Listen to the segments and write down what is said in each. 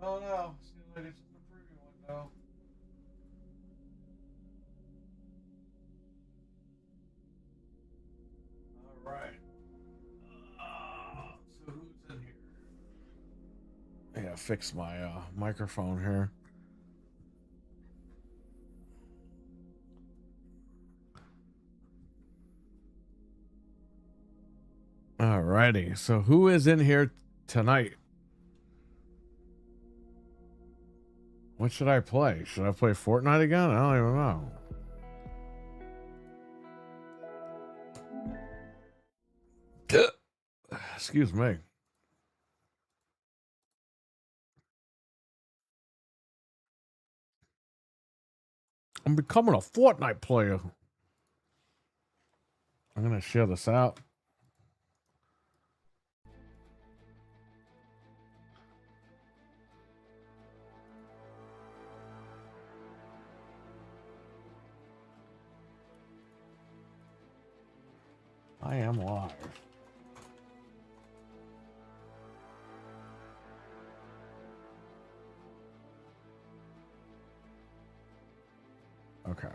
Oh no, seems like it's in the preview window. All right. So who's in here? Yeah, fix my microphone here. Alrighty. So who is in here tonight? What should I play? Should I play Fortnite again? I don't even know. Excuse me. I'm becoming a Fortnite player. I'm gonna share this out. I am live. Okay.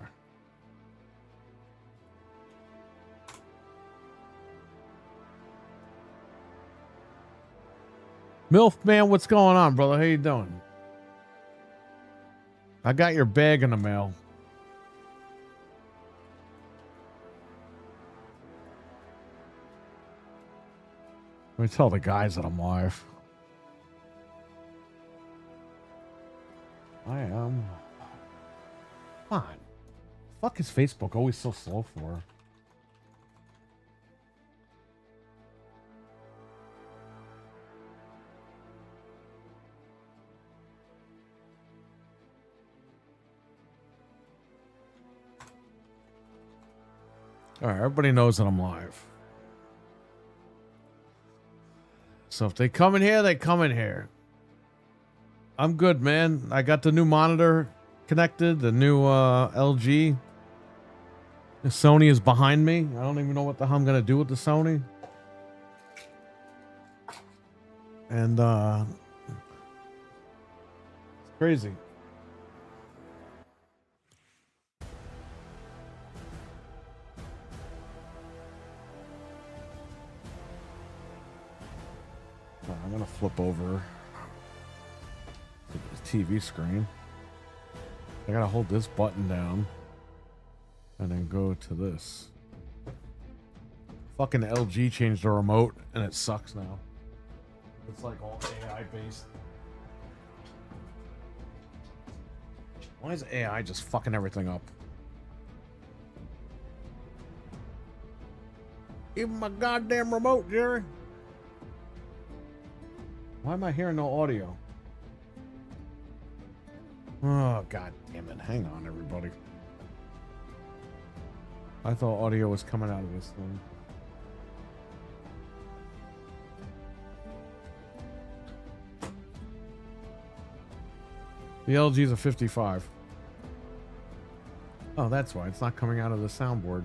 MILF man, what's going on, brother? How you doing? I got your bag in the mail. Let me tell the guys that I'm live. I am. Come on. Fuck is Facebook always so slow for? All right, everybody knows that I'm live. So if they come in here, they come in here. I'm good, man. I got the new monitor connected, the new LG. The Sony is behind me. I don't even know what the hell I'm gonna do with the Sony. And it's crazy. I'm gonna flip over to the TV screen. I gotta hold this button down and then go to this. Fucking LG changed the remote and it sucks now. It's like all AI based. Why is AI just fucking everything up? Even my goddamn remote, Jerry. Why am I hearing no audio? Oh, god damn it. Hang on, everybody. I thought audio was coming out of this thing. The LG's a 55. Oh, that's why. It's not coming out of the soundboard.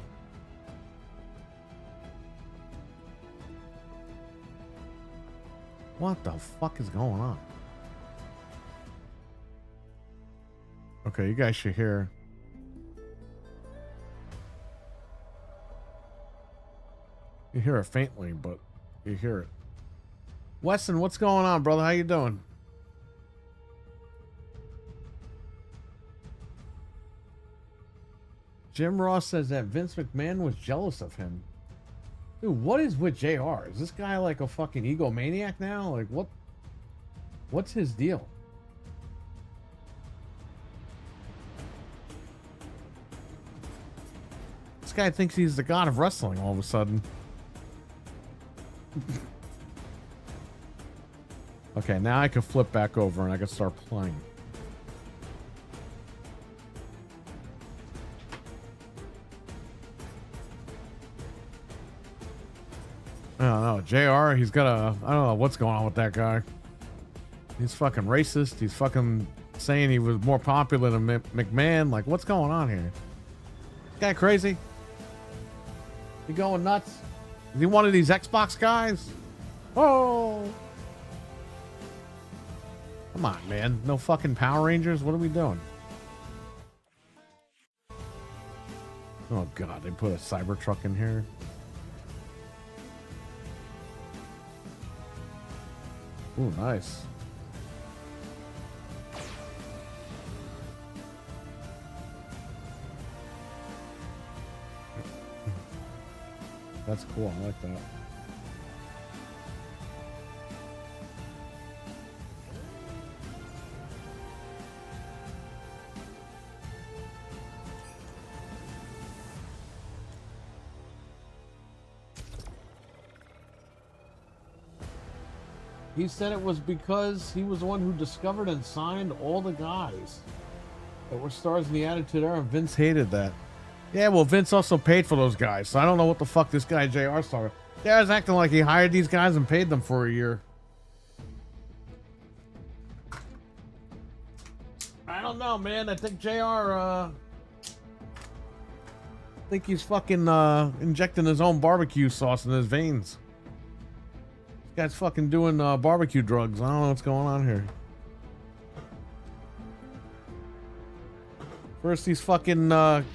What the fuck is going on? Okay, you guys should hear. You hear it faintly, but you hear it. Weston, what's going on, brother? How you doing? Jim Ross says that Vince McMahon was jealous of him. Dude, what is with JR? Is this guy like a fucking egomaniac now? Like, what's his deal? This guy thinks he's the god of wrestling all of a sudden. Okay, now I can flip back over and I can start playing. I don't know. JR, he's got a... I don't know what's going on with that guy. He's fucking racist. He's fucking saying he was more popular than McMahon. Like, what's going on here? This guy crazy? He going nuts? Is he one of these Xbox guys? Oh! Come on, man. No fucking Power Rangers? What are we doing? Oh, God. They put a Cybertruck in here. Ooh, nice. That's cool. I like that. He said it was because he was the one who discovered and signed all the guys that were stars in the Attitude Era. Vince hated that. Yeah, well, Vince also paid for those guys, so I don't know what the fuck this guy JR started. Yeah, he's acting like he hired these guys and paid them for a year. I don't know, man. I think JR, I think he's fucking injecting his own barbecue sauce in his veins. This guy's fucking doing barbecue drugs. I don't know what's going on here. First he's fucking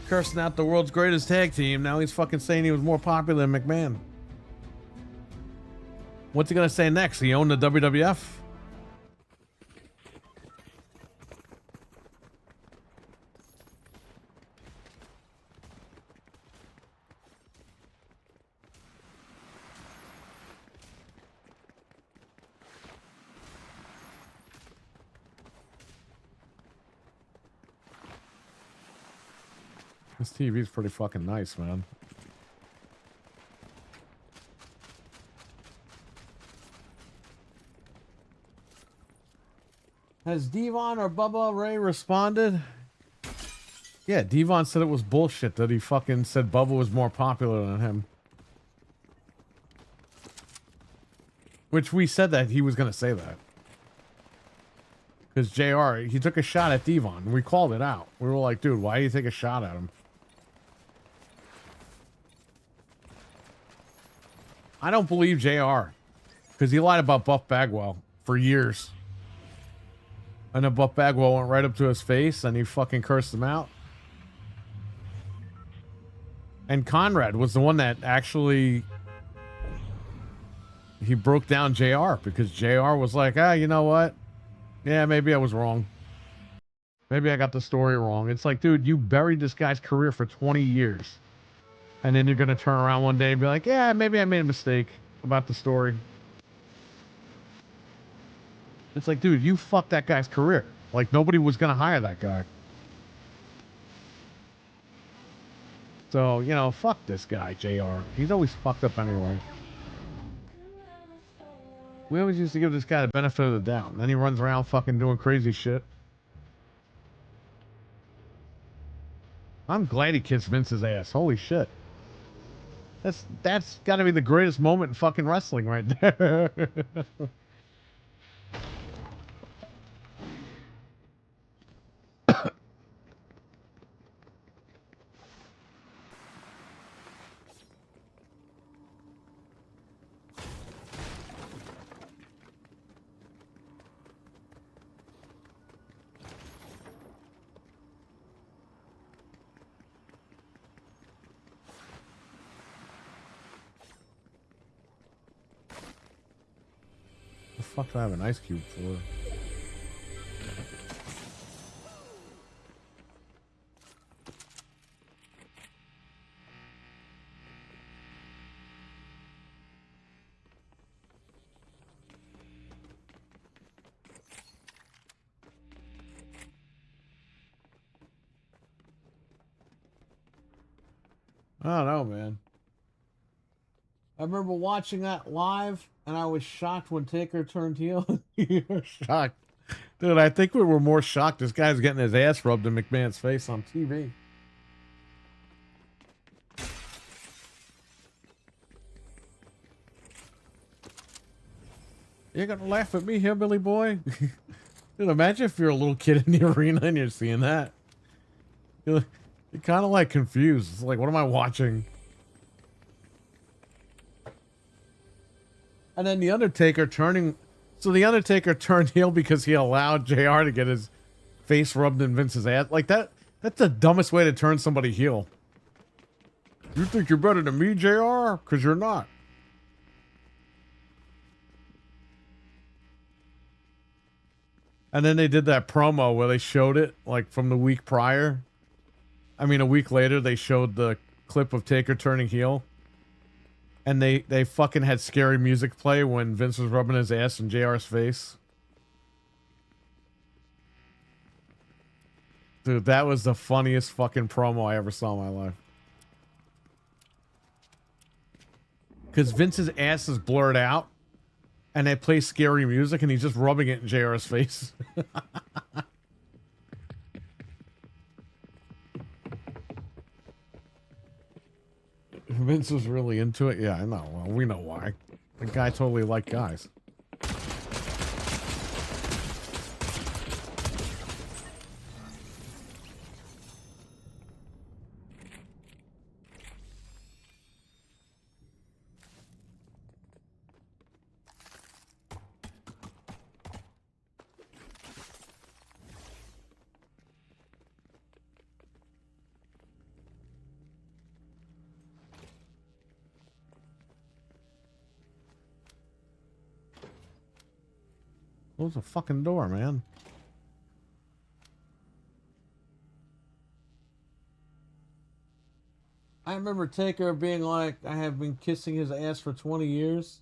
cursing out the world's greatest tag team. Now he's fucking saying he was more popular than McMahon. What's he gonna say next? He owned the WWF? This TV's pretty fucking nice, man. Has Devon or Bubba Ray responded? Yeah, Devon said it was bullshit that he fucking said Bubba was more popular than him. Which we said that he was going to say that. Because JR, he took a shot at Devon. We called it out. We were like, dude, why do you take a shot at him? I don't believe JR. Because he lied about Buff Bagwell for years. And then Buff Bagwell went right up to his face and he fucking cursed him out. And Conrad was the one that actually... He broke down JR because JR was like, ah, you know what? Yeah, maybe I was wrong. Maybe I got the story wrong. It's like, dude, you buried this guy's career for 20 years. And then you're going to turn around one day and be like, yeah, maybe I made a mistake about the story. It's like, dude, you fucked that guy's career. Like, nobody was going to hire that guy. So, you know, fuck this guy, JR. He's always fucked up anyway. We always used to give this guy the benefit of the doubt. And then he runs around fucking doing crazy shit. I'm glad he kissed Vince's ass. Holy shit. That's got to be the greatest moment in fucking wrestling right there. The fuck do I have an ice cube for? I don't know, man. I remember watching that live, and I was shocked when Taker turned heel. You were shocked. Dude, I think we were more shocked this guy's getting his ass rubbed in McMahon's face on TV. You're gonna laugh at me, hillbilly boy? Dude, imagine if you're a little kid in the arena and you're seeing that. You're kind of like confused. It's like, what am I watching? And then the Undertaker turning So the Undertaker turned heel because he allowed JR to get his face rubbed in Vince's ass. Like that's the dumbest way to turn somebody heel. You think you're better than me, JR? Because you're not. And then they did that promo where they showed it like from the week prior. I mean, a week later, they showed the clip of Taker turning heel. And they fucking had scary music play when Vince was rubbing his ass in JR's face. Dude, that was the funniest fucking promo I ever saw in my life. Because Vince's ass is blurred out. And they play scary music and he's just rubbing it in JR's face. Vince was really into it. Yeah, I know. Well, we know why. The guy totally liked guys. Close the fucking door, man. I remember Taker being like, I have been kissing his ass for 20 years.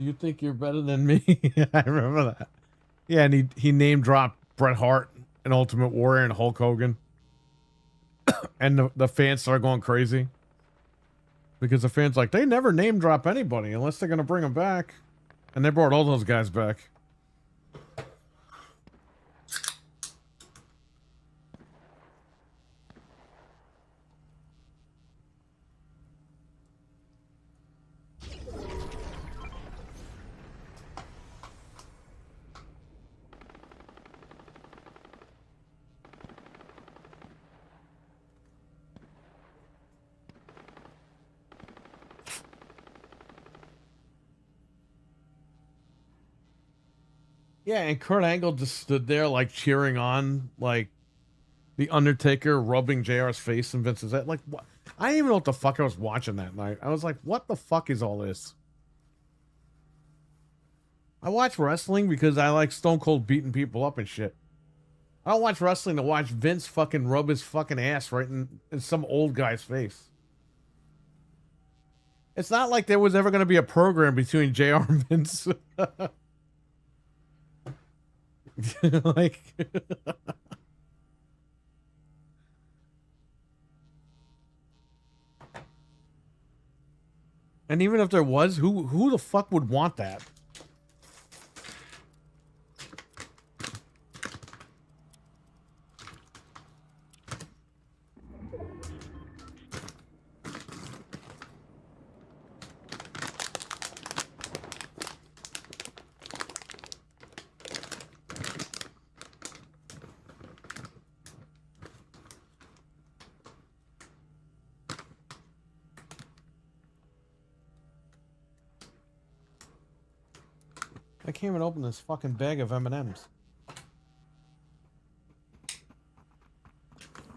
Do you think you're better than me? I remember that. Yeah, and he name dropped Bret Hart and Ultimate Warrior and Hulk Hogan. And the fans started going crazy. Because the fans like, they never name drop anybody unless they're going to bring them back. And they brought all those guys back. Yeah, and Kurt Angle just stood there like cheering on like the Undertaker rubbing JR's face in Vince's head. Like, what? I didn't even know what the fuck I was watching that night. I was like, what the fuck is all this? I watch wrestling because I like Stone Cold beating people up and shit. I don't watch wrestling to watch Vince fucking rub his fucking ass right in some old guy's face. It's not like there was ever going to be a program between JR and Vince. Like... And even if there was, who the fuck would want that? I can't even open this fucking bag of M&Ms.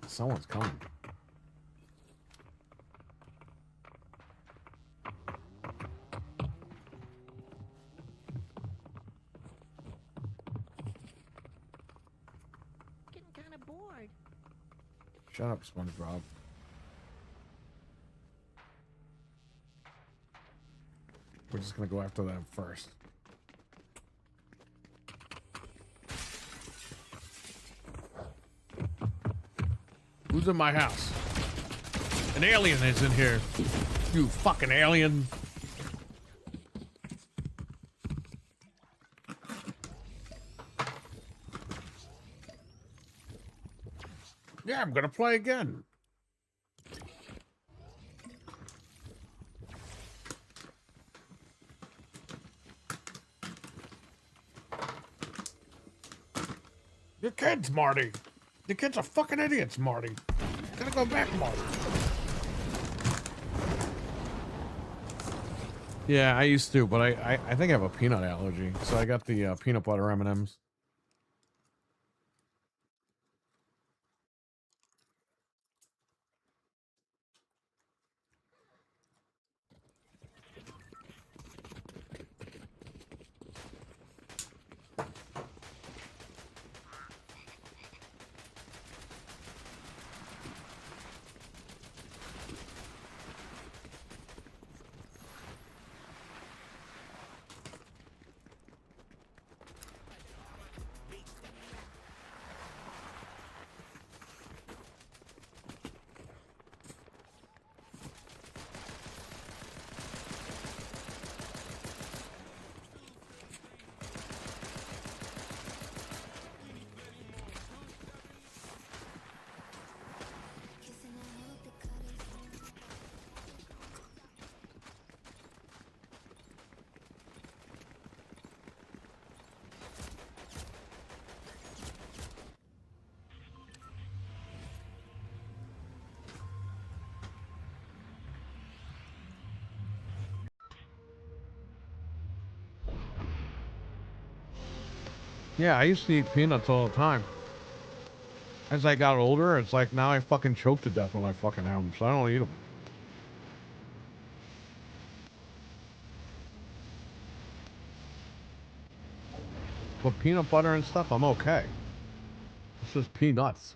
Someone's coming. Getting kind of bored. Shut up, SpongeBob. We're just gonna go after them first. Who's in my house? An alien is in here. You fucking alien. Yeah, I'm gonna play again. Your kids, Marty. The kids are fucking idiots, Marty. Gotta go back, Marty. Yeah, I used to, but I think I have a peanut allergy, so I got the peanut butter M&Ms. Yeah, I used to eat peanuts all the time. As I got older, it's like now I fucking choke to death when I fucking have them, so I don't eat them. But peanut butter and stuff, I'm okay. It's just peanuts.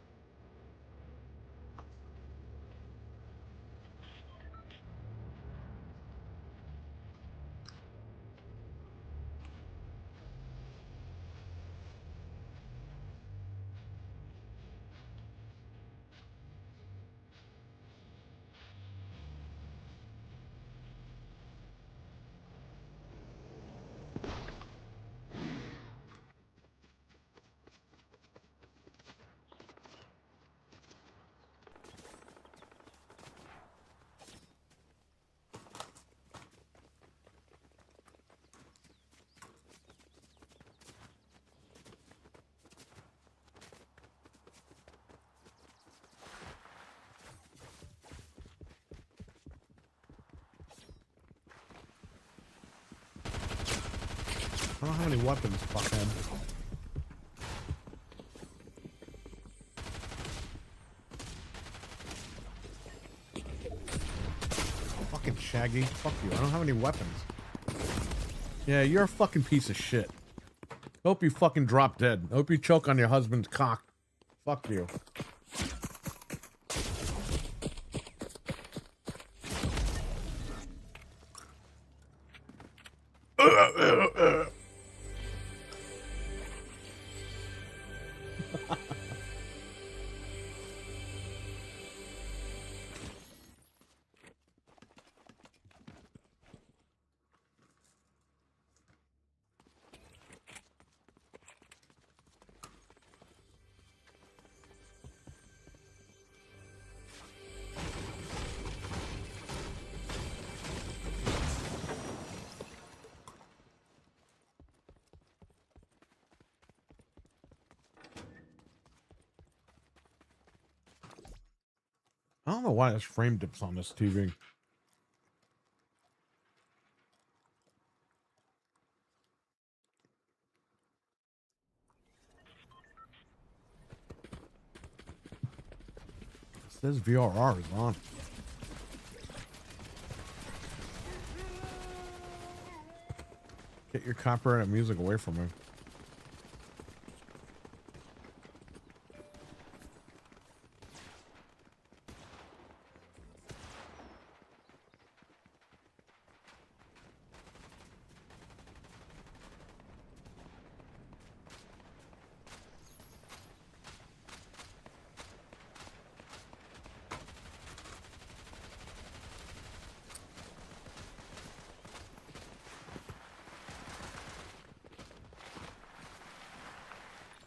I don't have any weapons, fuckhead. Fucking Shaggy. Fuck you. I don't have any weapons. Yeah, you're a fucking piece of shit. Hope you fucking drop dead. Hope you choke on your husband's cock. Fuck you. I don't know why there's frame dips on this TV. It says VRR is on. Get your copyrighted music away from me.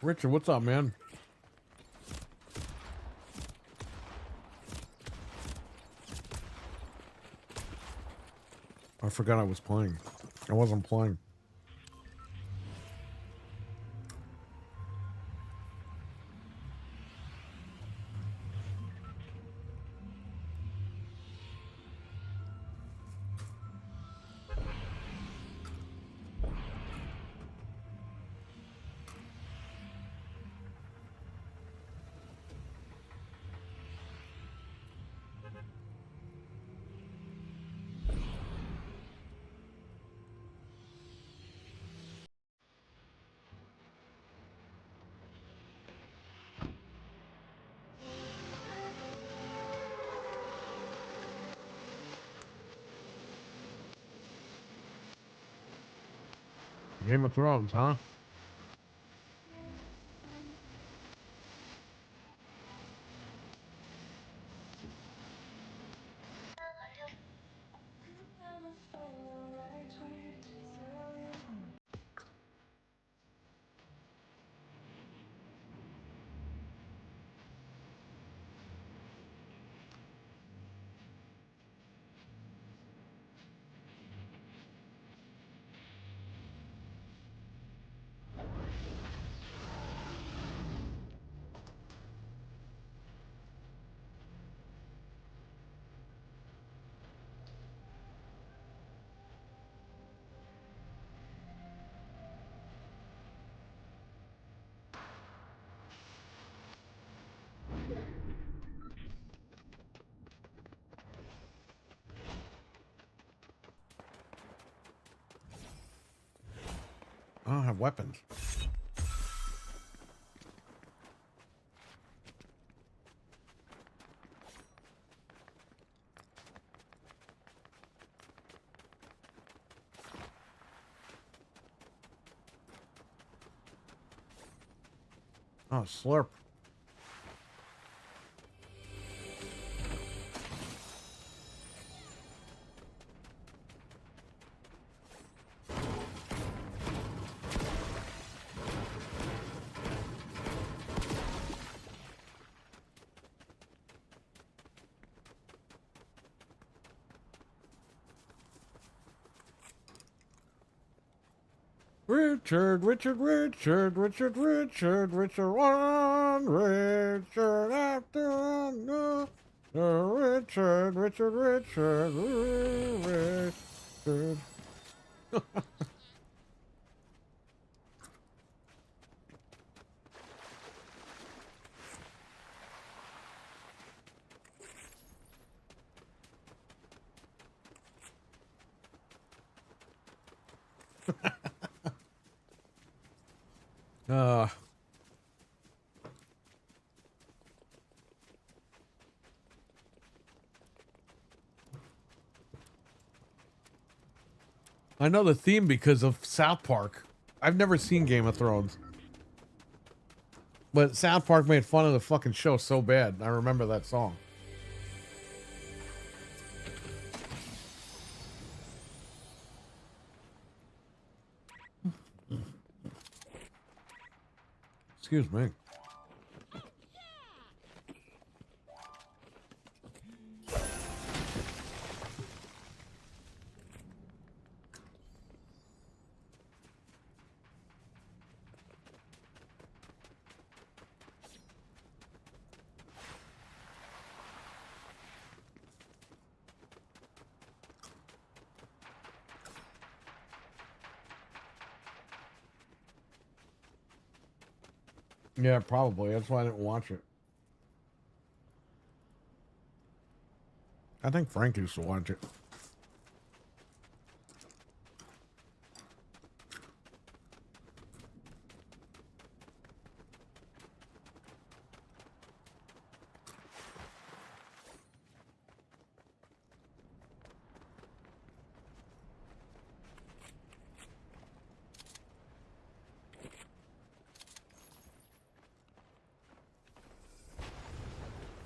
Richard, what's up, man? I forgot I was playing. I wasn't playing. Game of Thrones, huh? I don't have weapons. Oh, slurp. Richard, Richard, Richard, Richard, Richard, Richard, one, Richard after another. Richard, Richard, Richard, Richard. uh, I know the theme because of South Park. I've never seen Game of Thrones. But South Park made fun of the fucking show so bad. I remember that song. Excuse me. Yeah, probably. That's why I didn't watch it. I think Frank used to watch it.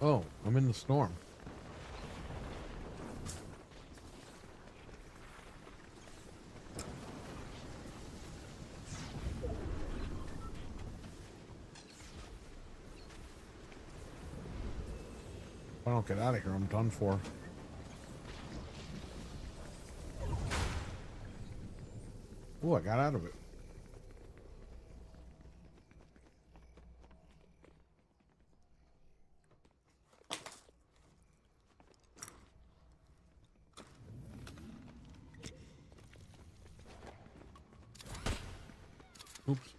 Oh, I'm in the storm. If I don't get out of here, I'm done for. Oh, I got out of it. Oops.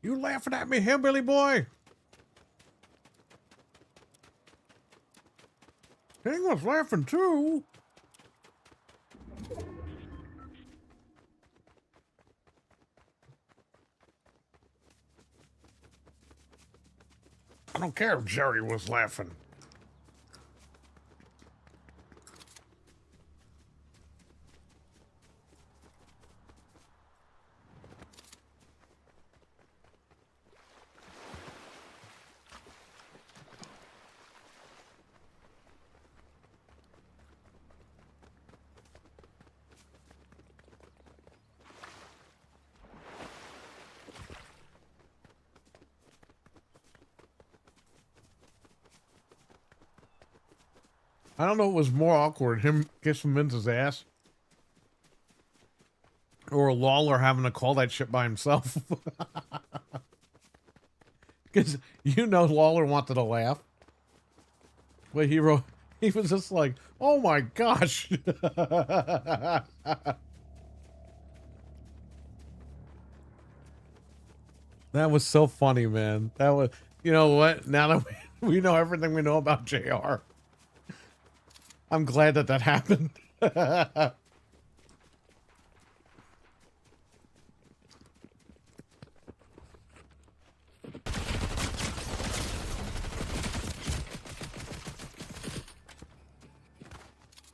You laughing at me, hillbilly boy? King was laughing too. I don't care if Jerry was laughing. I don't know what was more awkward, him kissing Vince's ass or Lawler having to call that shit by himself. Because you know Lawler wanted to laugh. But he was just like, oh my gosh. That was so funny, man. That was, you know what? Now that we know everything we know about JR, I'm glad that that happened.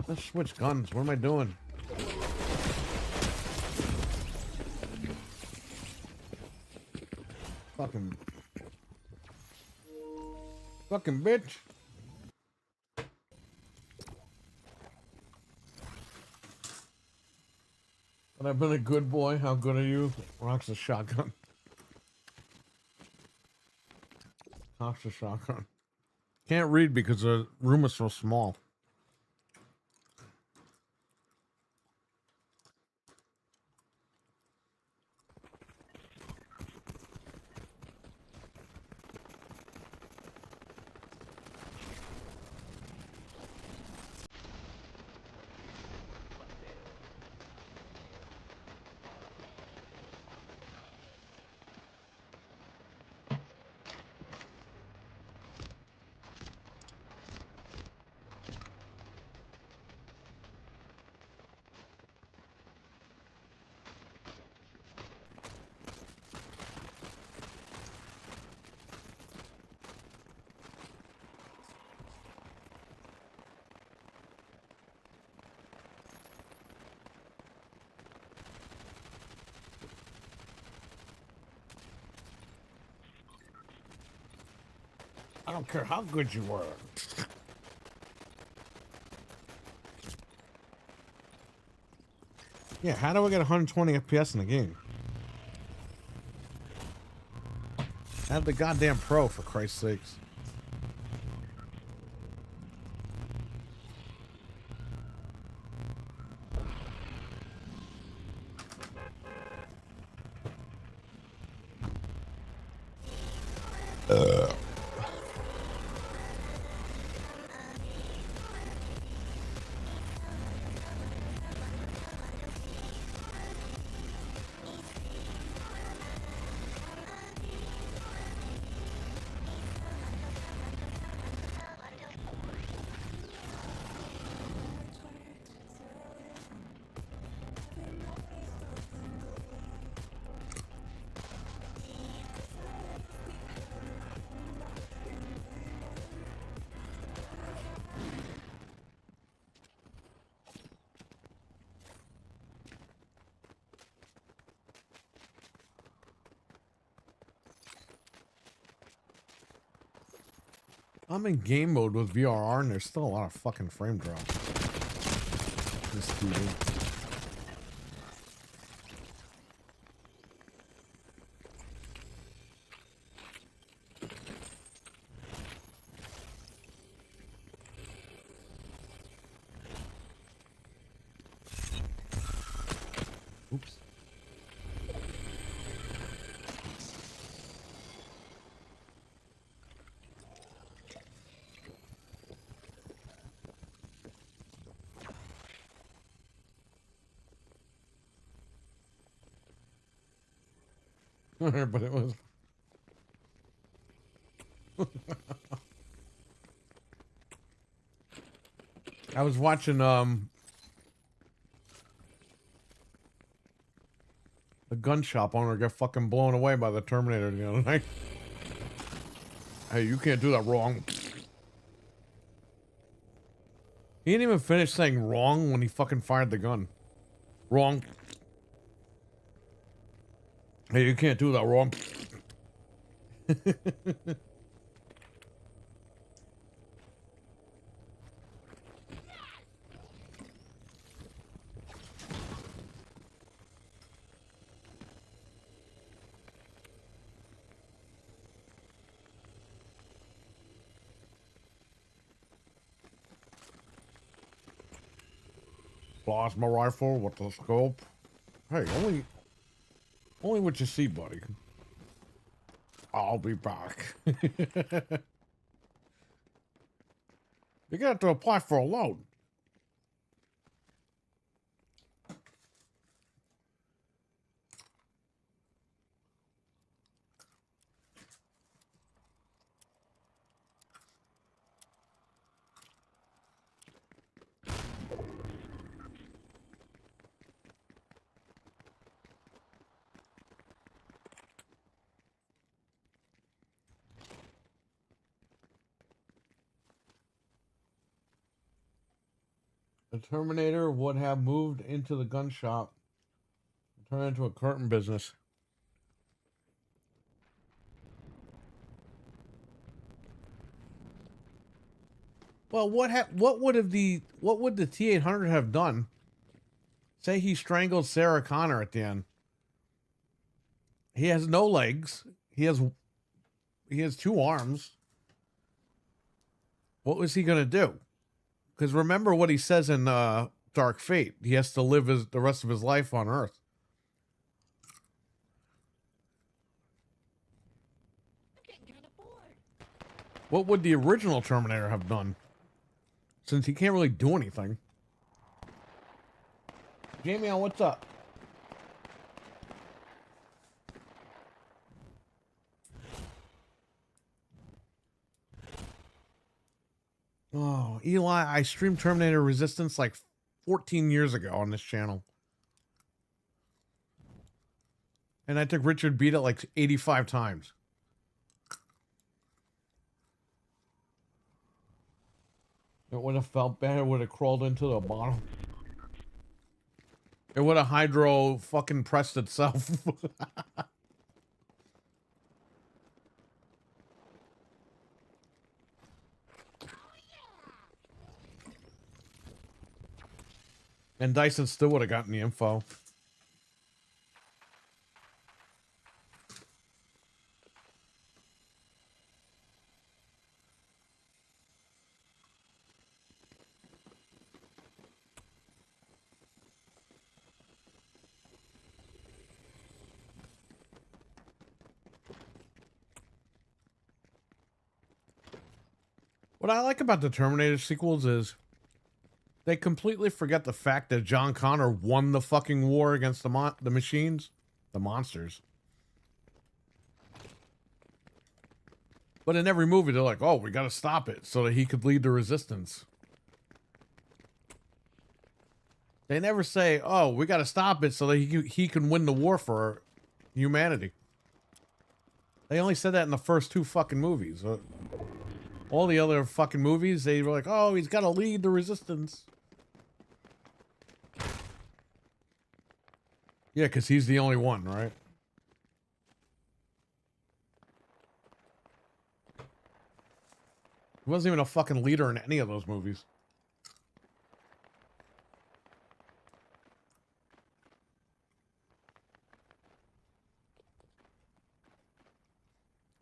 Let's switch guns. What am I doing? Fucking bitch. But I've been a good boy. How good are you? Rocks a shotgun. Rocks a shotgun. Can't read because the room is so small. I don't care how good you were. Yeah, how do I get 120 FPS in the game? I have the goddamn Pro, for Christ's sakes. I'm in game mode with VRR and there's still a lot of fucking frame drop. This TV. Oops. But it was I was watching the gun shop owner get fucking blown away by the Terminator the other night. Hey, you can't do that, wrong. He didn't even finish saying wrong when he fucking fired the gun. Wrong. Hey, you can't do that, wrong. Plasma rifle with the scope. Hey, only what you see, buddy. I'll be back. You got to apply for a loan. The Terminator would have moved into the gun shop and turned into a curtain business. Well, what would the T-800 have done? Say he strangled Sarah Connor at the end. He has no legs. He has 2 arms. What was he gonna do? Because remember what he says in Dark Fate. He has to live the rest of his life on Earth. What would the original Terminator have done? Since he can't really do anything. Jamie, what's up? Oh, Eli, I streamed Terminator Resistance like 14 years ago on this channel. And I took Richard beat it like 85 times. It would have felt better, would have crawled into the bottom. It would have hydro fucking pressed itself. And Dyson still would have gotten the info. What I like about the Terminator sequels is they completely forget the fact that John Connor won the fucking war against the machines, the monsters. But in every movie, they're like, oh, we got to stop it so that he could lead the resistance. They never say, oh, we got to stop it so that he can win the war for humanity. They only said that in the first 2 fucking movies. All the other fucking movies, they were like, oh, he's got to lead the resistance. Yeah, because he's the only one, right? He wasn't even a fucking leader in any of those movies.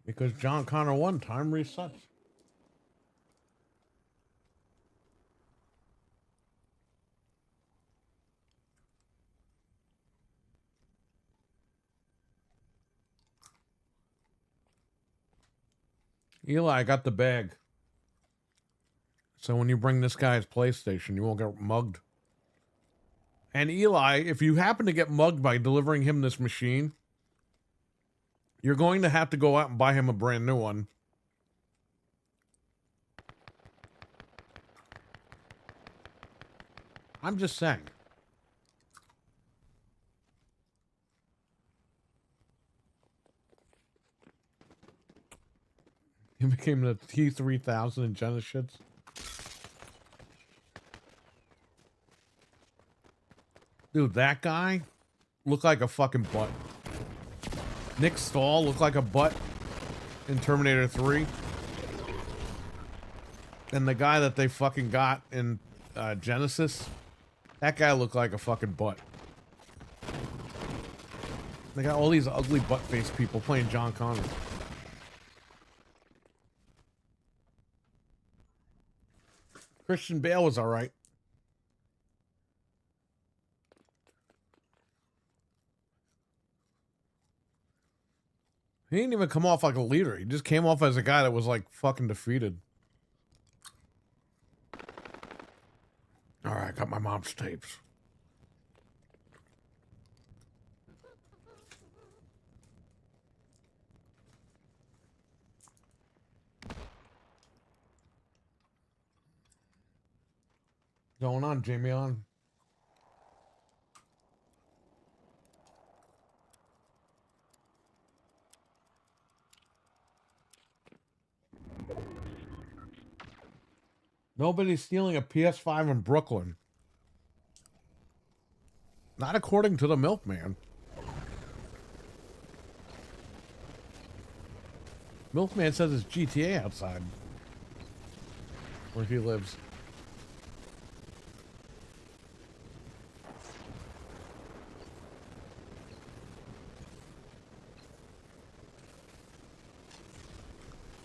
Because John Connor won, time resets. Eli, I got the bag. So when you bring this guy his PlayStation, you won't get mugged. And Eli, if you happen to get mugged by delivering him this machine, you're going to have to go out and buy him a brand new one. I'm just saying. He became the T-3000 in Genesis. Dude, that guy looked like a fucking butt. Nick Stahl looked like a butt in Terminator 3. And the guy that they fucking got in Genesis, that guy looked like a fucking butt. They got all these ugly butt-faced people playing John Connor. Christian Bale was alright. He didn't even come off like a leader. He just came off as a guy that was like fucking defeated. Alright, I got my mom's tapes. Going on, Jamie on? Nobody's stealing a PS5 in Brooklyn. Not according to the milkman. Milkman says it's GTA outside. Where he lives.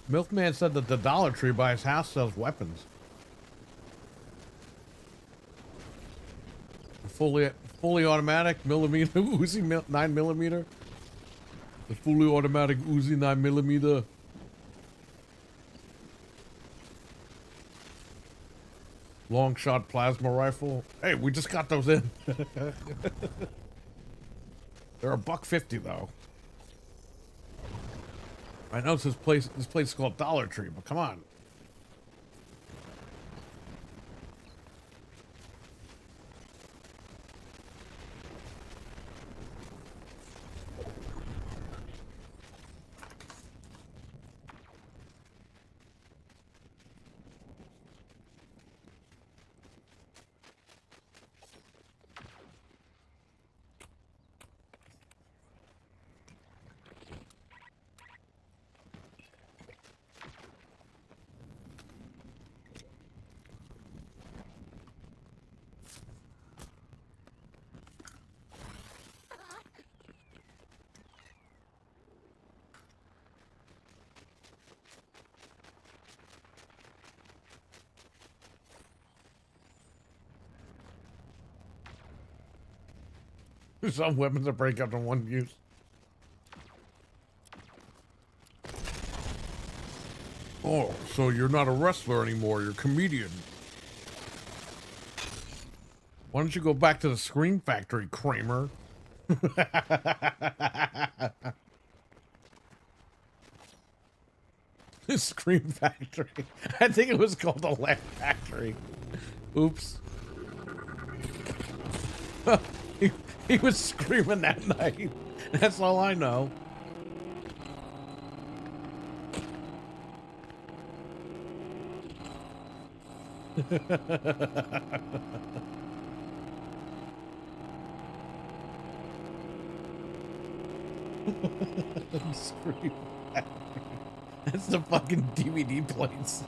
Milkman said that the Dollar Tree by his house sells weapons. Fully automatic millimeter Uzi 9mm. The fully automatic Uzi 9mm. Long shot plasma rifle. Hey, we just got those in. They're $1.50 though. I know this place is called Dollar Tree, but come on. Some weapons are break up in one use. Oh, so you're not a wrestler anymore, you're a comedian. Why don't you go back to the Scream Factory, Kramer? Scream Factory. I think it was called the Laugh Factory. Oops. He was screaming that night. That's all I know. Scream Factory. That's the fucking DVD place.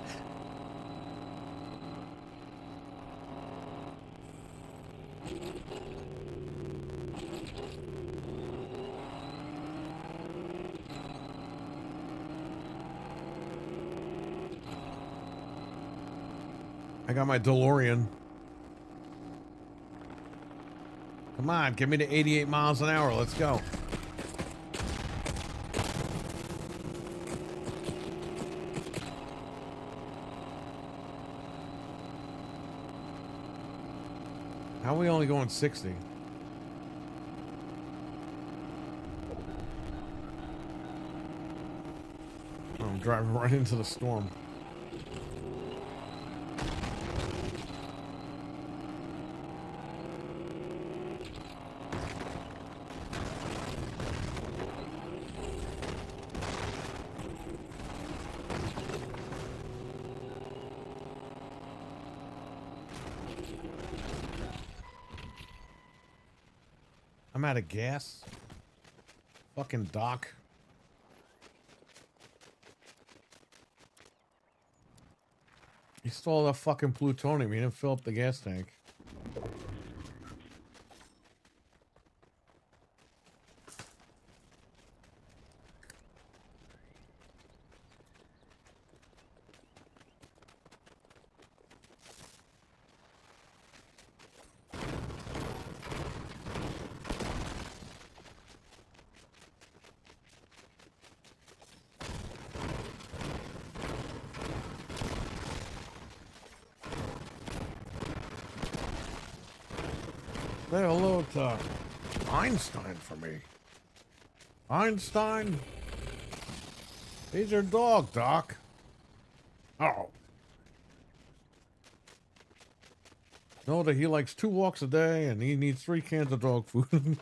I got my DeLorean. Come on, give me to 88 miles an hour. Let's go. How are we only going 60? Oh, I'm driving right into the storm. I'm out of gas. Fucking Doc. He stole that fucking plutonium. He didn't fill up the gas tank. Say hello to Einstein for me. Einstein? He's your dog, Doc. Oh. Know that he likes 2 walks a day and he needs 3 cans of dog food.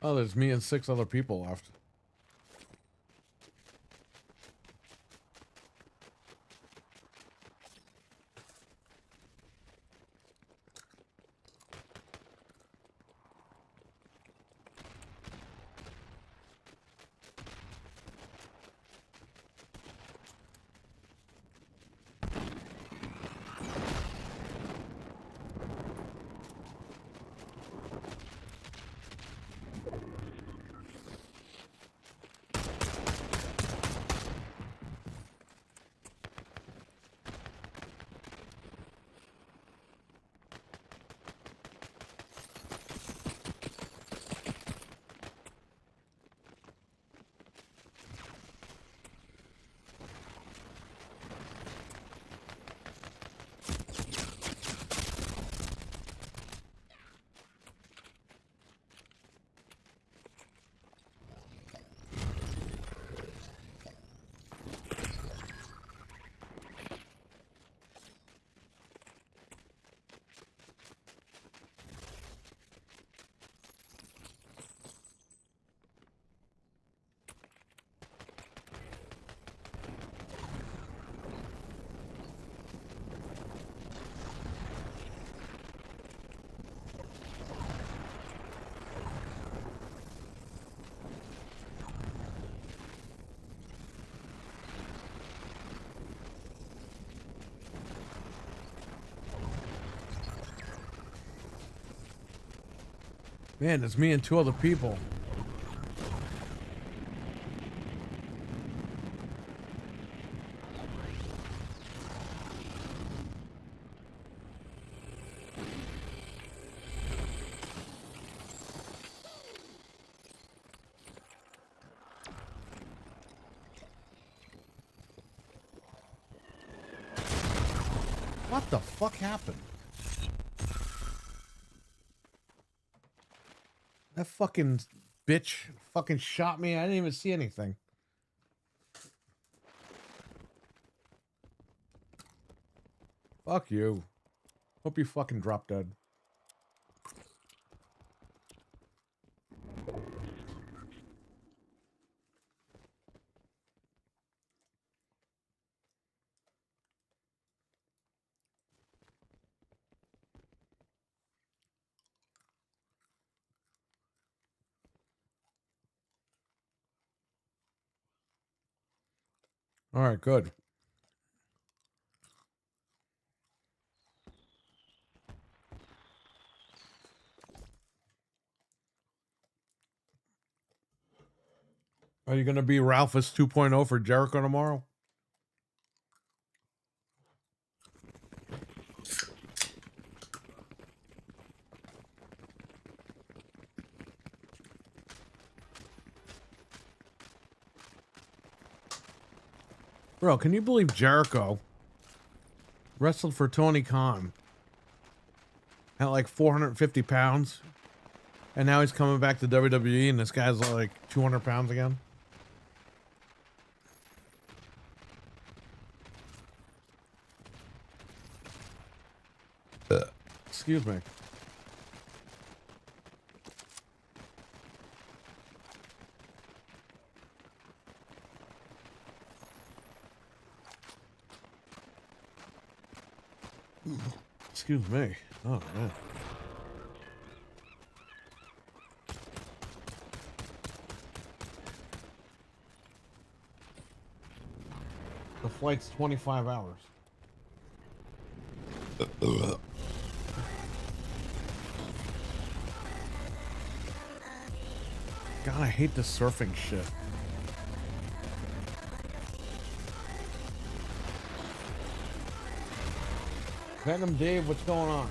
Oh, there's me and 6 other people left. Man, it's me and 2 other people. What the fuck happened? That fucking bitch fucking shot me. I didn't even see anything. Fuck you. Hope you fucking drop dead. All right, good. Are you going to be Ralphus 2.0 for Jericho tomorrow? Bro, can you believe Jericho Wrestled for Tony Khan at like 450 pounds. And now he's coming back to WWE and this guy's like 200 pounds again. Excuse me. Excuse me. Oh, man. The flight's 25 hours. God, I hate this surfing shit. Venom Dave, what's going on?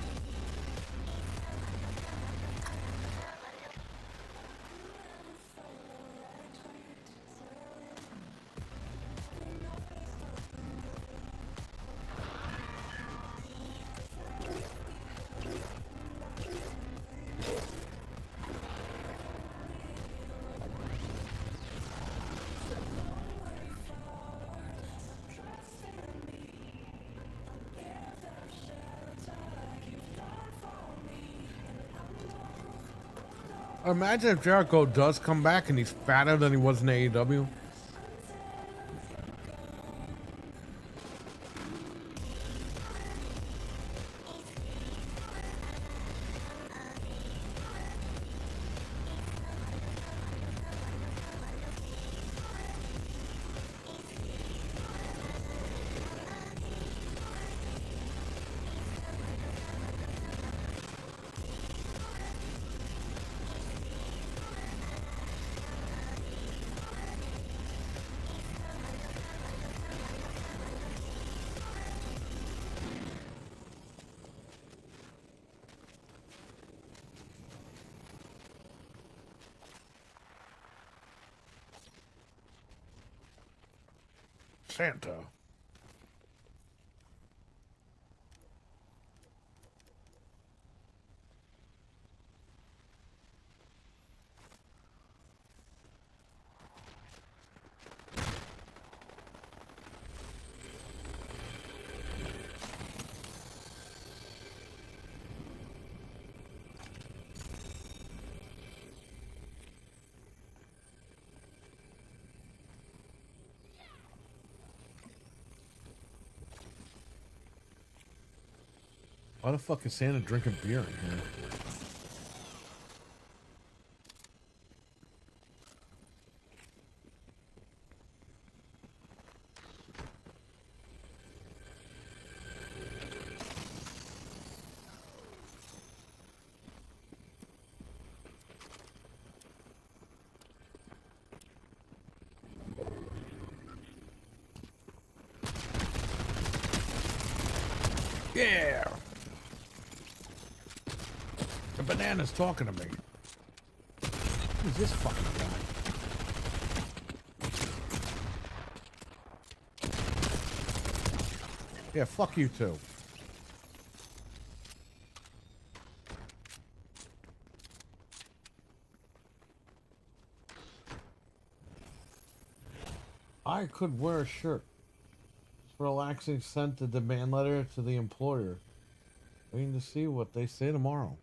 Imagine if Jericho does come back and he's fatter than he was in AEW. Santa. Why the fuck is Santa drinking beer in here? Yeah! The banana's talking to me. Who's this fucking guy? Yeah, fuck you too. I could wear a shirt. It's relaxing, sent the demand letter to the employer. Waiting to see what they say tomorrow.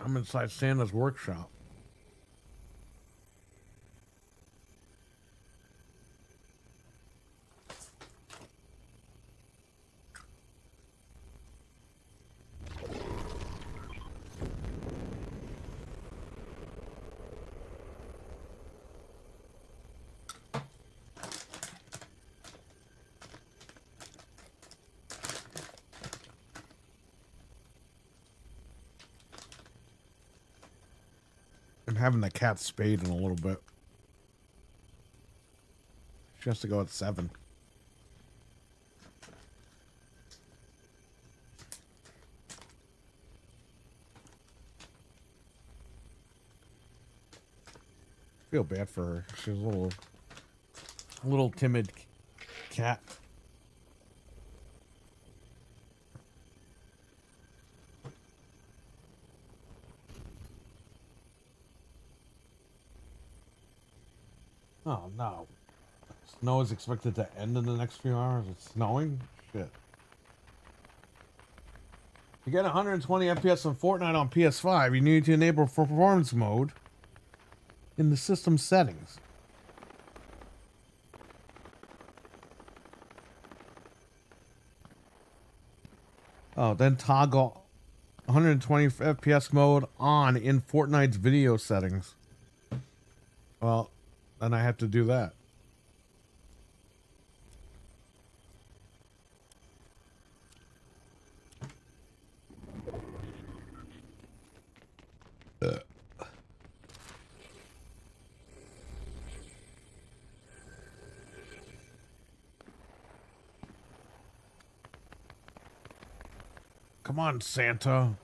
I'm inside Santa's workshop. I'm having the cat spayed in a little bit. She has to go at 7. Feel bad for her. She's a little timid cat. Oh no. Snow is expected to end in the next few hours. It's snowing? Shit. To get 120 FPS on Fortnite on PS5, you need to enable performance mode in the system settings. Oh, then toggle 120 FPS mode on in Fortnite's video settings. Well, then I have to do that. Come on, Santa.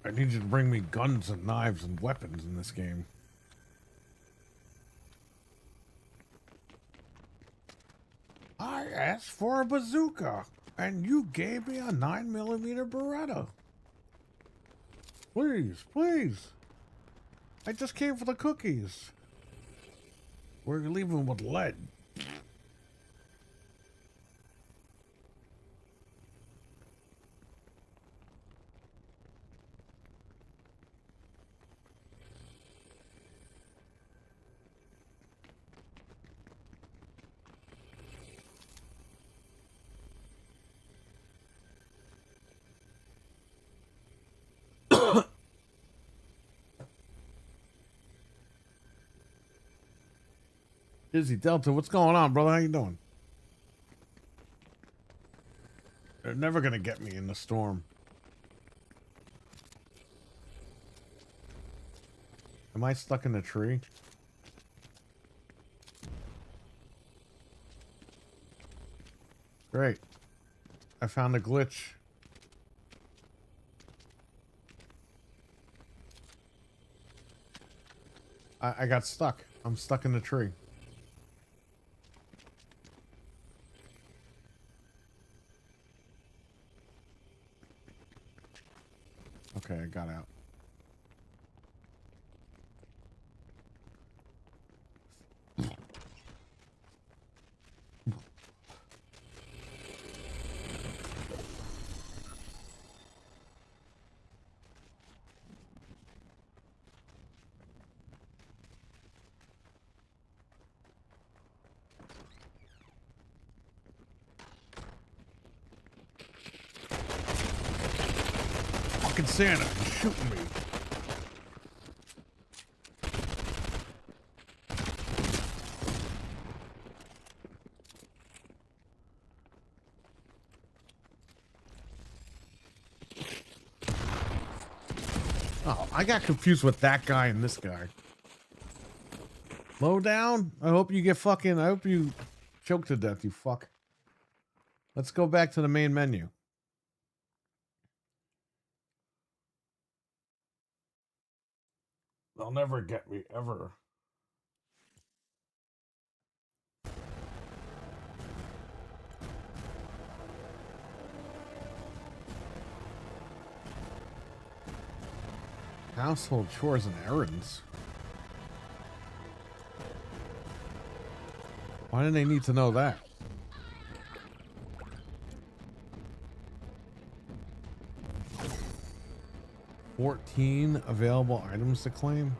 I need you to bring me guns and knives and weapons in this game. I asked for a bazooka, and you gave me a 9mm Beretta. Please, please. I just came for the cookies. We're leaving with lead. Izzy Delta, what's going on, brother? How you doing? They're never gonna get me in the storm. Am I stuck in a tree? Great. I found a glitch. I got stuck. I'm stuck in the tree. Okay, I got out. Fucking Santa, he's shooting me. Oh, I got confused with that guy and this guy. Low down? I hope you choke to death, you fuck. Let's go back to the main menu. They'll never get me, ever. Household chores and errands. Why do they need to know that? $14 available items to claim.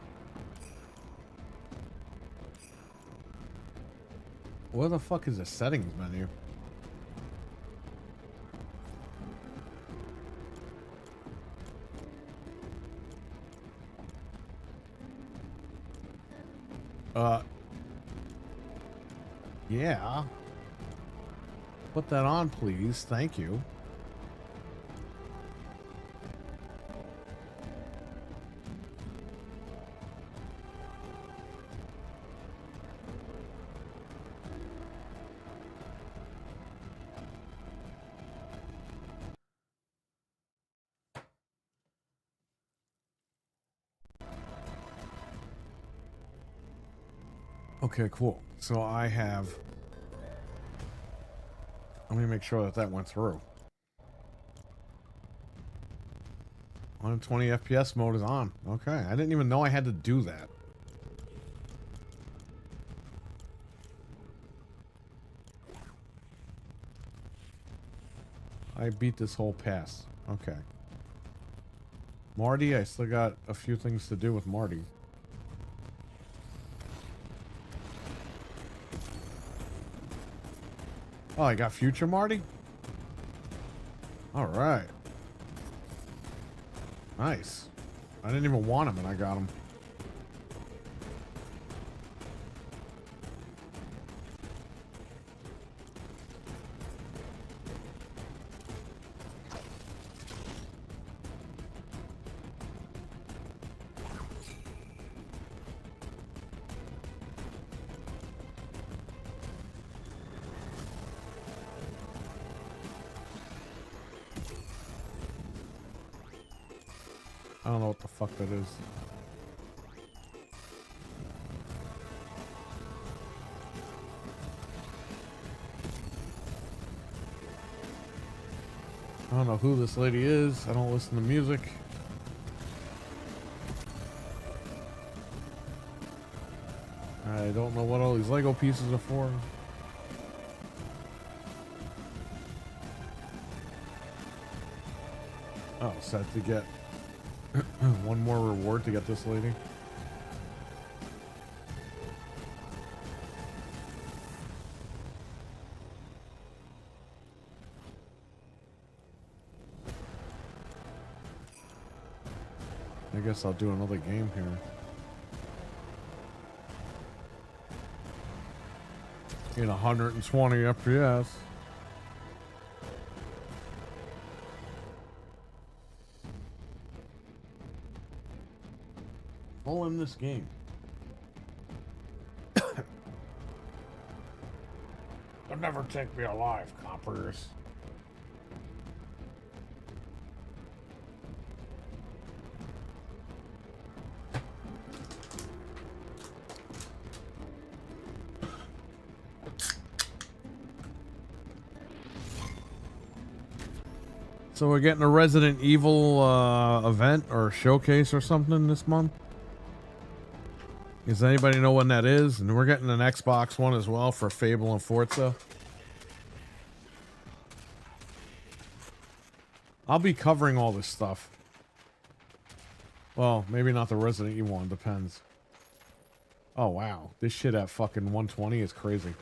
What the fuck is the settings menu? Yeah. Put that on, please. Thank you. Okay, cool. So I have. Let me make sure that that went through. 120 FPS mode is on. Okay, I didn't even know I had to do that. I beat this whole pass. Okay. Marty, I still got a few things to do with Marty. Oh, I got future Marty? Alright. Nice. I didn't even want him and I got him. I don't know what the fuck that is. I don't know who this lady is. I don't listen to music. I don't know what all these Lego pieces are for. Oh, set to get one more reward to get this lady. I guess I'll do another game here. In 120 FPS. All in this game. They'll never take me alive, coppers. So we're getting a Resident Evil event or showcase or something this month. Does anybody know when that is? And we're getting an Xbox One as well for Fable and Forza. I'll be covering all this stuff. Well, maybe not the Resident Evil one, depends. Oh wow, this shit at fucking 120 is crazy.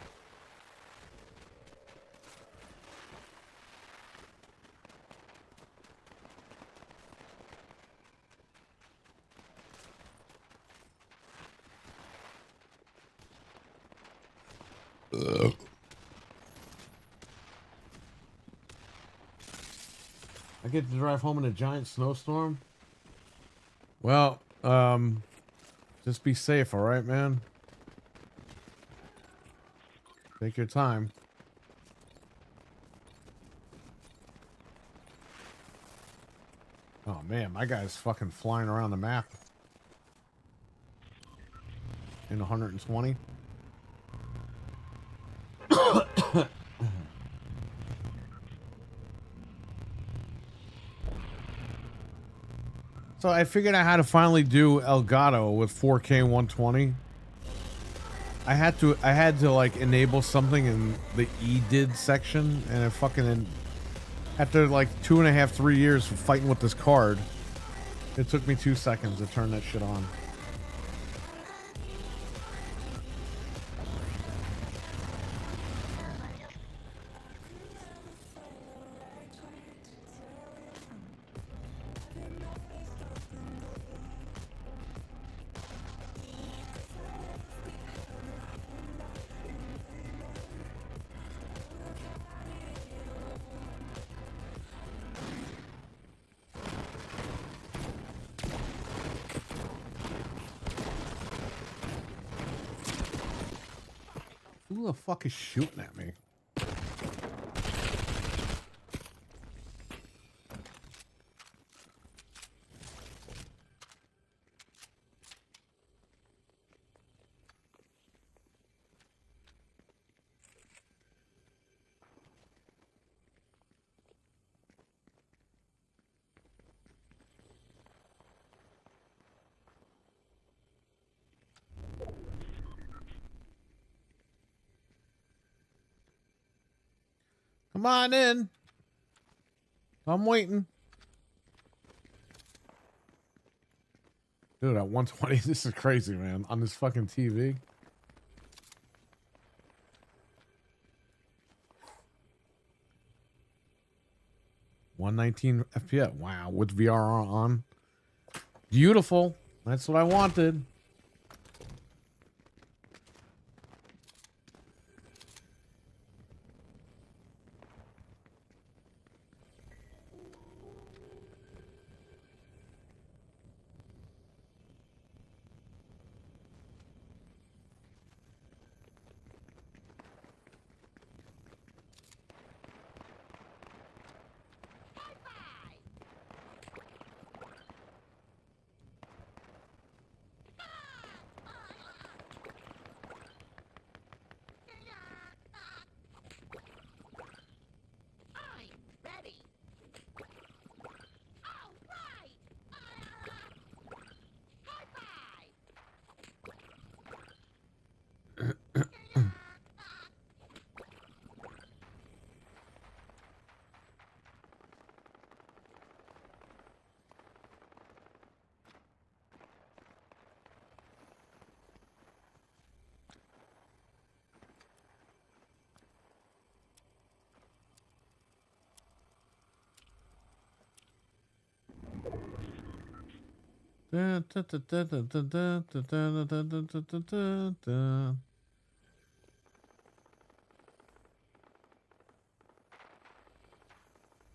I get to drive home in a giant snowstorm. Well, just be safe, all right, man? Take your time. Oh man, my guy's fucking flying around the map in 120. So I figured out how to finally do Elgato with 4K 120. I had to like enable something in the EDID section, and it fucking, after like 2.5, 3 years of fighting with this card, it took me 2 seconds to turn that shit on. Who the fuck is shooting at me? Come on in. I'm waiting. Dude, at 120, this is crazy, man. On this fucking TV. $119 FPS. Wow, with VR on. Beautiful. That's what I wanted.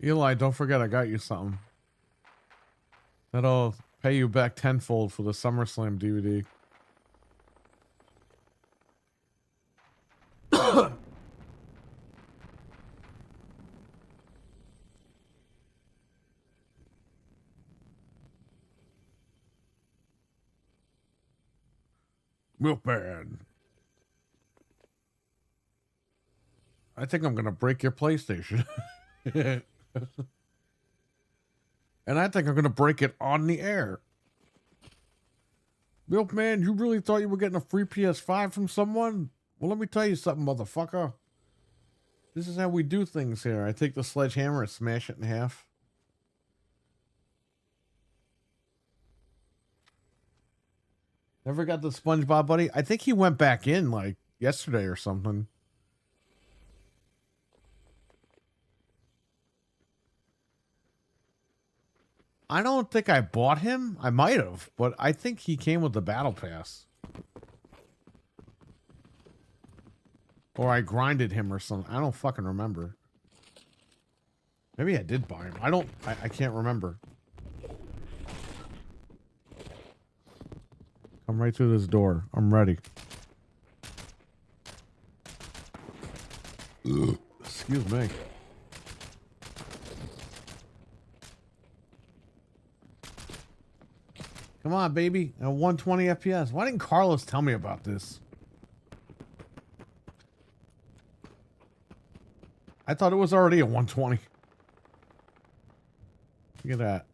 Eli, don't forget I got you something. That'll pay you back tenfold for the SummerSlam DVD. Milkman. I think I'm gonna break your PlayStation. And I think I'm gonna break it on the air. Milkman, you really thought you were getting a free PS5 from someone? Well, let me tell you something, motherfucker. This is how we do things here. I take the sledgehammer and smash it in half. Never got the SpongeBob buddy? I think he went back in like yesterday or something. I don't think I bought him. I might have, but I think he came with the battle pass. Or I grinded him or something. I don't fucking remember. Maybe I did buy him. I can't remember. Come right through this door. I'm ready. Ugh. Excuse me. Come on, baby. At 120 FPS. Why didn't Carlos tell me about this? I thought it was already at 120. Look at that.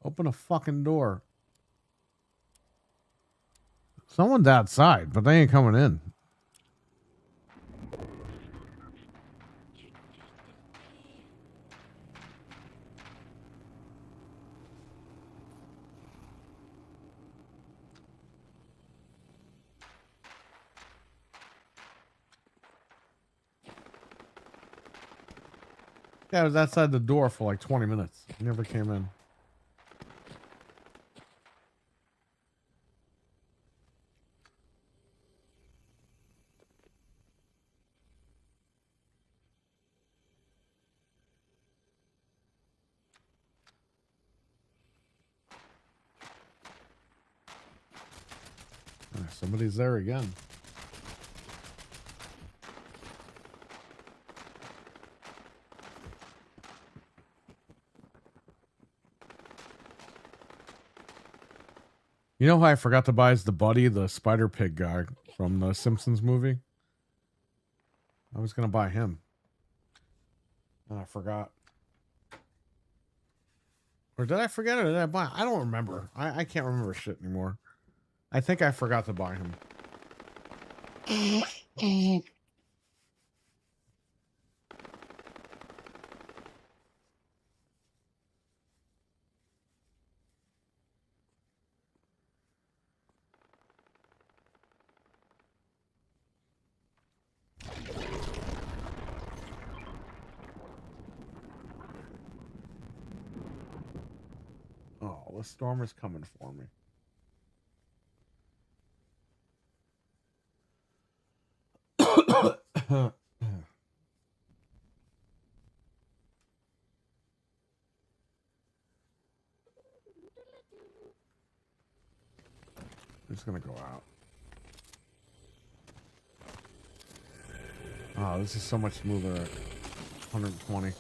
Open a fucking door. Someone's outside, but they ain't coming in. Yeah, I was outside the door for like 20 minutes. He never came in. Somebody's there again. You know who I forgot to buy is the Buddy, the Spider Pig guy from the Simpsons movie. I was gonna buy him, and I forgot. Or did I forget it? Or did I buy? I don't remember. I can't remember shit anymore. I think I forgot to buy him. Oh, the storm is coming for me. I'm just gonna go out. Oh, this is so much smoother at 120.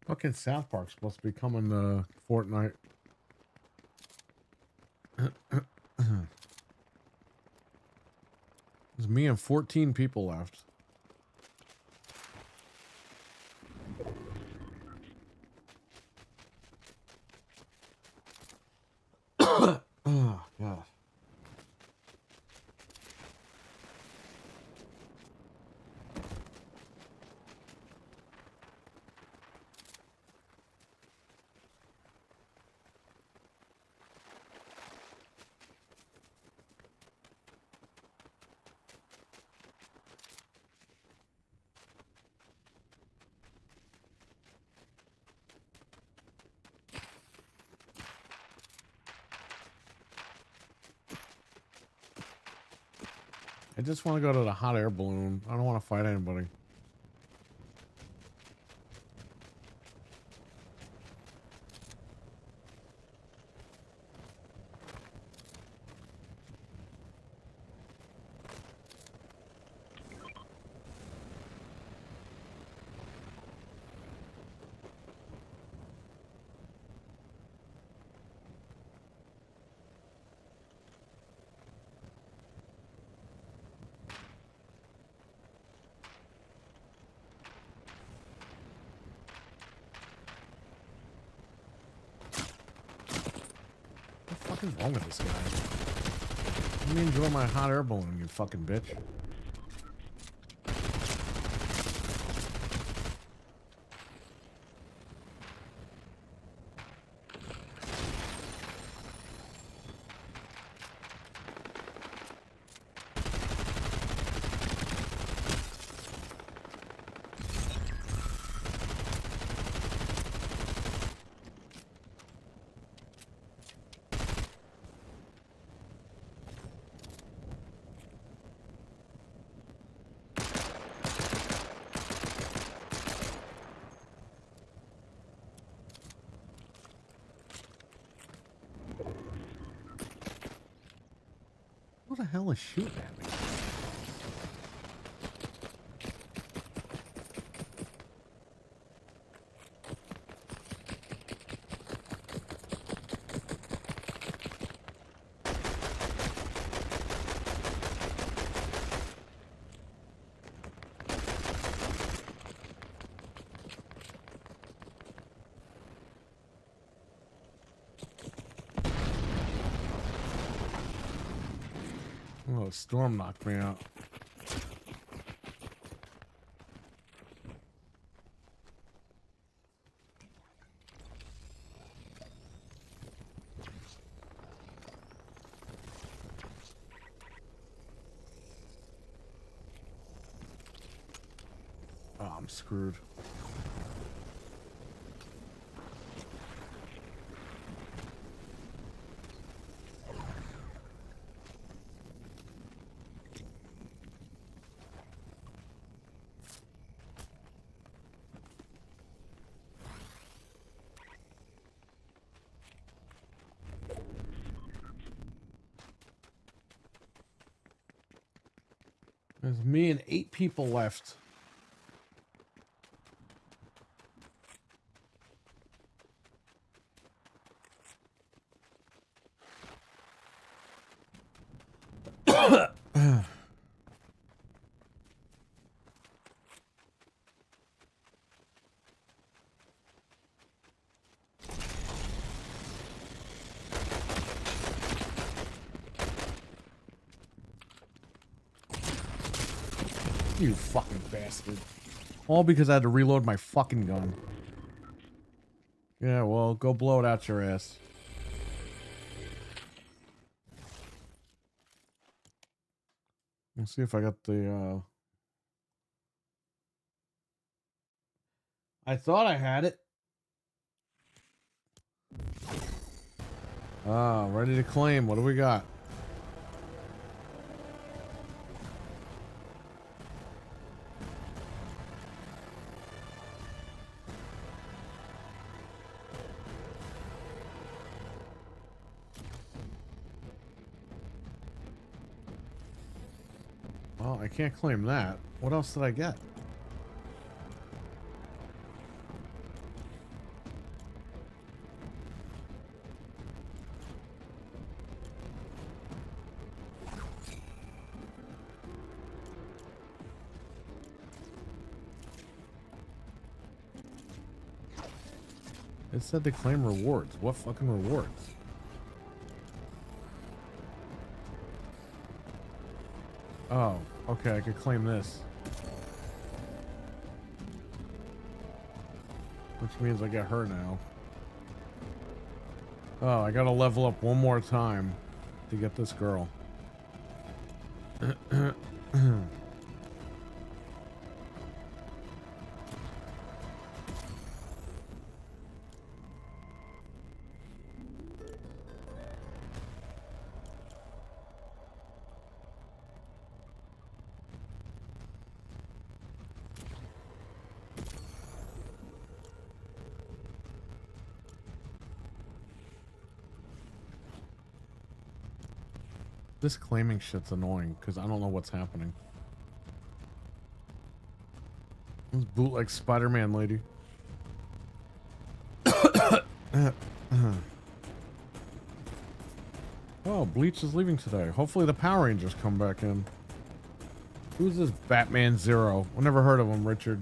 Fucking South Park's supposed to be coming to Fortnite. There's me and 14 people left. Oh, God. I just want to go to the hot air balloon. I don't want to fight anybody. What is wrong with this guy? Let me enjoy my hot air balloon, you fucking bitch. Who the hell is shooting at me? Oh, a storm knocked me out. Oh, I'm screwed. There's me and 8 people left. You fucking bastard. All because I had to reload my fucking gun. Yeah, well, go blow it out your ass. Let's see if I got the, I thought I had it. Ah, ready to claim. What do we got? Well, I can't claim that. What else did I get? It said to claim rewards. What fucking rewards? Oh, okay, I could claim this. Which means I get her now. Oh, I gotta level up one more time to get this girl. This claiming shit's annoying because I don't know what's happening. This bootleg Spider-Man lady. Oh, Bleach is leaving today. Hopefully the Power Rangers come back in. Who's this Batman Zero? I never heard of him, Richard.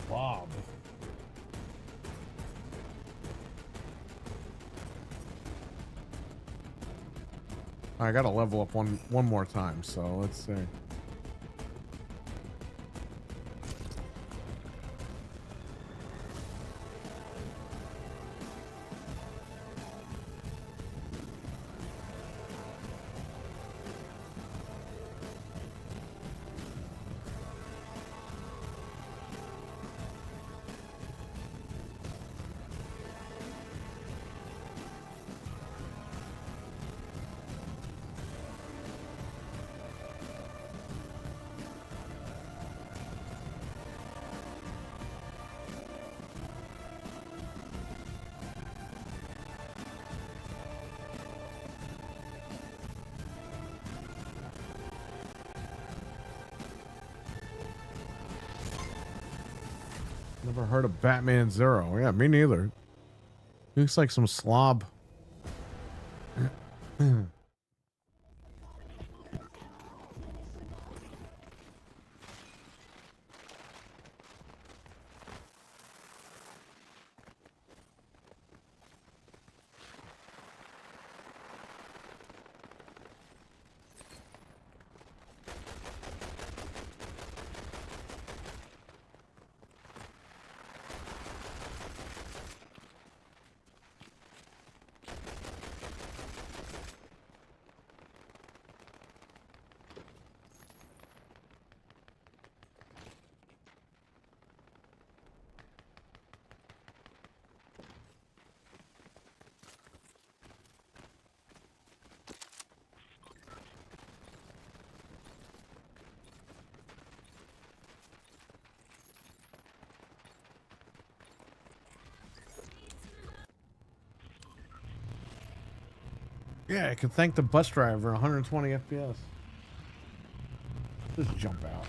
Bob. I gotta level up one more time, so let's see. Never heard of Batman Zero. Yeah, me neither. Looks like some slob. Yeah, I can thank the bus driver. 120 FPS. Just jump out.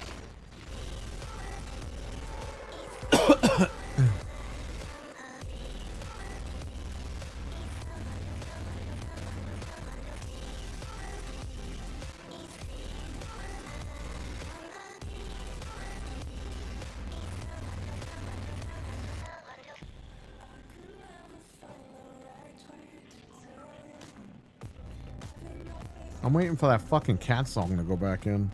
I'm waiting for that fucking cat song to go back in.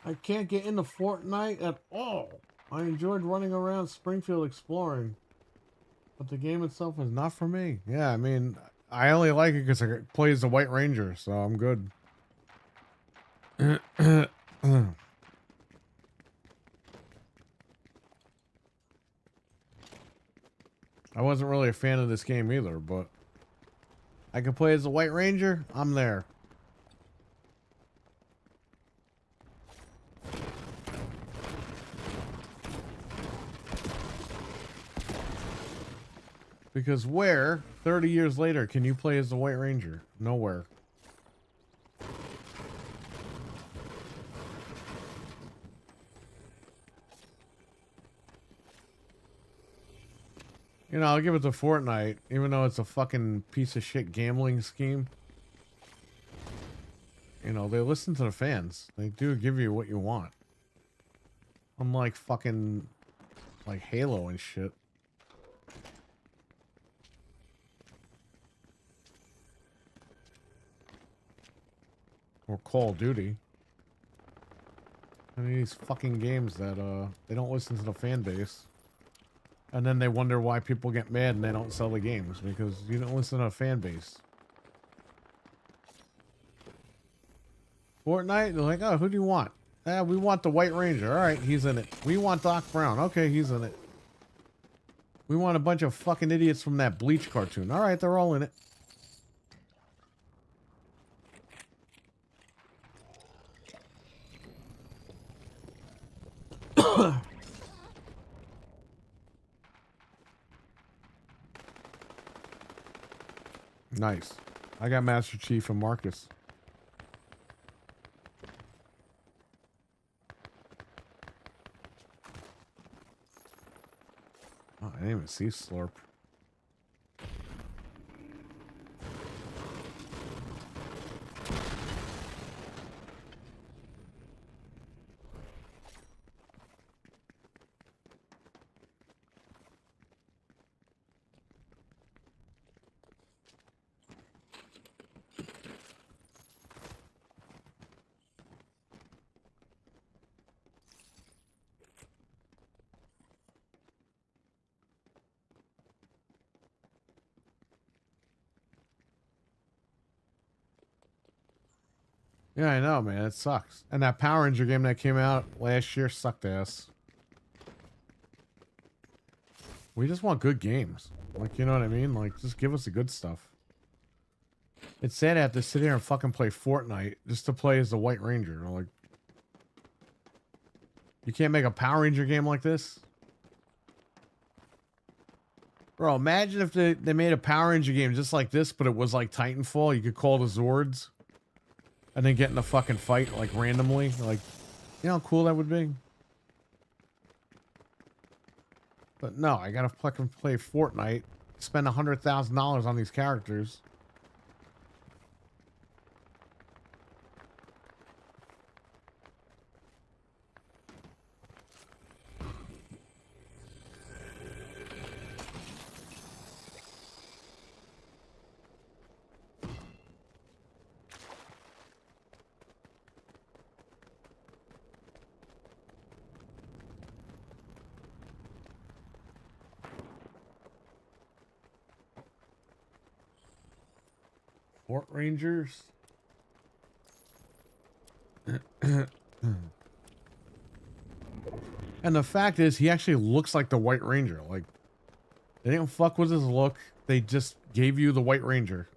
I can't get into Fortnite at all. I enjoyed running around Springfield exploring, but the game itself is not for me. Yeah, I mean, I only like it because it plays the White Ranger, so I'm good. I wasn't really a fan of this game either, but I can play as the White Ranger. I'm there. Because where, 30 years later, can you play as the White Ranger? Nowhere. You know, I'll give it to Fortnite, even though it's a fucking piece of shit gambling scheme. You know, they listen to the fans. They do give you what you want. Unlike fucking, like, Halo and shit. Or Call of Duty. And these fucking games that they don't listen to the fan base. And then they wonder why people get mad and they don't sell the games because you don't listen to the fan base. Fortnite, they're like, oh, who do you want? We want the White Ranger. All right, he's in it. We want Doc Brown. Okay, he's in it. We want a bunch of fucking idiots from that Bleach cartoon. All right, they're all in it. Nice. I got Master Chief and Marcus. Oh, I didn't even see Slurp. Yeah, I know, man. It sucks. And that Power Ranger game that came out last year sucked ass. We just want good games. Like, you know what I mean? Like, just give us the good stuff. It's sad I have to sit here and fucking play Fortnite just to play as the White Ranger. Like, you can't make a Power Ranger game like this? Bro, imagine if they made a Power Ranger game just like this, but it was like Titanfall. You could call the Zords. And then get in a fucking fight, like, randomly. Like, you know how cool that would be? But no, I gotta fucking play Fortnite. Spend $100,000 on these characters. Fort Rangers. And the fact is, he actually looks like the White Ranger. Like, they didn't fuck with his look. They just gave you the White Ranger.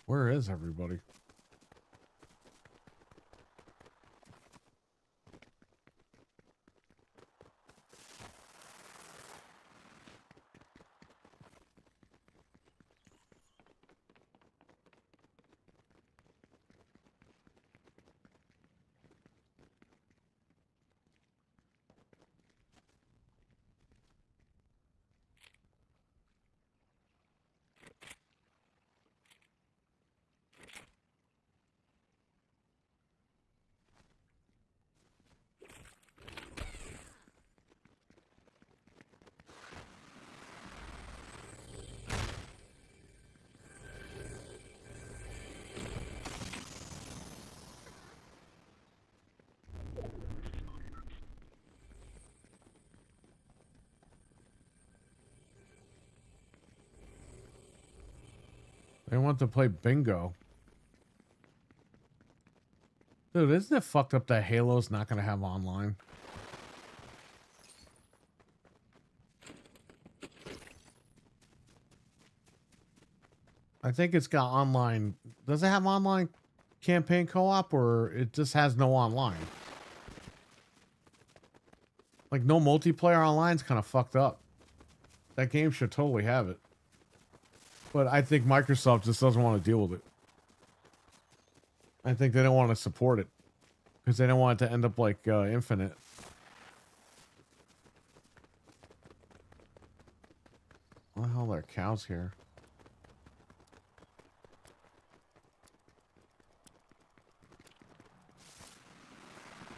Where is everybody? They want to play bingo. Dude, isn't it fucked up that Halo's not going to have online? I think it's got online. Does it have online campaign co-op, or it just has no online? Like, no multiplayer online is kind of fucked up. That game should totally have it. But I think Microsoft just doesn't want to deal with it. I think they don't want to support it. Because they don't want it to end up like Infinite. What the hell are cows here?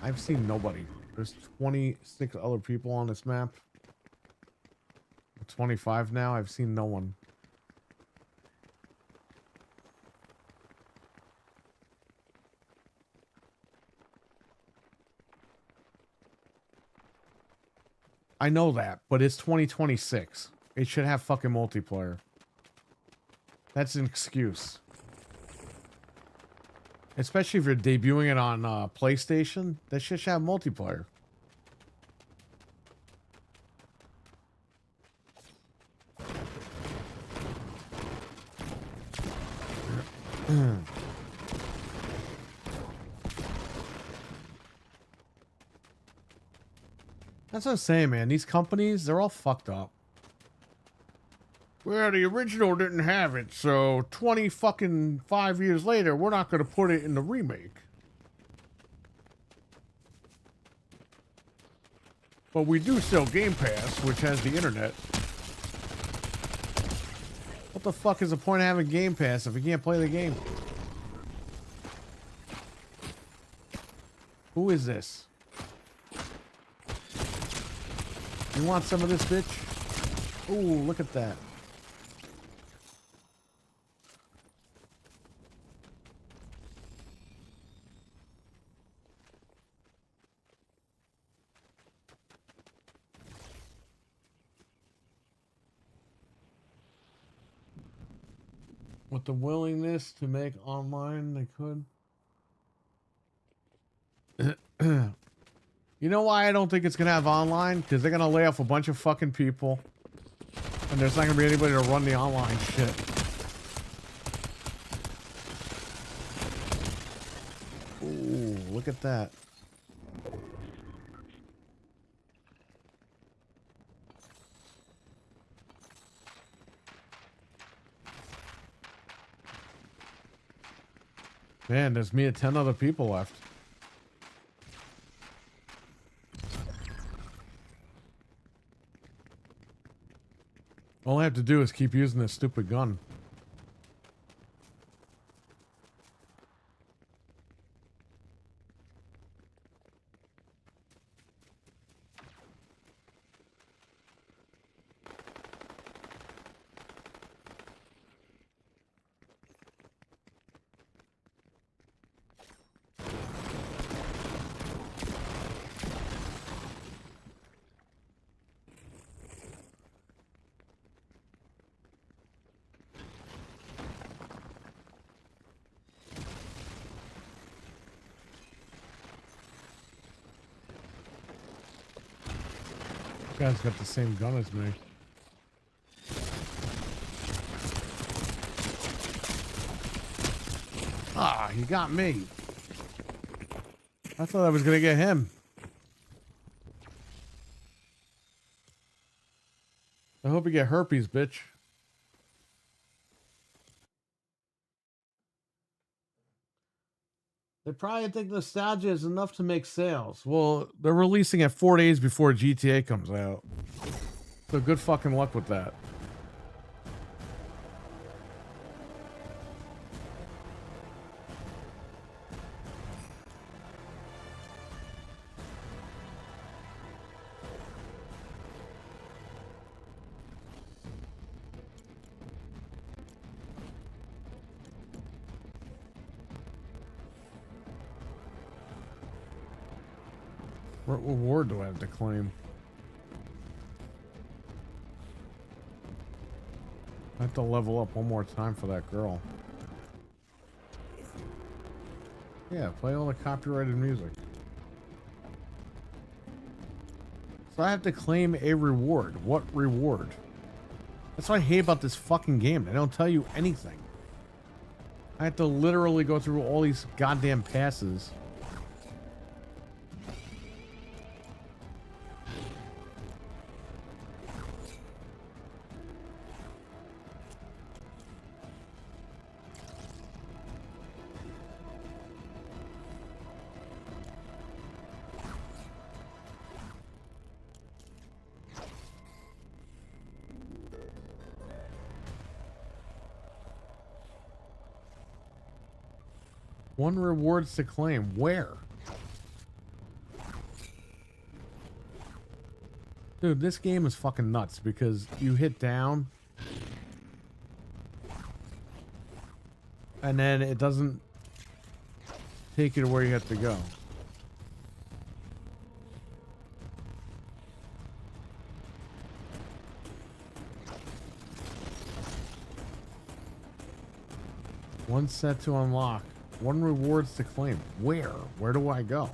I've seen nobody. There's 26 other people on this map. 25 now. I've seen no one. I know that, but it's 2026. It should have fucking multiplayer. That's an excuse. Especially if you're debuting it on PlayStation. That shit should have multiplayer. That's what I'm saying, man. These companies, they're all fucked up. Well, the original didn't have it, so 5 years later, we're not going to put it in the remake. But we do sell Game Pass, which has the internet. What the fuck is the point of having Game Pass if you can't play the game? Who is this? You want some of this, bitch? Ooh, look at that. With the willingness to make online, they could. You know why I don't think it's gonna have online? Because they're gonna lay off a bunch of fucking people. And there's not gonna be anybody to run the online shit. Ooh, look at that. Man, there's me and 10 other people left. All I have to do is keep using this stupid gun. Guy's got the same gun as me. Ah, he got me. I thought I was gonna get him. I hope you get herpes, bitch. They probably think nostalgia is enough to make sales. Well, they're releasing it 4 days before GTA comes out. So good fucking luck with that. What reward do I have to claim? I have to level up one more time for that girl. Yeah, play all the copyrighted music. So I have to claim a reward. What reward? That's what I hate about this fucking game. They don't tell you anything. I have to literally go through all these goddamn passes. One rewards to claim. Where? Dude, this game is fucking nuts because you hit down and then it doesn't take you to where you have to go. One set to unlock. One rewards to claim. Where? Where do I go?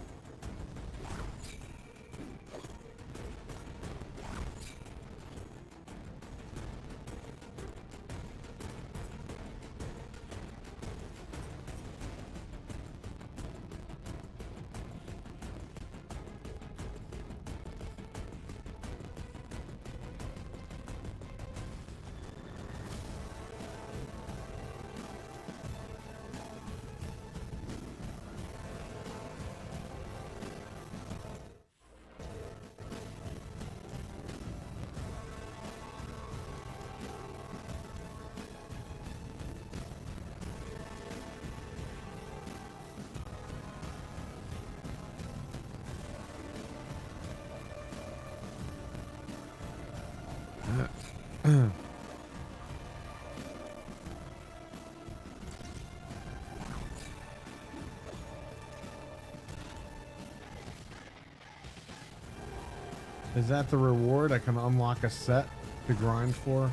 Is that the reward? I can unlock a set to grind for?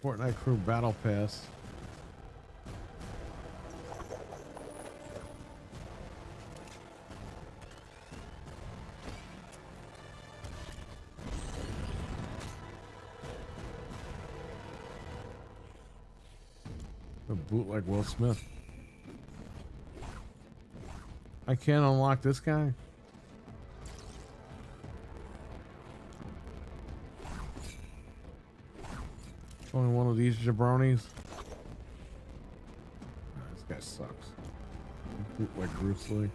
Fortnite Crew Battle Pass. A bootleg Will Smith. I can't unlock this guy. Only one of these jabronis. This guy sucks. Bootleg Bruce Lee.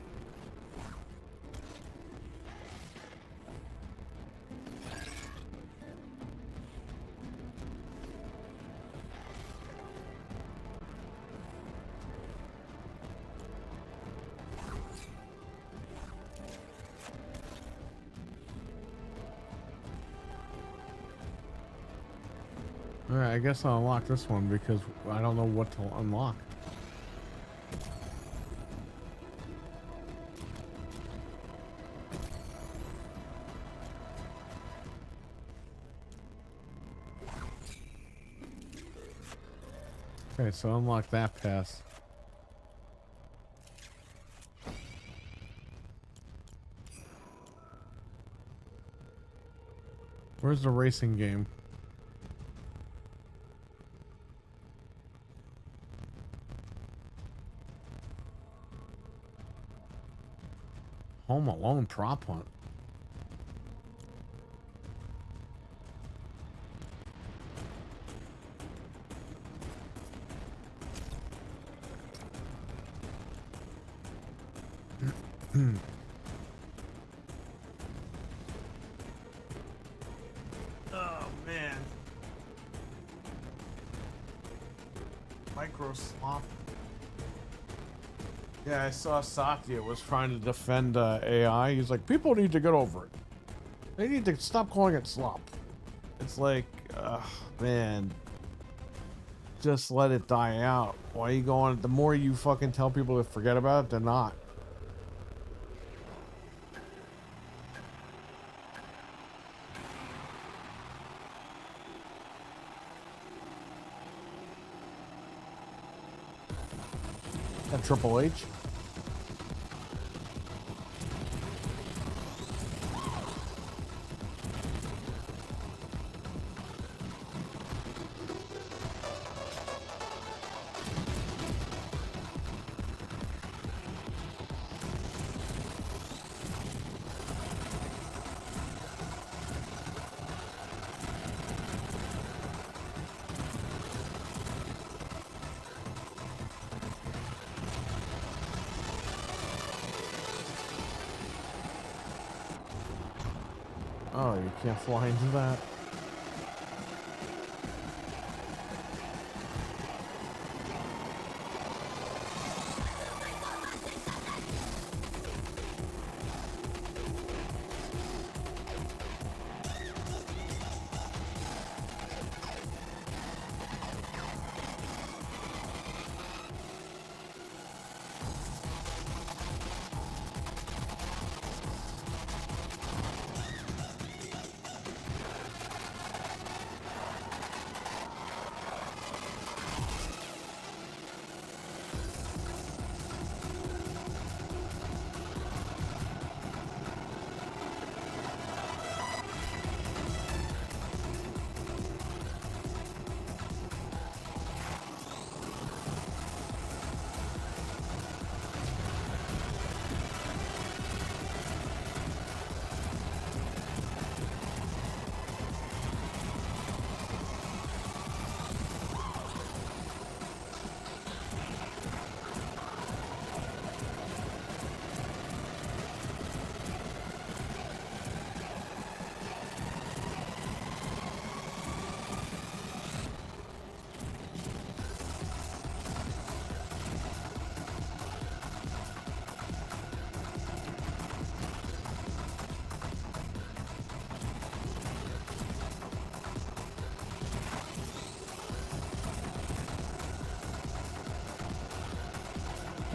Alright, I guess I'll unlock this one because I don't know what to unlock. Okay, so unlock that pass. Where's the racing game? Home Alone prop hunt. Oh man. Micro slop. Yeah, I saw Satya was trying to defend AI. He's like, people need to get over it. They need to stop calling it slop. It's like, man, just let it die out. Why are you going? The more you fucking tell people to forget about it, they're not. That Triple H. Oh, you can't fly into that.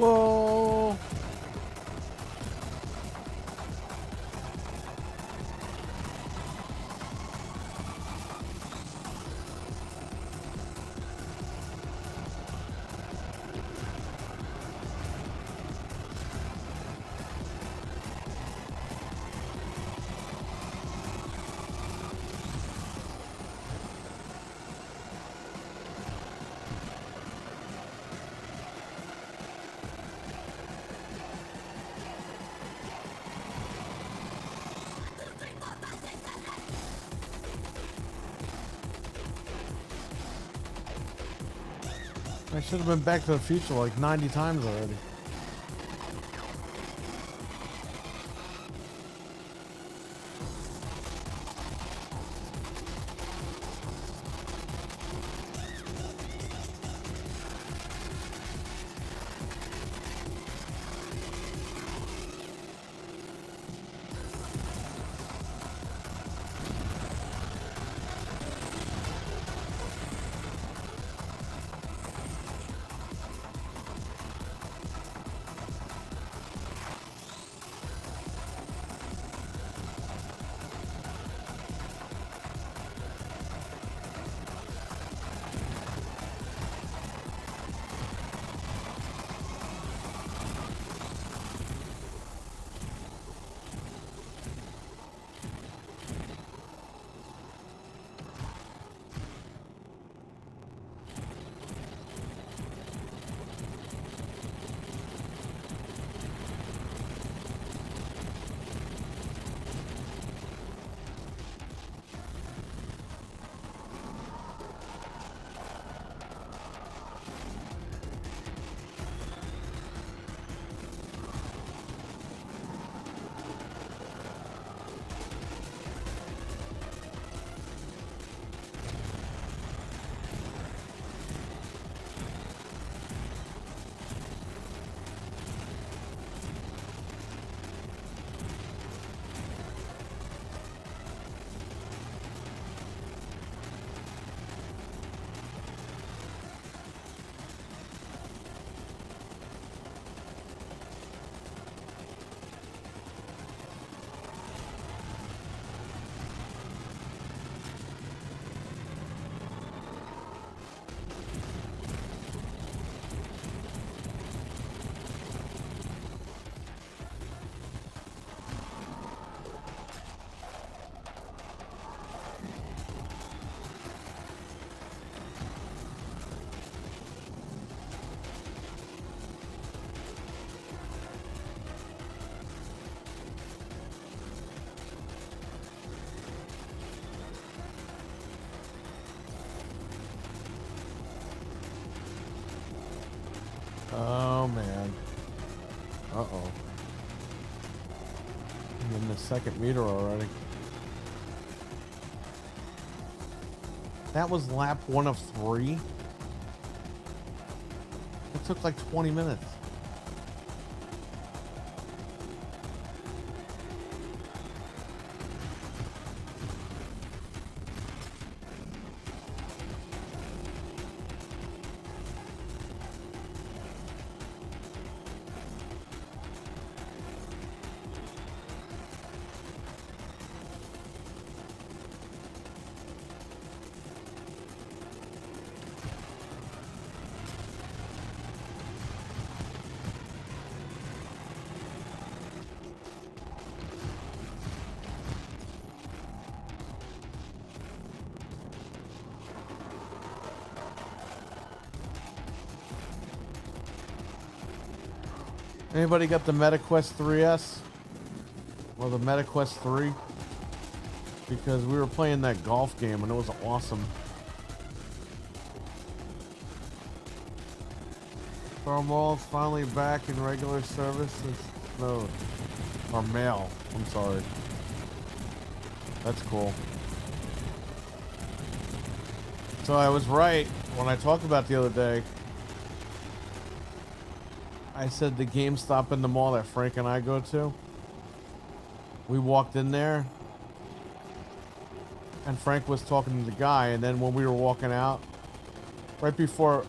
Whoa. I should have been Back to the Future like 90 times already. Oh man. Uh-oh. I'm in the second meter already. That was lap 1 of 3. It took like 20 minutes. Anybody got the MetaQuest 3S? Or the MetaQuest 3? Because we were playing that golf game and it was awesome. Thermal's finally back in regular service. No. Or mail. I'm sorry. That's cool. So I was right when I talked about the other day. I said the GameStop in the mall that Frank and I go to. We walked in there, and Frank was talking to the guy, and then when we were walking out, right before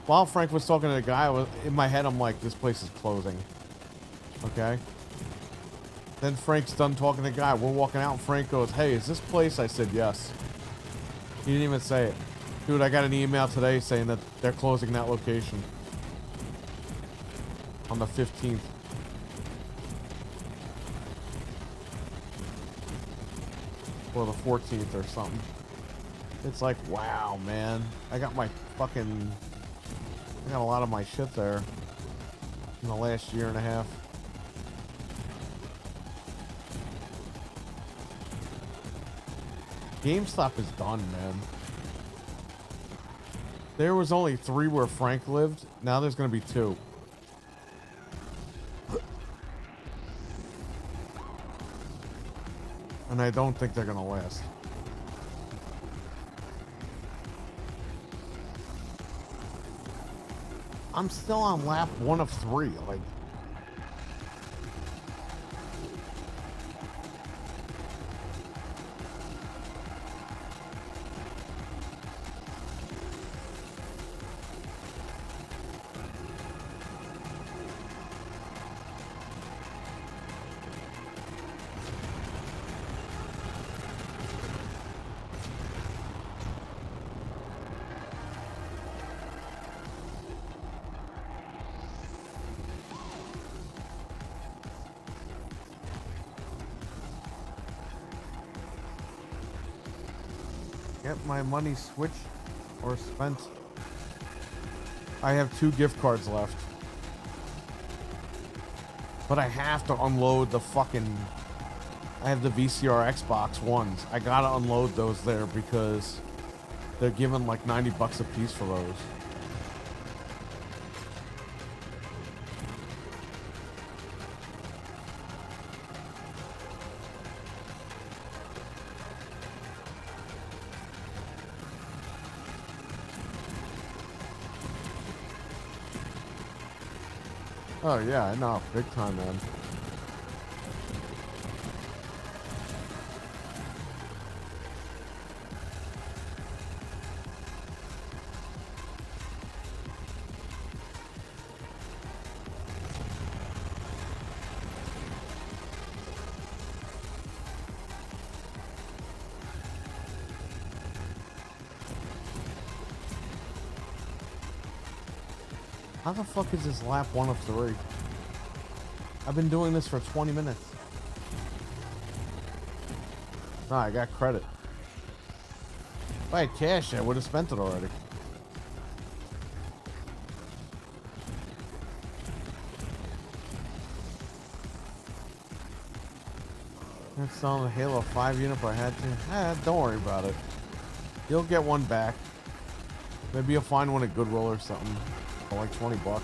While Frank was talking to the guy, in my head, I'm like, this place is closing. Okay? Then Frank's done talking to the guy. We're walking out, and Frank goes, hey, is this place? I said, yes. He didn't even say it. Dude, I got an email today saying that they're closing that location. On the 15th. Or the 14th or something. It's like, wow, man. I got a lot of my shit there. In the last year and a half. GameStop is done, man. There was only 3 where Frank lived. Now there's going to be 2. And I don't think they're going to last. I'm still on lap 1 of 3. Like, get my money switched or spent. I have 2 gift cards left. But I have to unload the fucking... I have the VCR Xbox ones. I gotta unload those there because they're giving like 90 bucks a piece for those. Oh yeah, I know, big time, man. How the fuck is this lap 1 of 3? I've been doing this for 20 minutes. Nah, I got credit. If I had cash, I would have spent it already. That's on the Halo 5 unit if I had to. Don't worry about it. You'll get one back. Maybe you'll find one at Goodwill or something. For like 20 bucks.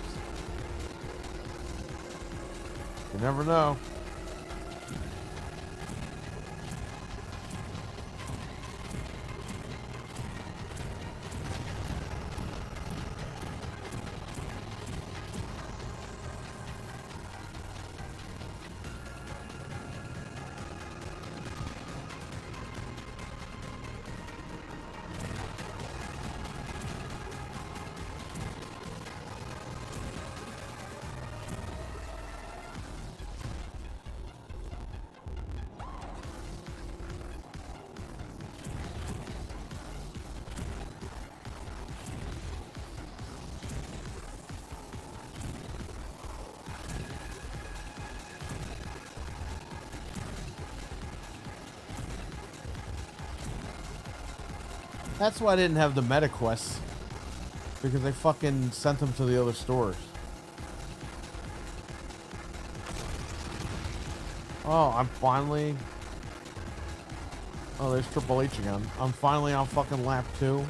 You never know. That's why I didn't have the meta quests. Because they fucking sent them to the other stores. Oh, I'm finally... Oh, there's Triple H again. I'm finally on fucking lap 2.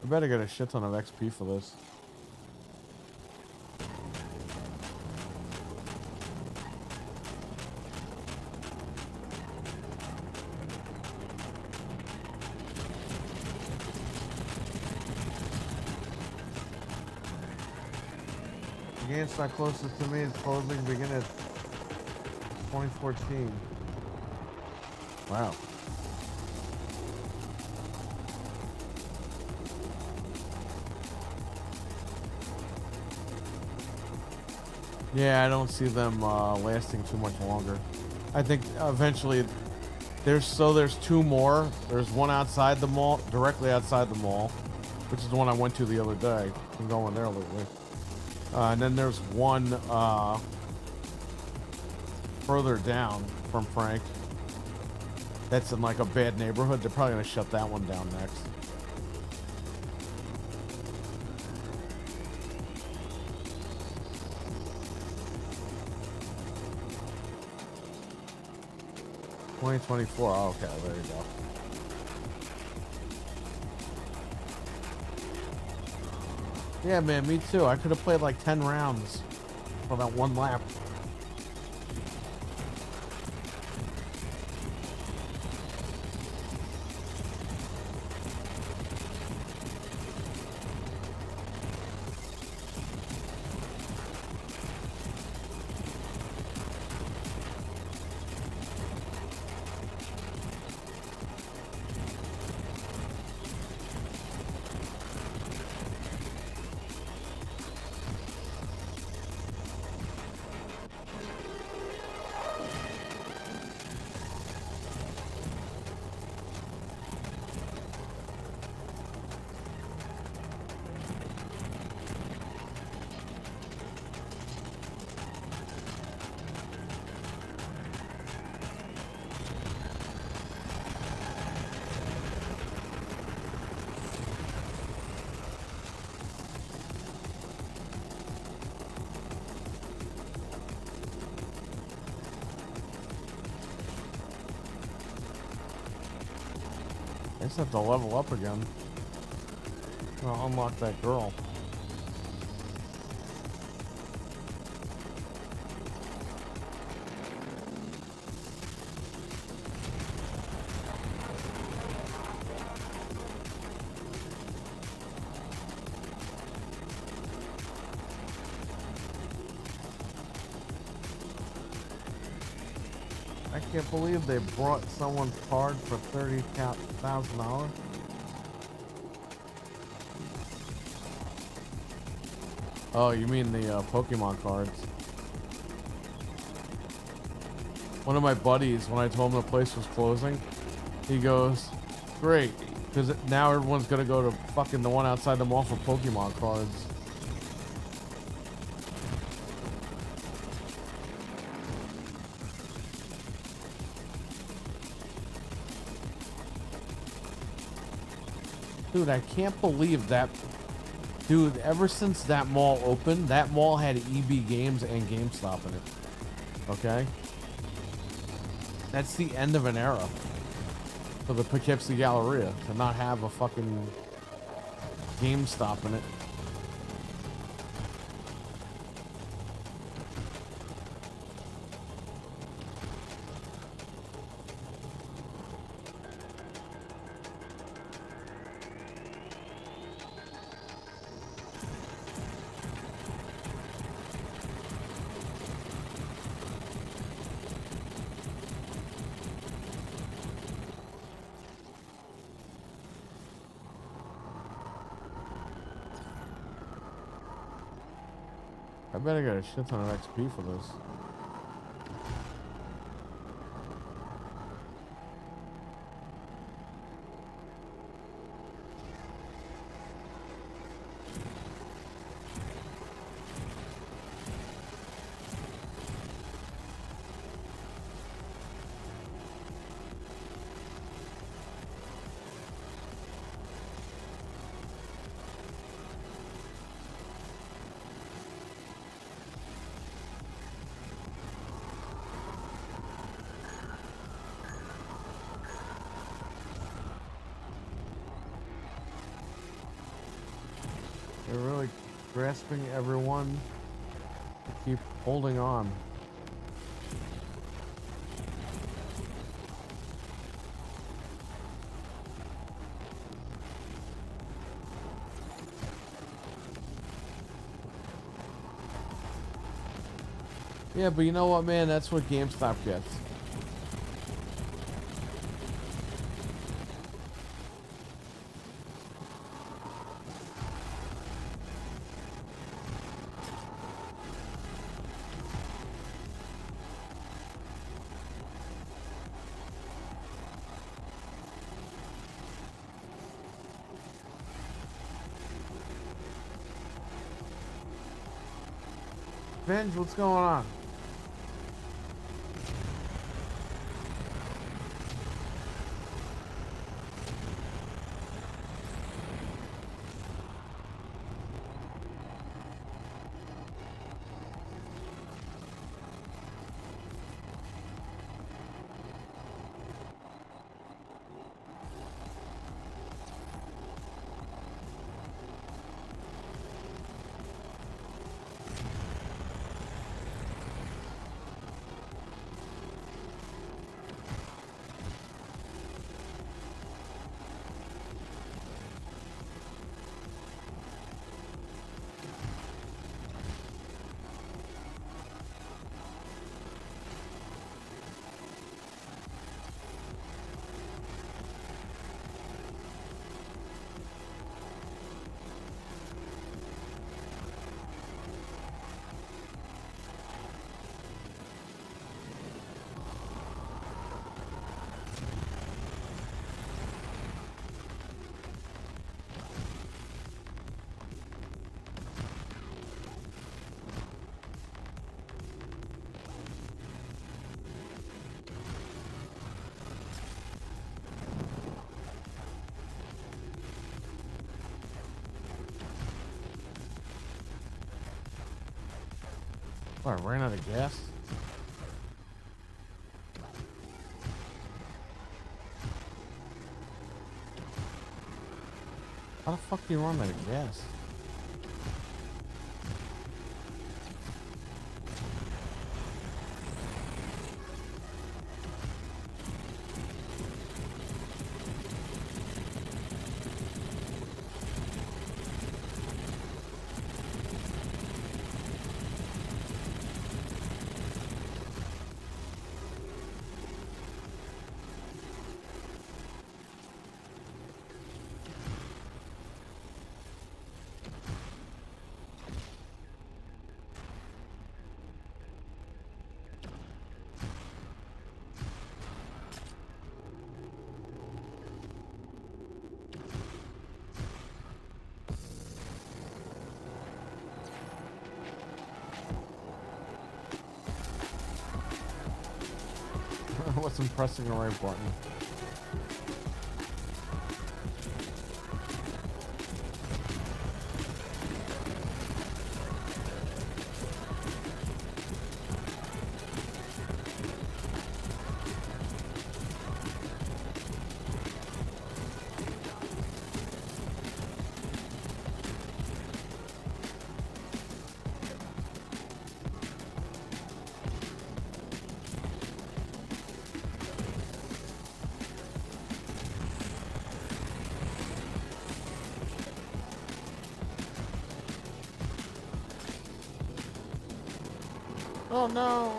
I better get a shit ton of XP for this. GameStop closest to me is closing beginning at 2014. Wow. Yeah, I don't see them lasting too much longer. I think eventually there's two more. There's one outside the mall, directly outside the mall, which is the one I went to the other day. I'm going there lately. And then there's one further down from Frank. That's in like a bad neighborhood. They're probably gonna shut that one down next. $2024. Oh, okay, there you go. Yeah, man, me too. I could have played like 10 rounds for that one lap. I just have to level up again. I'll unlock that girl. I can't believe they brought someone's card for $30,000. Oh, you mean the Pokemon cards? One of my buddies, when I told him the place was closing, he goes, "Great, because now everyone's gonna go to fucking the one outside the mall for Pokemon cards." Dude, I can't believe that. Dude, ever since that mall opened, that mall had EB Games and GameStop in it. Okay? That's the end of an era for the Poughkeepsie Galleria to not have a fucking GameStop in it. I bet I got a shit ton of XP for this. They're really grasping everyone to keep holding on. Yeah, but you know what, man? That's what GameStop gets. Benj, what's going on? What, I ran out of gas? How the fuck do you run out of gas? I wasn't pressing the right button. Oh no!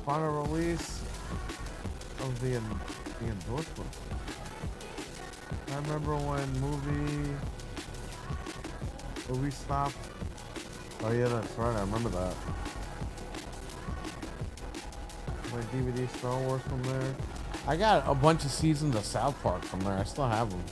Final release of the endorsement. I remember when movie stopped. Oh yeah, that's right. I remember that. My DVD Star Wars from there. I got a bunch of seasons of South Park from there. I still have them.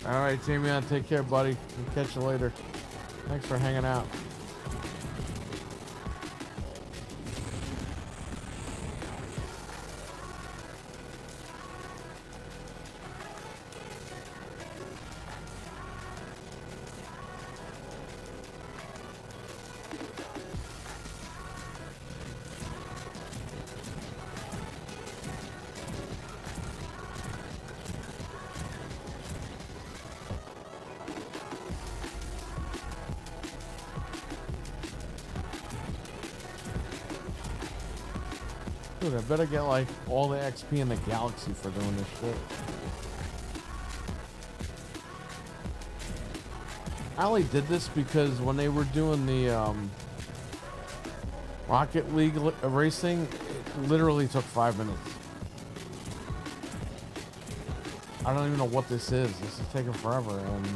All right, Damian, take care, buddy. We'll catch you later. Thanks for hanging out. Dude, I better get like all the XP in the galaxy for doing this shit. I only did this because when they were doing the Rocket League racing, it literally took 5 minutes. I don't even know what this is. This is taking forever. And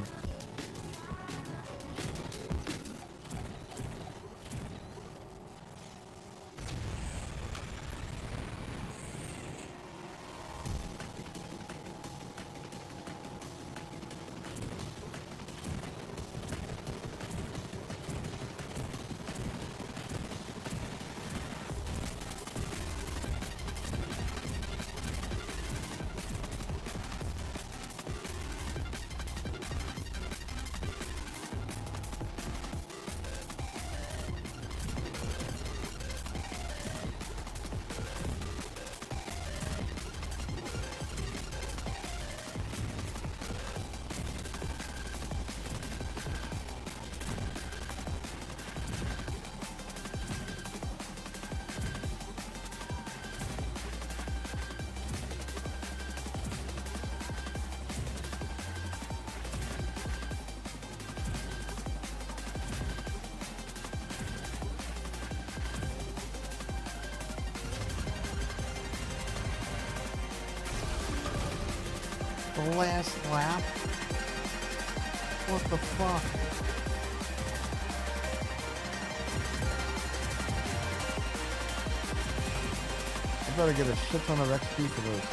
the last lap? What the fuck? I better get a shit ton of XP for this.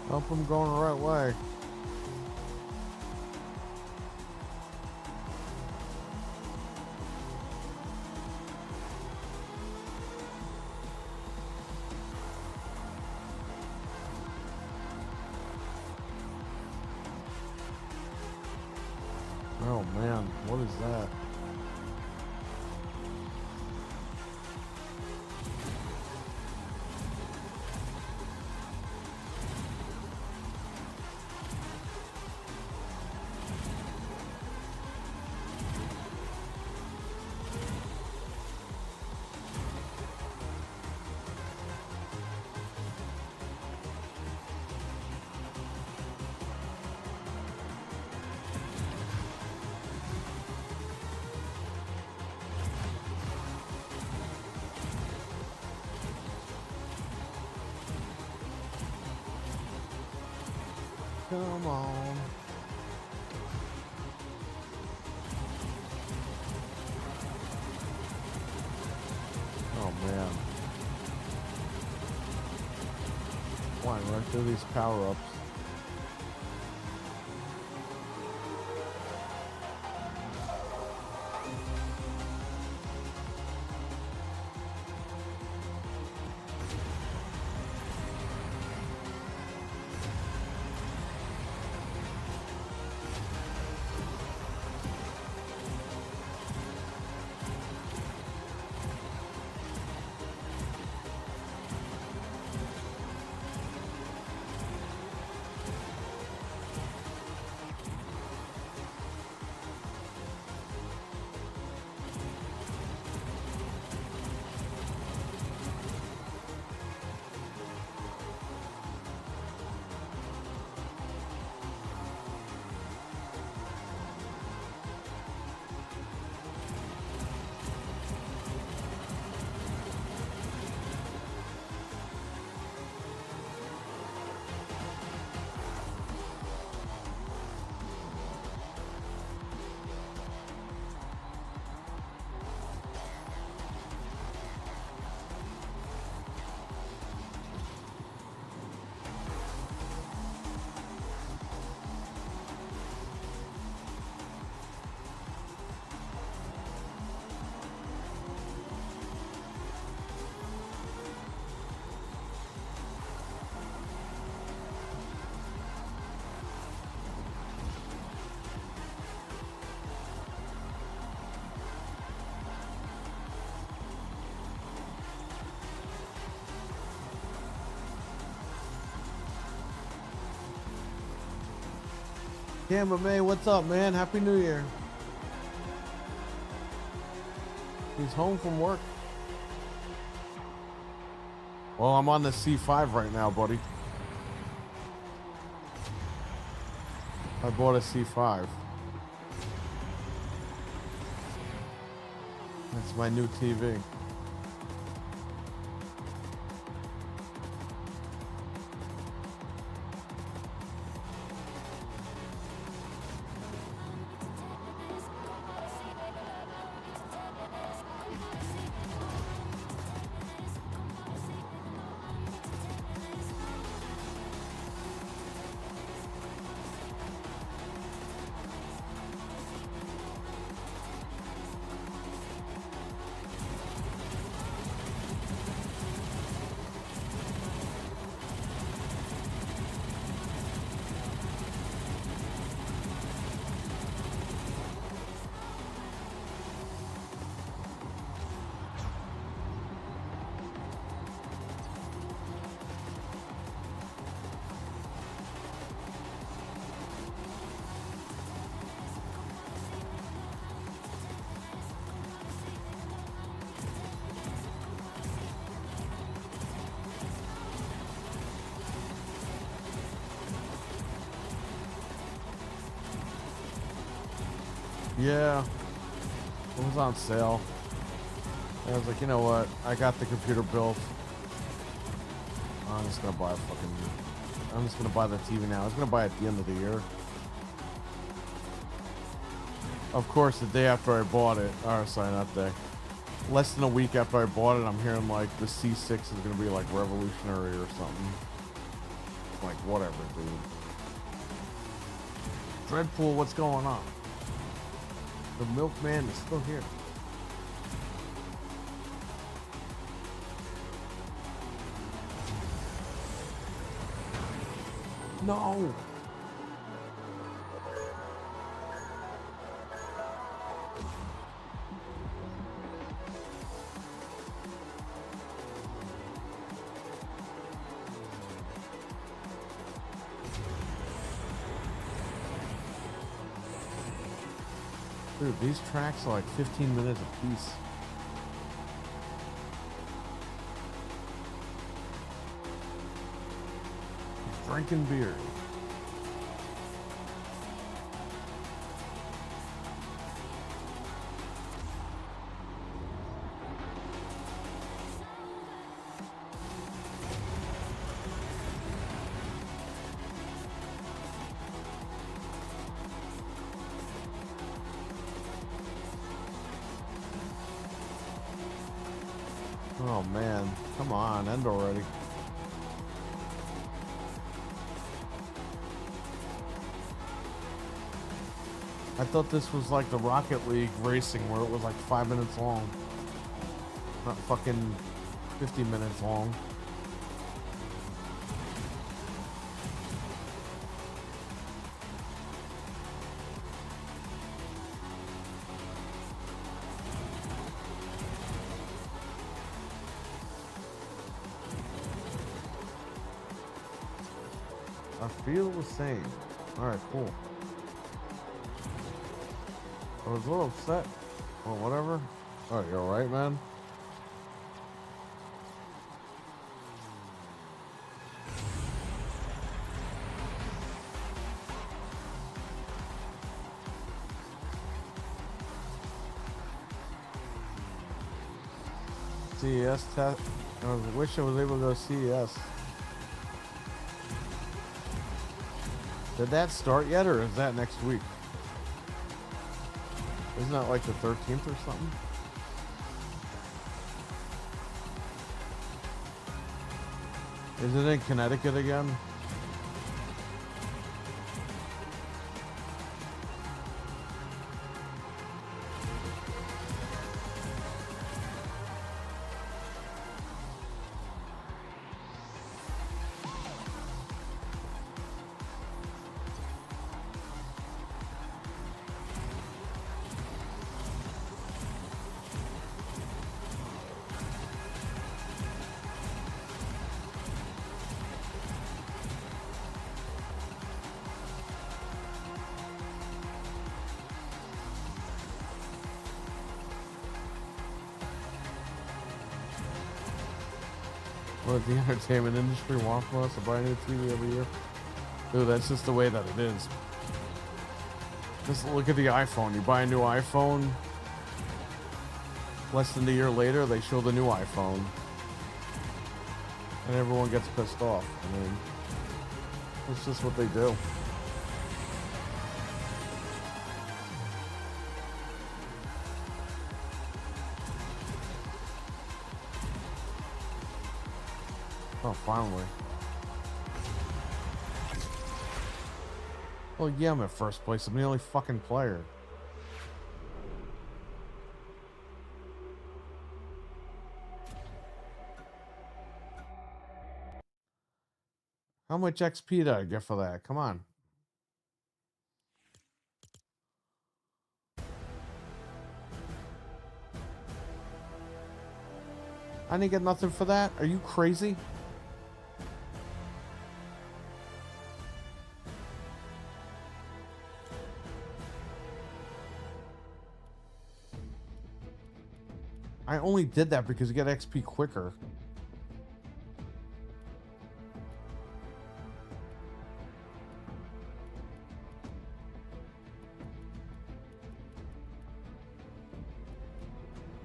Hope I'm going the right way. Oh man, what is that? Come on. Oh man. Flying right through these power-ups. Camera May, what's up, man? Happy New Year. He's home from work. Well, I'm on the C5 right now, buddy. I bought a C5. That's my new TV. Yeah, it was on sale. And I was like, you know what? I got the computer built. I'm just gonna buy I'm just gonna buy the TV now. I was gonna buy it at the end of the year. Of course, the day after I bought it, or sorry, not day. Less than a week after I bought it, I'm hearing like the C6 is gonna be like revolutionary or something. Like, whatever, dude. Dreadpool, what's going on? The milkman is still here. No! Dude, these tracks are like 15 minutes apiece. He's drinking beer. Oh man, come on, end already. I thought this was like the Rocket League racing where it was like 5 minutes long. Not fucking 50 minutes long. I feel the same. Alright, cool. I was a little upset. Well, whatever. Oh, you alright, man? CES test. I wish I was able to go CES. Did that start yet, or is that next week? Isn't that like the 13th or something? Is it in Connecticut again? What the entertainment industry want from us to buy a new TV every year? Dude, that's just the way that it is. Just look at the iPhone. You buy a new iPhone, less than a year later, they show the new iPhone. And everyone gets pissed off. I mean, it's just what they do. Oh, finally. Well, yeah, I'm at first place. I'm the only fucking player. How much XP did I get for that? Come on. I didn't get nothing for that? Are you crazy? I only did that because you get XP quicker.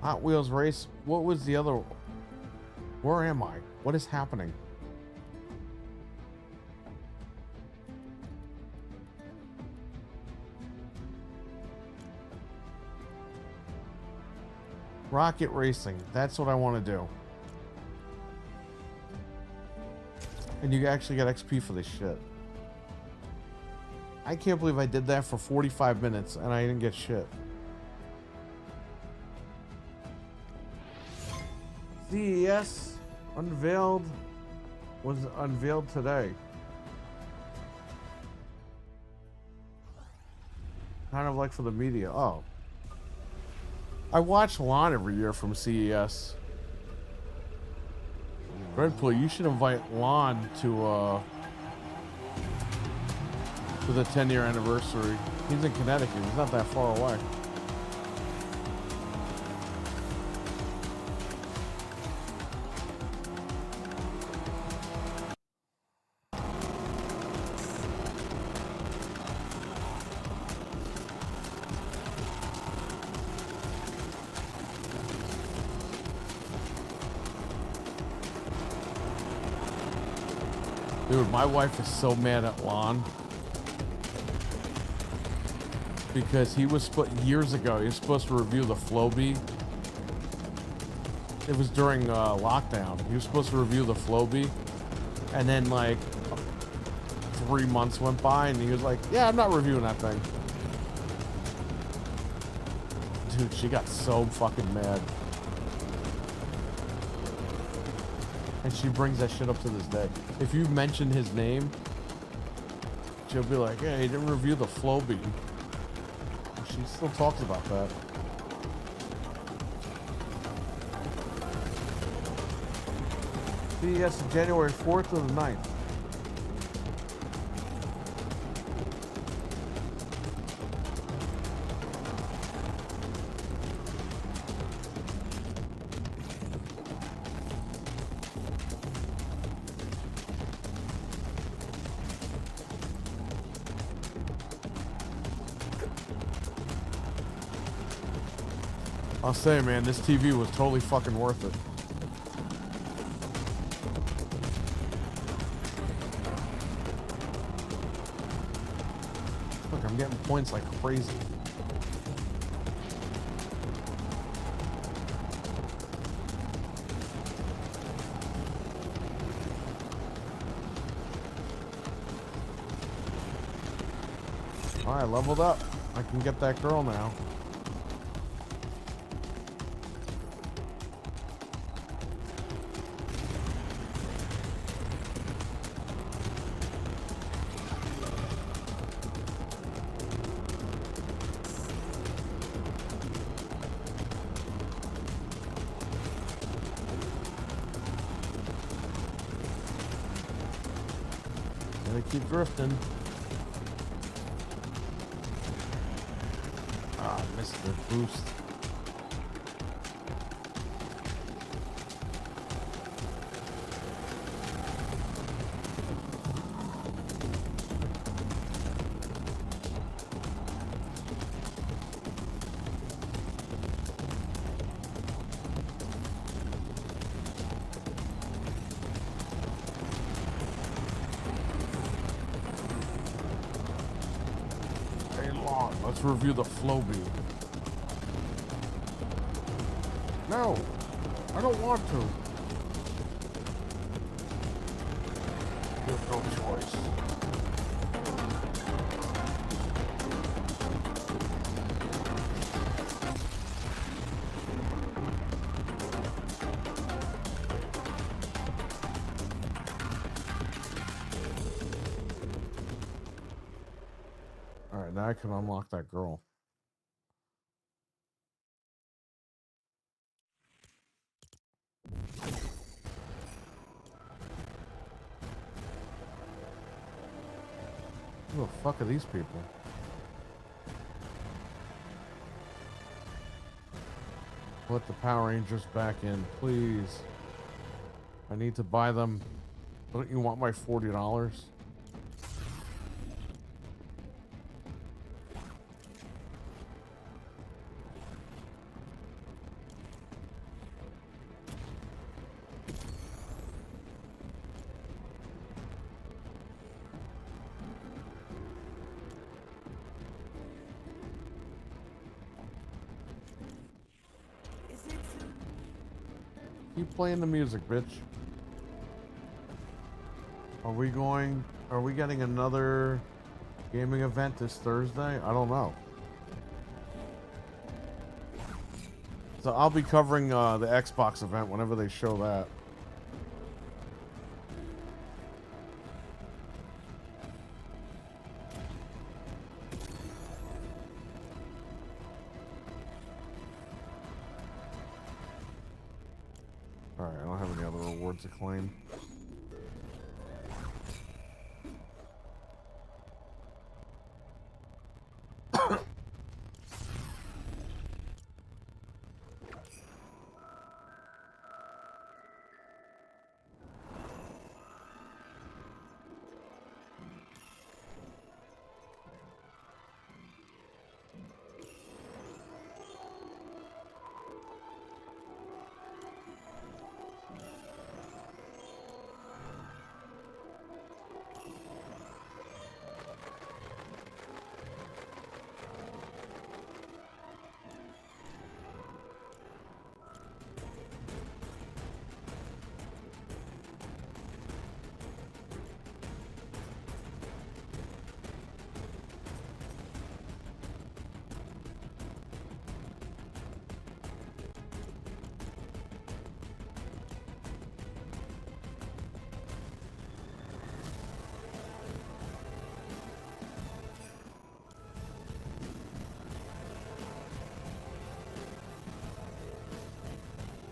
Hot Wheels race. What was the other? Where am I? What is happening? Rocket racing. That's what I want to do. And you actually get XP for this shit. I can't believe I did that for 45 minutes and I didn't get shit. CES was unveiled today. Kind of like for the media. Oh. I watch Lon every year from CES. Redpool, you should invite Lon to the 10-year anniversary. He's in Connecticut. He's not that far away. Dude, my wife is so mad at Lon because he was years ago. He was supposed to review the Flowbee. It was during lockdown. He was supposed to review the Flowbee, and then like 3 months went by, and he was like, "Yeah, I'm not reviewing that thing." Dude, she got so fucking mad, and she brings that shit up to this day. If you mention his name, she'll be like, "Yeah, he didn't review the Flowbee." She still talks about that. CES January 4th to the 9th. I'll say, man, this TV was totally fucking worth it. Look, I'm getting points like crazy. Alright, leveled up. I can get that girl now. Keep drifting. Ah, missed the boost. Let's review the Flowbee. No, I don't want to. You have no choice. Alright, now I can unlock that girl. Who the fuck are these people? Put the Power Rangers back in, please. I need to buy them. Don't you want my $40? Keep playing the music, bitch. Are we getting another gaming event this Thursday? I don't know. So I'll be covering the Xbox event whenever they show that. Alright, I don't have any other rewards to claim.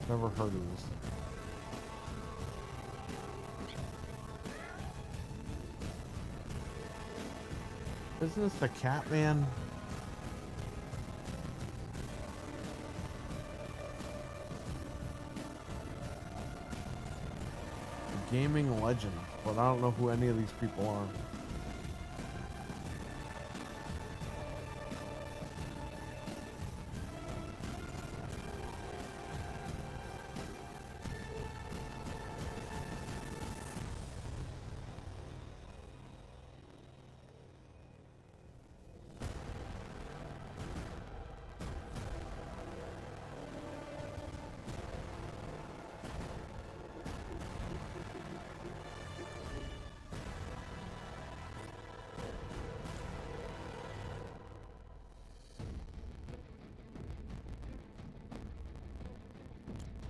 Never heard of this. Isn't this the Catman? Gaming legend, but I don't know who any of these people are.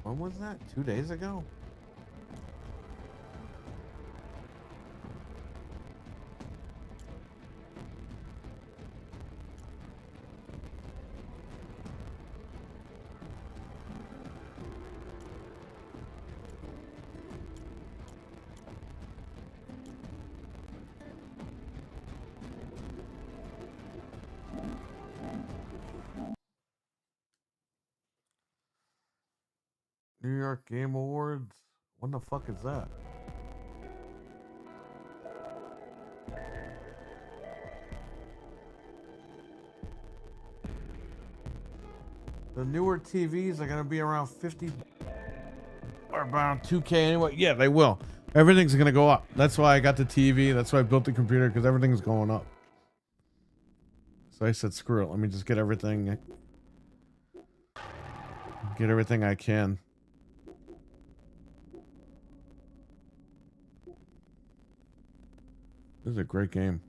When was that? 2 days ago? New York Game Awards? When the fuck is that? The newer TVs are gonna be around 50 or around 2K anyway. Yeah, they will. Everything's gonna go up. That's why I got the TV. That's why I built the computer, because everything's going up. So I said, screw it. Let me just get everything I can. This is a great game.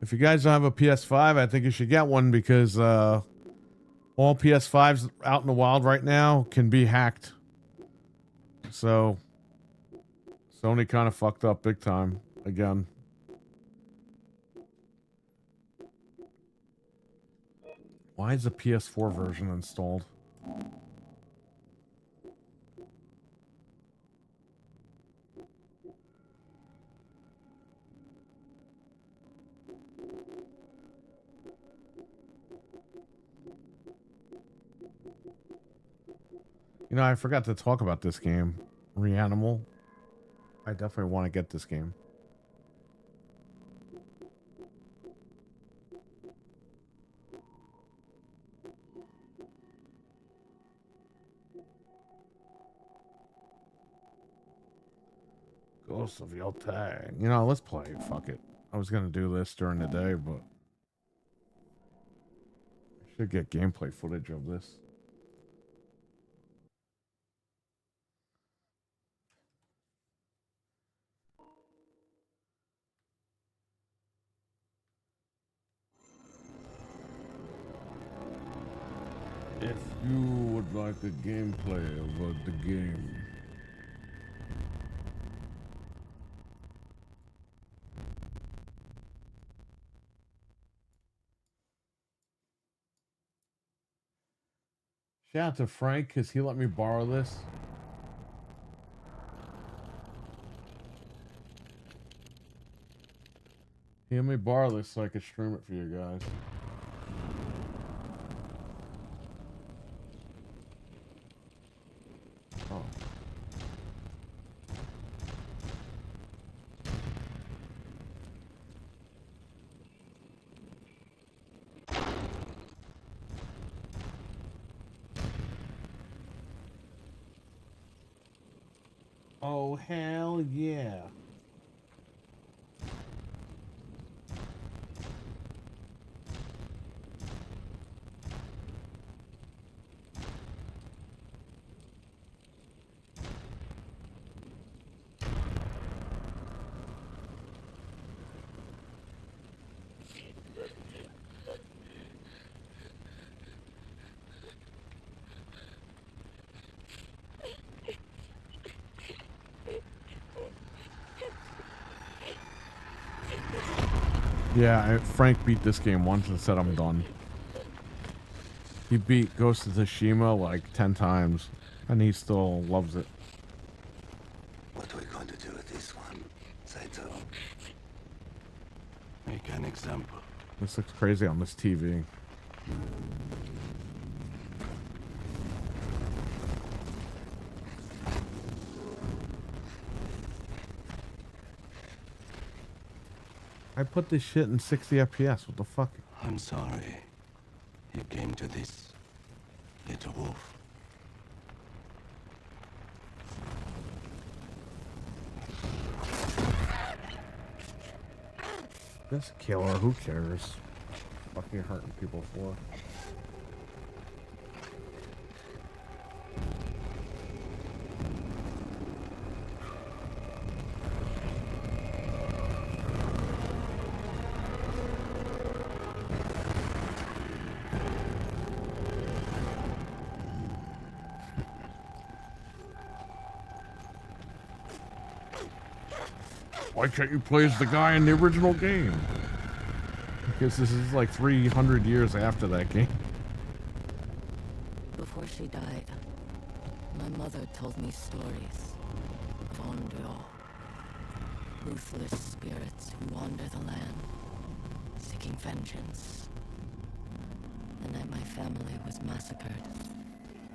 If you guys don't have a PS5, I think you should get one, because all PS5s out in the wild right now can be hacked. So Sony kind of fucked up big time again. Why is the PS4 version installed? You know, I forgot to talk about this game, Reanimal. I definitely want to get this game. Ghost of Yotang. You know, let's play. Fuck it. I was gonna do this during the day, but I should get gameplay footage of this. If you would like a gameplay of the game. Shout out to Frank because he let me borrow this. He let me borrow this so I could stream it for you guys. Oh. Oh, hell yeah. Yeah, Frank beat this game once and said I'm done. He beat Ghost of Tsushima like 10 times, and he still loves it. What are we going to do with this one, Saito? Make an example. This looks crazy on this TV. I put this shit in 60 FPS. What the fuck? I'm sorry. You came to this, little wolf. This killer, who cares? Fucking hurting people for. Why can't you play as the guy in the original game? Because this is like 300 years after that game. Before she died, my mother told me stories of Ondor, ruthless spirits who wander the land, seeking vengeance. The night my family was massacred,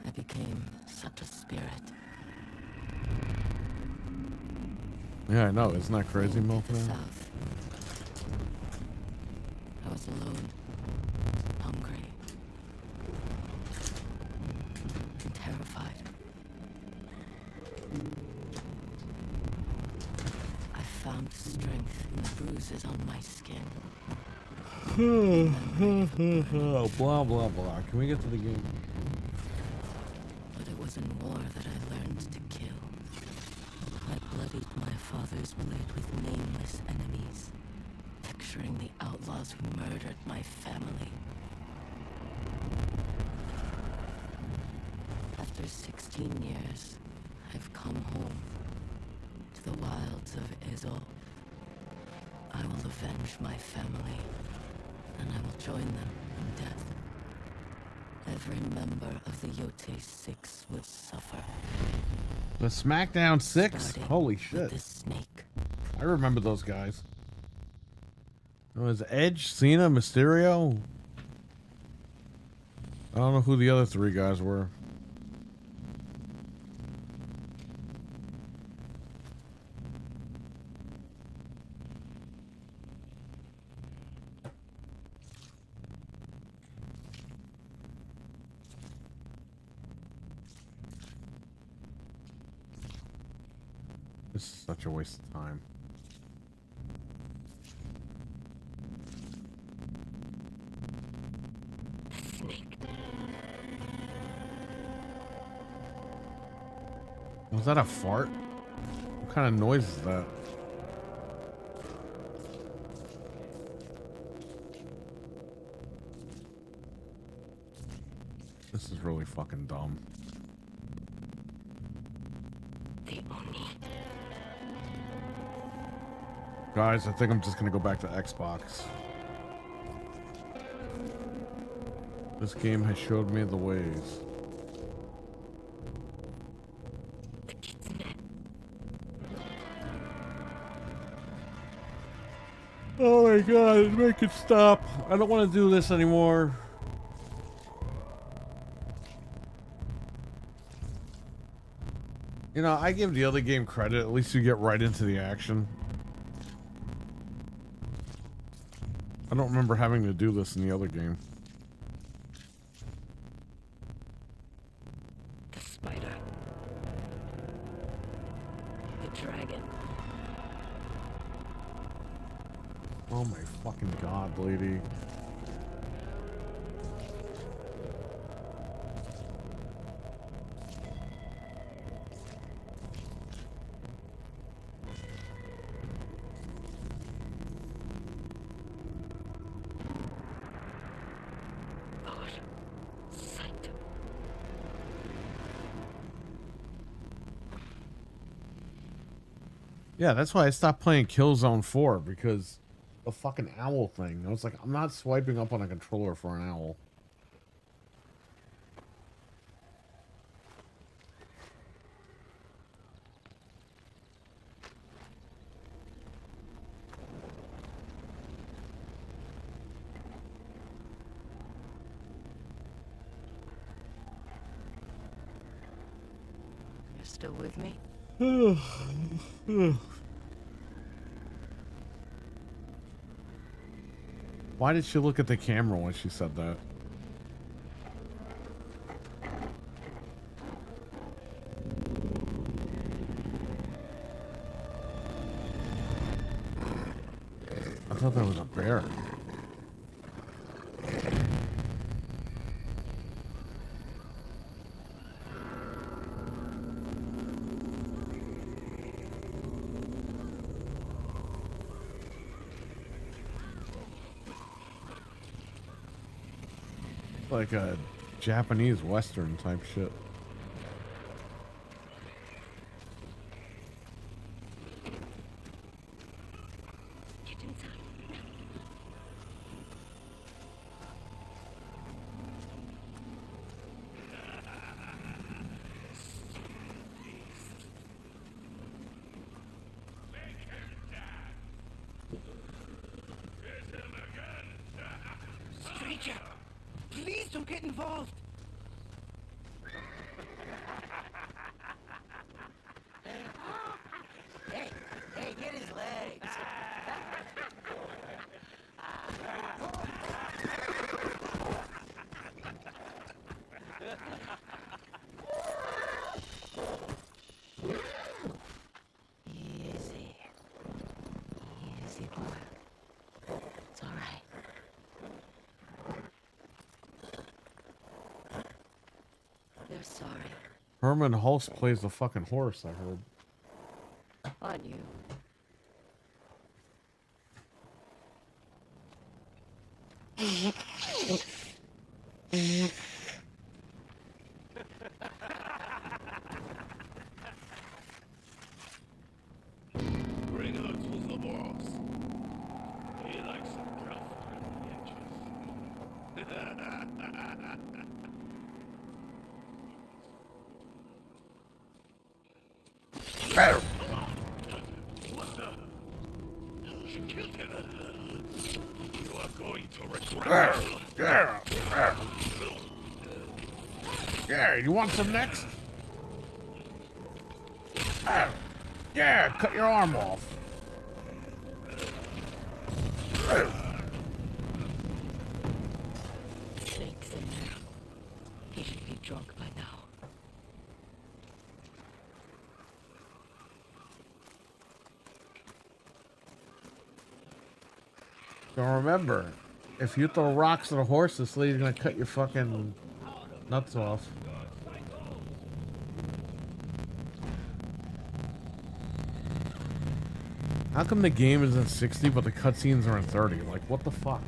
I became such a spirit. Yeah, I know. Isn't that crazy, Milkman? South. I was alone, hungry, and terrified. I found strength in the bruises on my skin. Blah, blah, blah. Can we get to the game? But it was in war that I learned to kill. I bloodied my father's blade with nameless enemies, picturing the outlaws who murdered my family. After 16 years, I've come home to the wilds of Izol. I will avenge my family, and I will join them in death. Every member of the Yote Six will suffer. The SmackDown 6? Starting Holy with shit. this snake. I remember those guys. It was Edge, Cena, Mysterio. I don't know who the other three guys were. This is such a waste of time. Was that a fart? What kind of noise is that? This is really fucking dumb. Guys, I think I'm just gonna go back to Xbox. This game has showed me the ways. Oh my god, make it stop. I don't want to do this anymore. You know, I give the other game credit. At least you get right into the action. I don't remember having to do this in the other game. The spider. The dragon. Oh my fucking god, lady. Yeah, that's why I stopped playing Killzone 4, because the fucking owl thing. I was like, I'm not swiping up on a controller for an owl. You're still with me? Why did she look at the camera when she said that? I thought that was a bear. Like a Japanese Western type shit. Stranger, please don't get involved. Hey, get his legs. Easy. Easy, boy. It's all right. They're sorry. Herman Hulse plays the fucking horse, I heard. On you. Bring out the boss. He likes some rough around the edges. What the? She killed him. You are going to regret it. Yeah, you want some next? Yeah, cut your arm off. Thanks, in there. He should be drunk by now. So remember, if you throw rocks at a horse, this lady's gonna cut your fucking nuts off. How come the game is in 60 but the cutscenes are in 30? Like, what the fuck?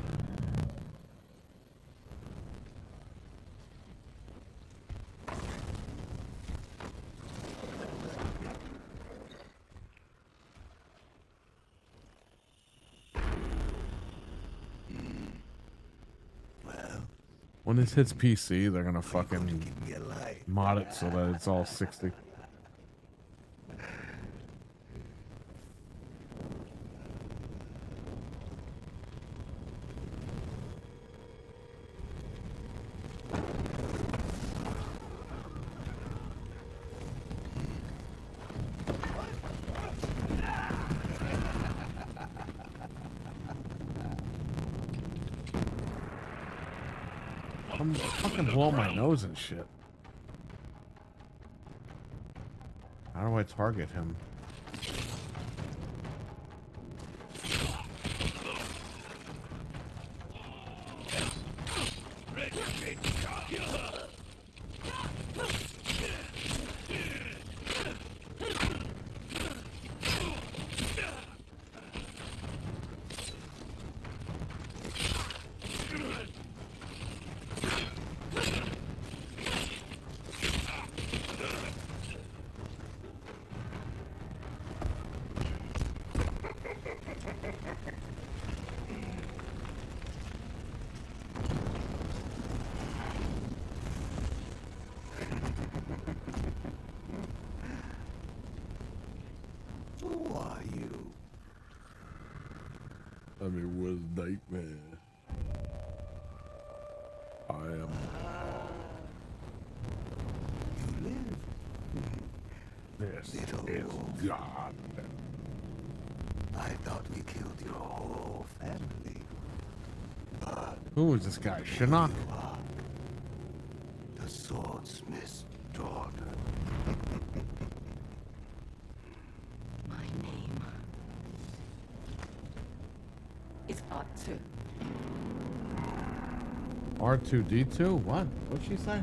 When this hits PC, they're gonna fucking mod it so that it's all 60. I'm fucking blowing my nose and shit. How do I target him? Who are you? I'm your worst nightmare. I am. You live? This Little is wolf. God. I thought we killed your whole family. But Who is this guy? Shinnok? you are the swordsmith's daughter. My name is Atsu. R2D2? What? What'd she say?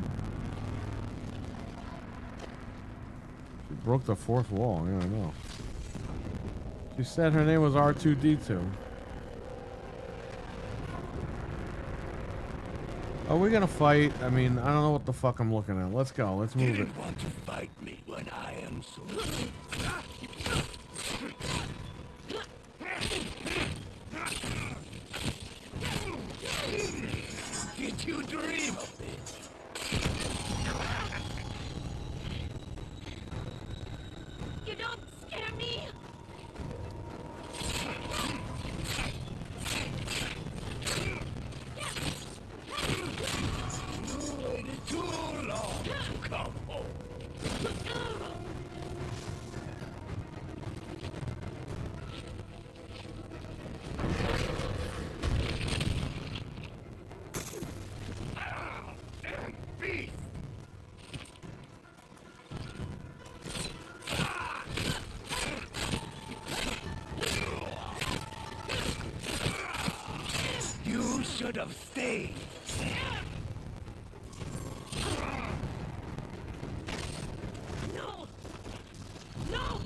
She broke the fourth wall. Yeah, I know. She said her name was R2D2. Are we gonna fight? I mean, I don't know what the fuck I'm looking at. Let's go. Let's You move it. didn't want to fight me when I am so. Did you dream of this? You don't scare me! You waited too long to come home. And beast! You should have stayed. No! No!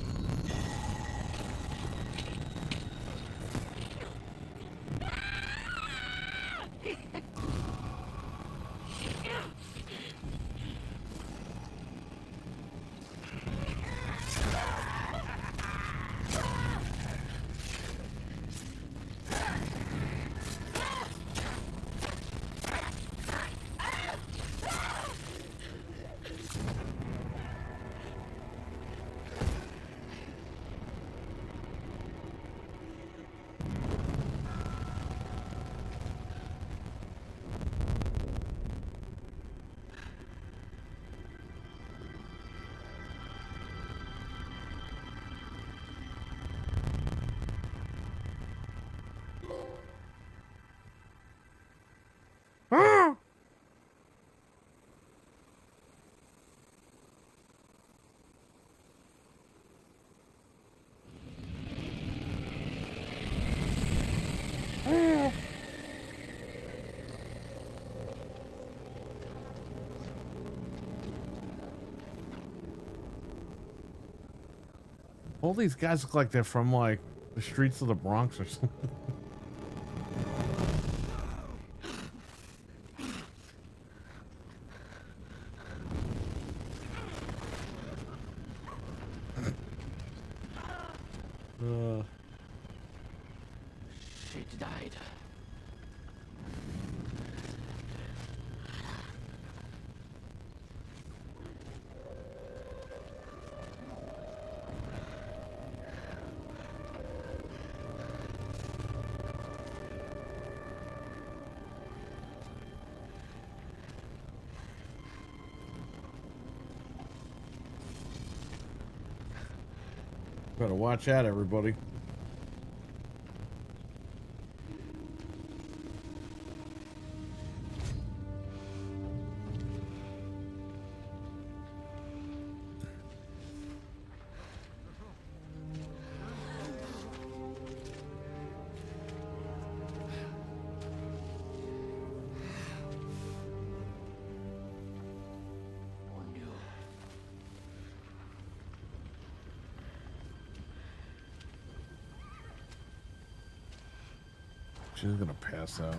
All these guys look like they're from like The streets of the Bronx or something. Shit died. Better watch out, everybody. She's gonna pass out.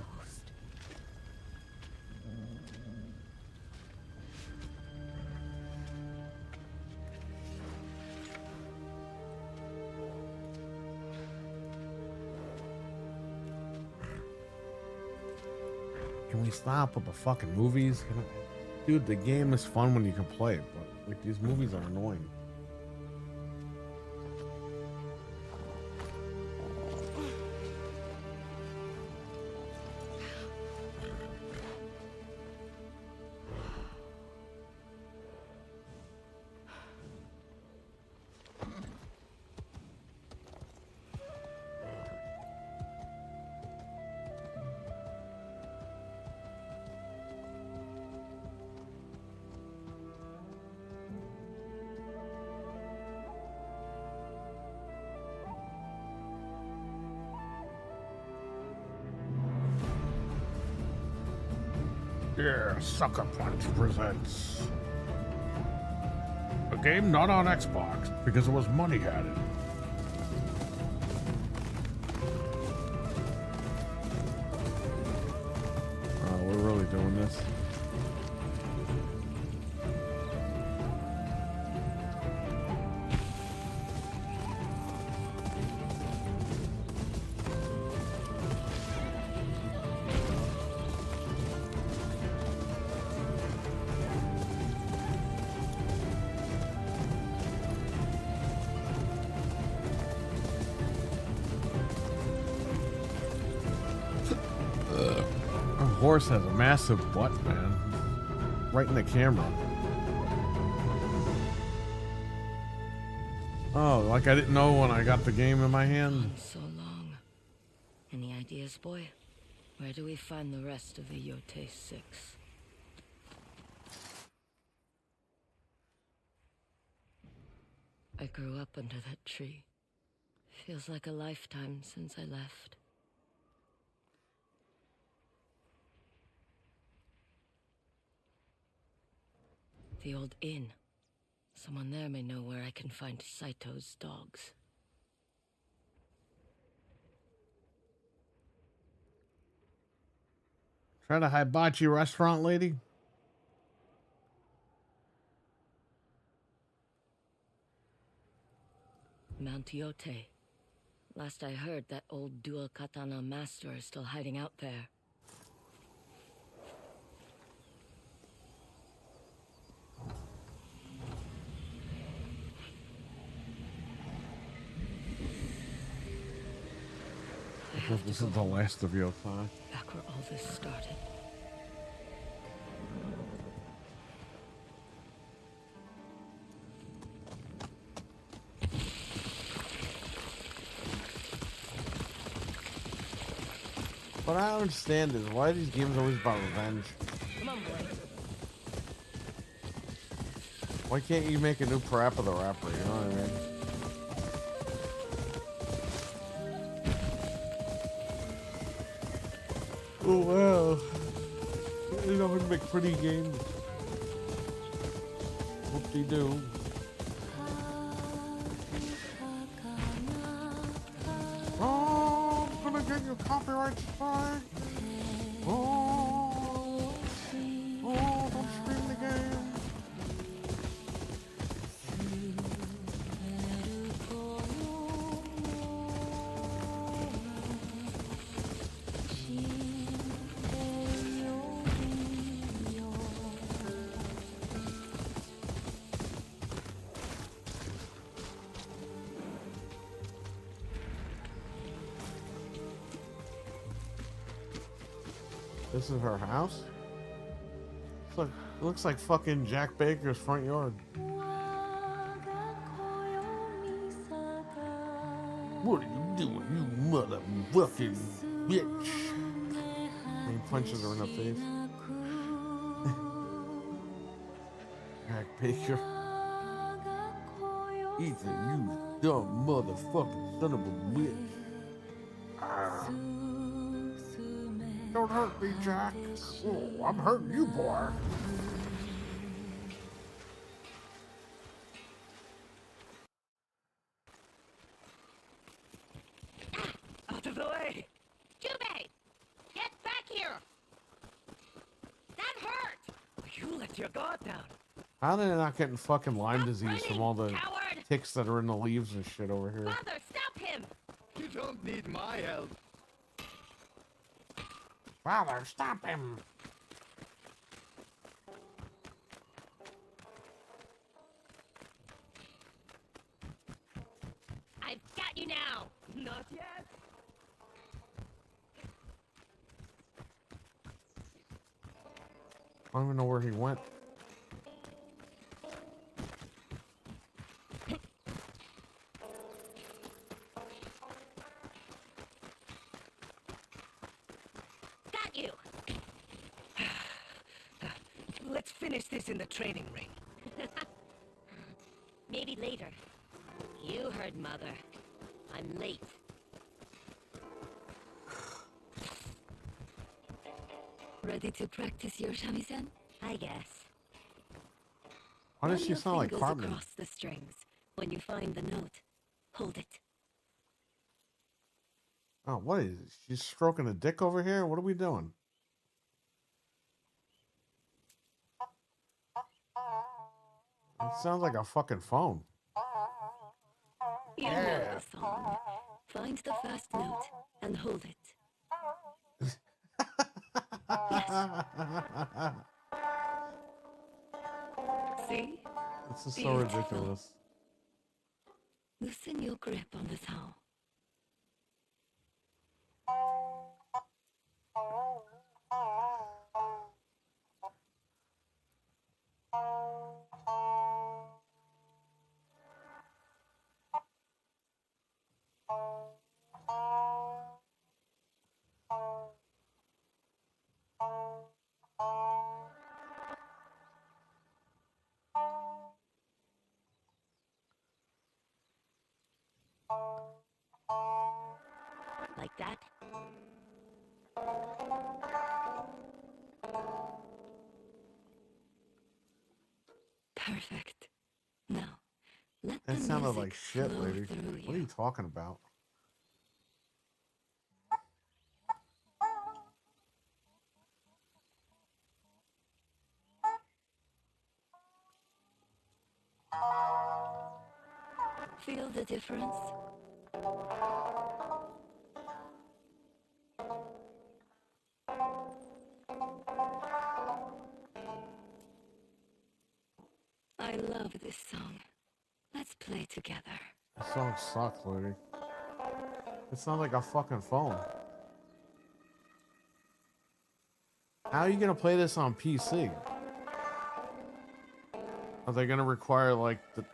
Can we stop with the fucking movies? Dude, the game is fun when you can play it, but like these movies are annoying. Yeah, Sucker Punch presents a game not on Xbox because it was money added. Oh, we're really doing this. Horse has a massive butt, man. Right in the camera. Oh, like I didn't know when I got the game in my hand. So long. Any ideas, boy? Where do we find the rest of the Yote 6? I grew up under that tree. Feels like a lifetime since I left. The old inn. Someone there may know where I can find Saito's dogs. Try to hibachi restaurant, lady? Mount Yote. Last I heard, that old dual katana master is still hiding out there. This is the last of your time. Back where all this started. What I don't understand is why are these games always about revenge? Come on, boy. Why can't you make a new Parappa the Rapper? You know what I mean? Oh wow. They know how to make pretty games. Hope they do. charge, charge. Oh, oh, don't stream the game. This is her house? Look, it looks like fucking Jack Baker's front yard. What are you doing, you motherfucking bitch? And he punches her in the face. Jack Baker. Ethan, you dumb motherfucking son of a bitch. Ah. Don't hurt me, Jack. Oh, I'm hurting you, boy. Out of the way! Jubei! Get back here! That hurt! You let your guard down. How are they not getting fucking Lyme Stop disease from running, all the coward! ticks that are in the leaves and shit over here? Father, stop him! You don't need my help. Father, stop him! I've got you now! Not yet. I don't even know where he went. Got you! Let's finish this in the training ring. Maybe later. You heard Mother. I'm late. Ready to practice your shamisen? I guess. Why does Run she your sound like fingers Cartman? across the strings. When you find the note, hold it. Oh, what is it? She's stroking a dick over here? What are we doing? It sounds like a fucking phone. You know the song. Find the first note and hold it. See? This is so Beautiful. ridiculous. Loosen your grip on the towel. Like that? Perfect. Now, let That the sounded music like shit, flow lady. through What are you talking about? Feel the difference? I love this song. Let's play together. This song sucks, lady. It sounds like a fucking phone. How are you gonna play this on PC? Are they gonna require like the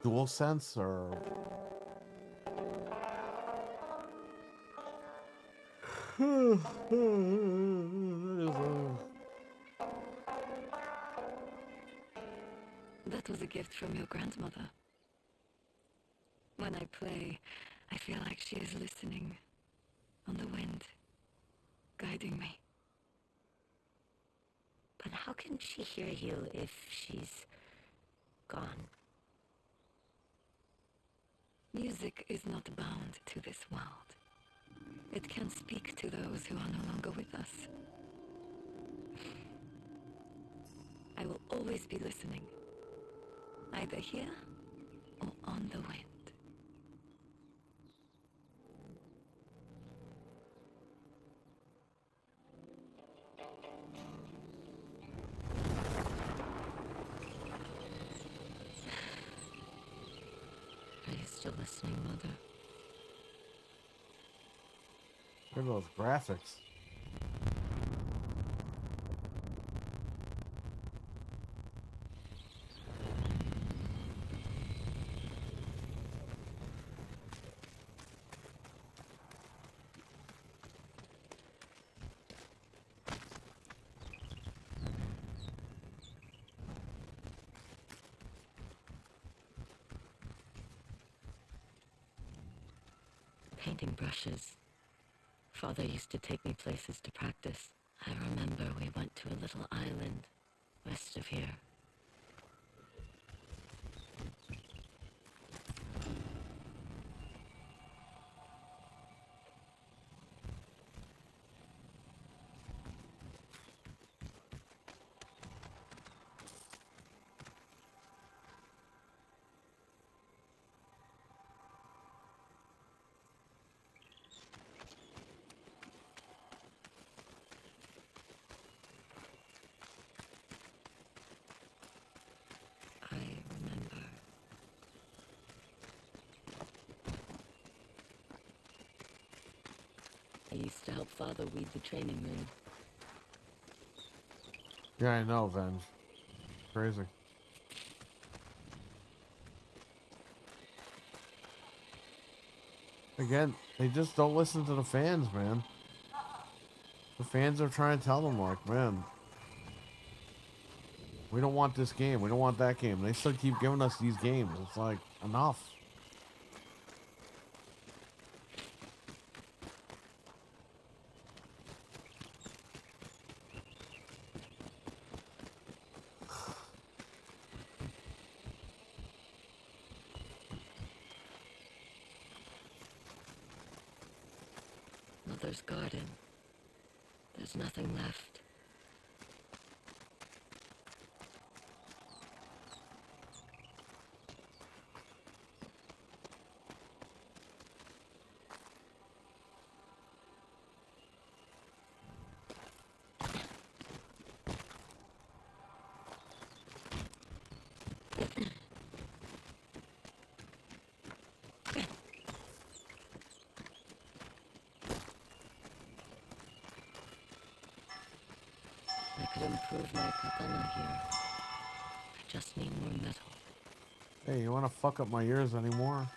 DualSense or? That was a gift from your grandmother. When I play, I feel like she is listening on the wind, guiding me. But how can she hear you if she's gone? Music is not bound to this world. It can speak to those who are no longer with us. I will always be listening, either here or on the wind. Are you still listening, Mother? Look at those graphics. Painting brushes. Father used to take me places to practice. I remember we went to a little island west of here. I remember. I used to help Father weed the training room. Yeah, I know, Venge. Crazy. Again, they just don't listen to the fans, man. The fans are trying to tell them, like, man, we don't want this game. We don't want that game. They still keep giving us these games. It's like, enough. Mother's garden. There's nothing left. I could improve my katana here. I just need more metal. Hey, you want to fuck up my ears anymore?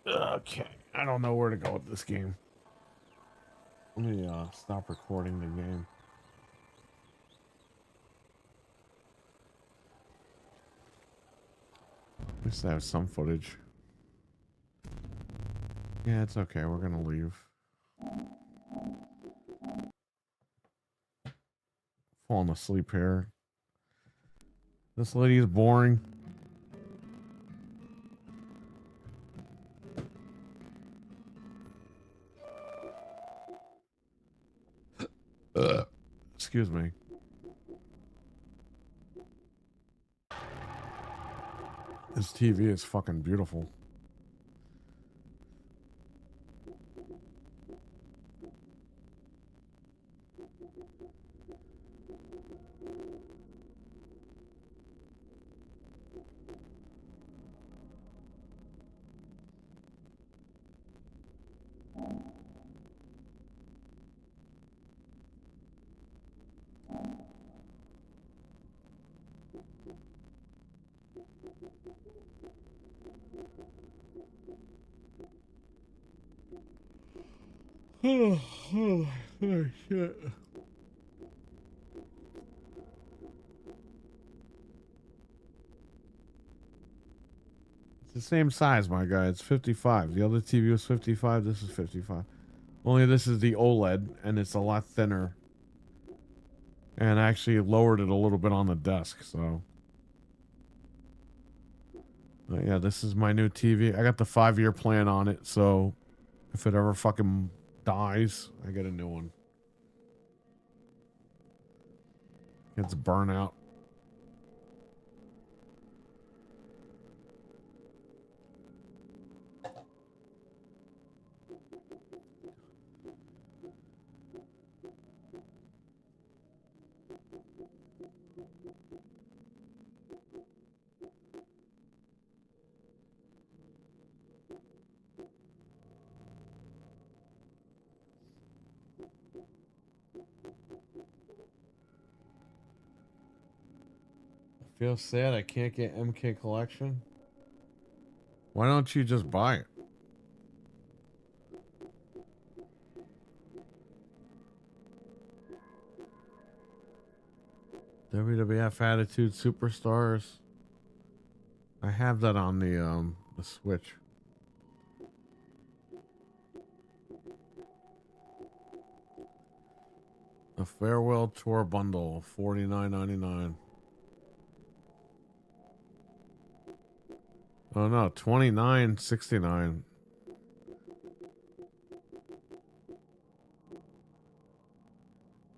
Okay, I don't know where to go with this game. Let me stop recording the game. At least I have some footage. Yeah, it's okay. We're gonna leave. Falling asleep here. This lady is boring. Excuse me. This TV is fucking beautiful. Oh, shit. the same size, my guy. It's 55. The other TV was 55. This is 55. Only this is the OLED, and it's a lot thinner. And I actually lowered it a little bit on the desk, so. But yeah, this is my new TV. I got the 5-year plan on it, so if it ever fucking dies, I get a new one. It's burnout. Feel sad I can't get MK Collection. Why don't you just buy it? WWF Attitude Superstars. I have that on the Switch. A farewell tour bundle, $49.99. Oh no, $29.69.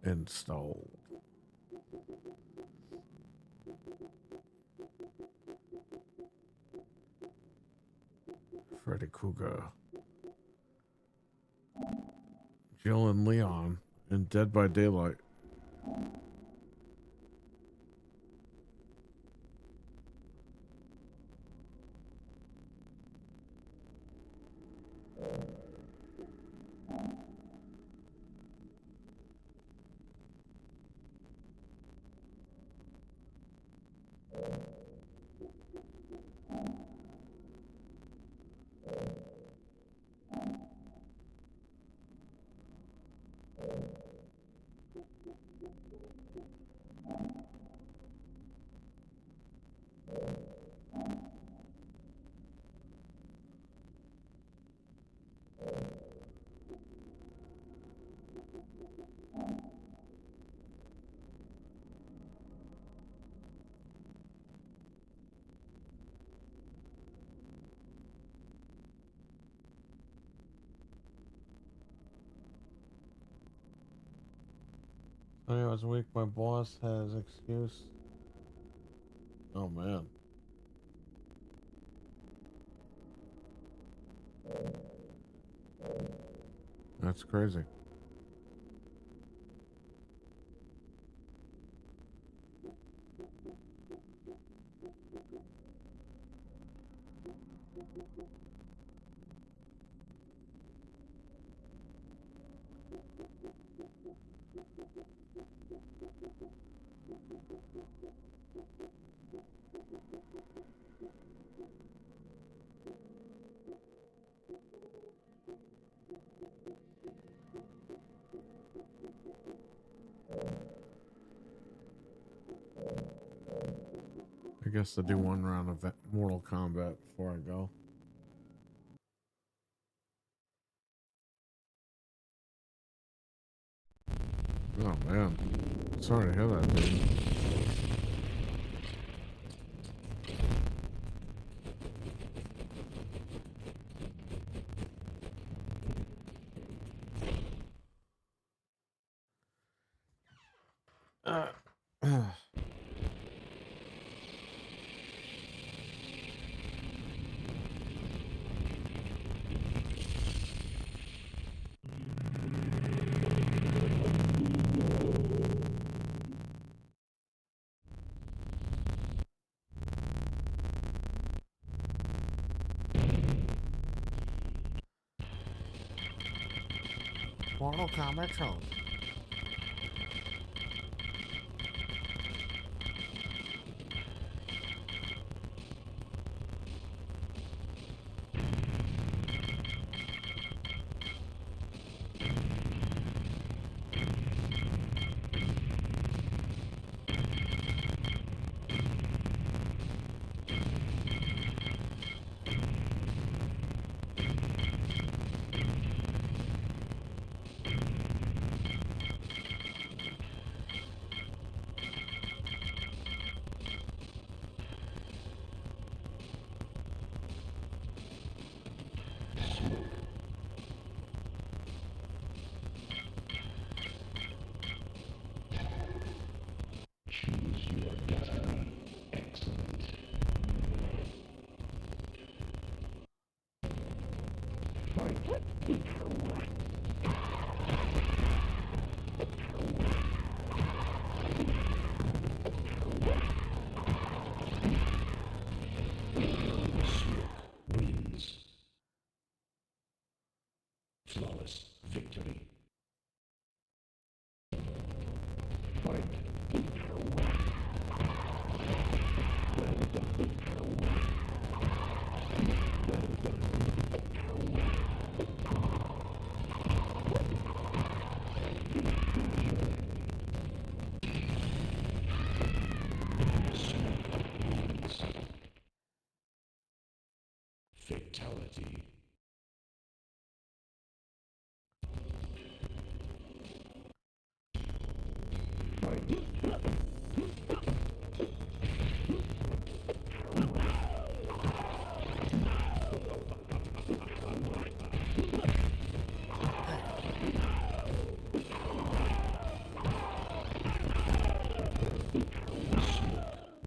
Installed. Freddy Krueger. Jill and Leon in Dead by Daylight. I was weak. My boss has excuse. Oh man. That's crazy. I guess I'll do one round of Mortal Kombat before I go. Oh man. Sorry to hear that, dude. Mortal Kombat Control. Wins. Flawless victory. Fight. Fatality.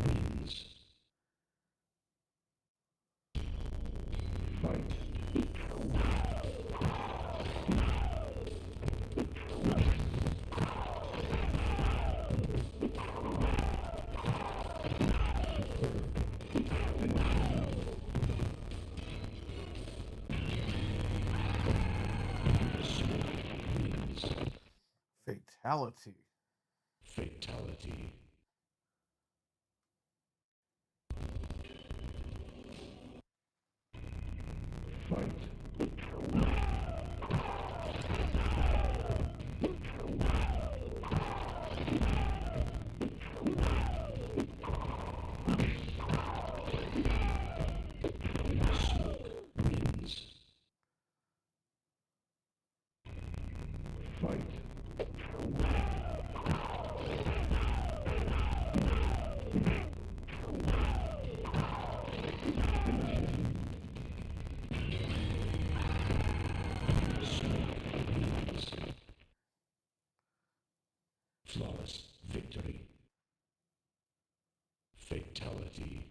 Wins. Fight. Fatality. Fatality. Fight. Wins. Fight. Wins. Flawless victory. Fatality.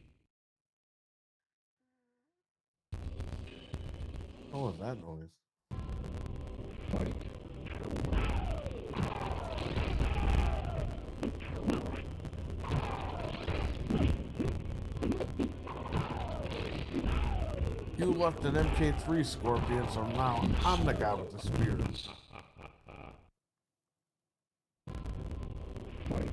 What was that noise? Fight. You left an MK3 Scorpion, so now I'm the guy with the spears. Fight.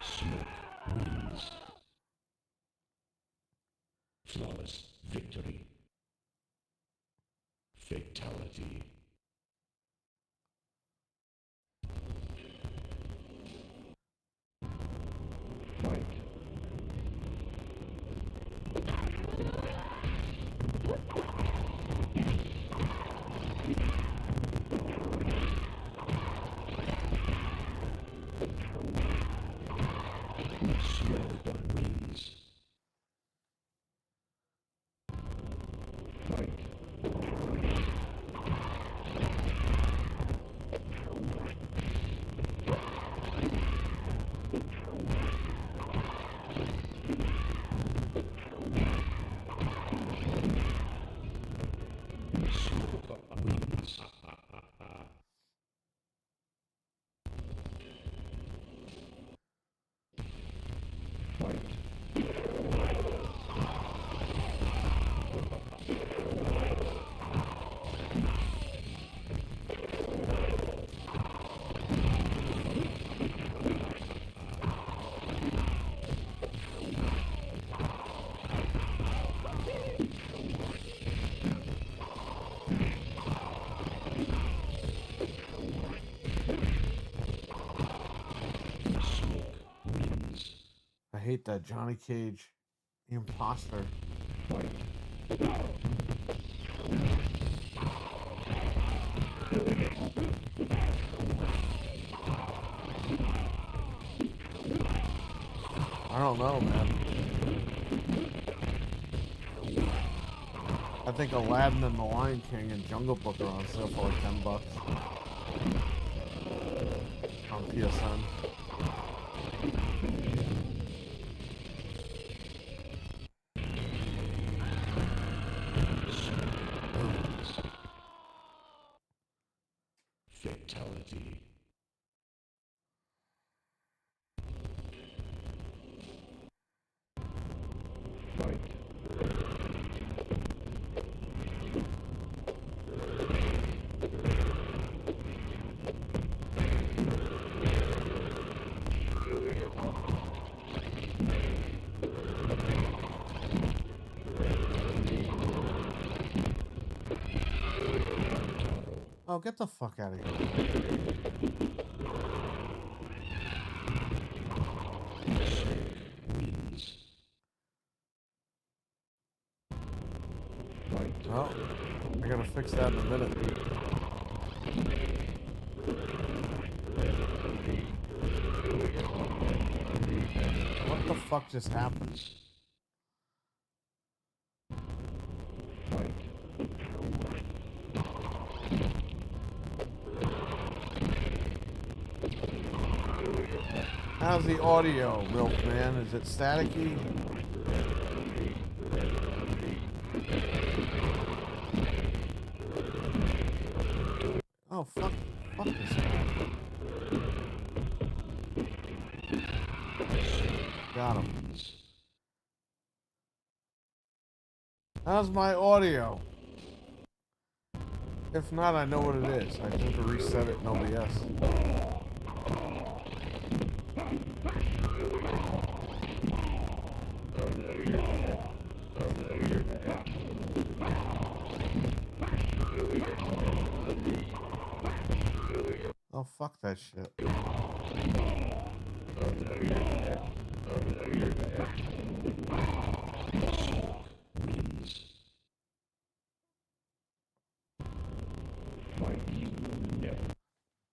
Smoke wins. Flawless victory. Fatality. Fight. Smoke wins. Fight. Smoke wins. Fight. Smoke wins. I hate that Johnny Cage, the imposter. Fight. I don't know, man. I think Aladdin and the Lion King and Jungle Book are on sale for like $10 on PSN. Fatality. Fight. Oh, get the fuck out of here. Wins. Oh, I gotta fix that in a minute. What the fuck just happened? How's the audio, Milkman? Is it staticky? Oh, fuck this guy. Got him. How's my audio? If not, I know what it is. I just have to reset it in OBS. Oh, fuck that shit.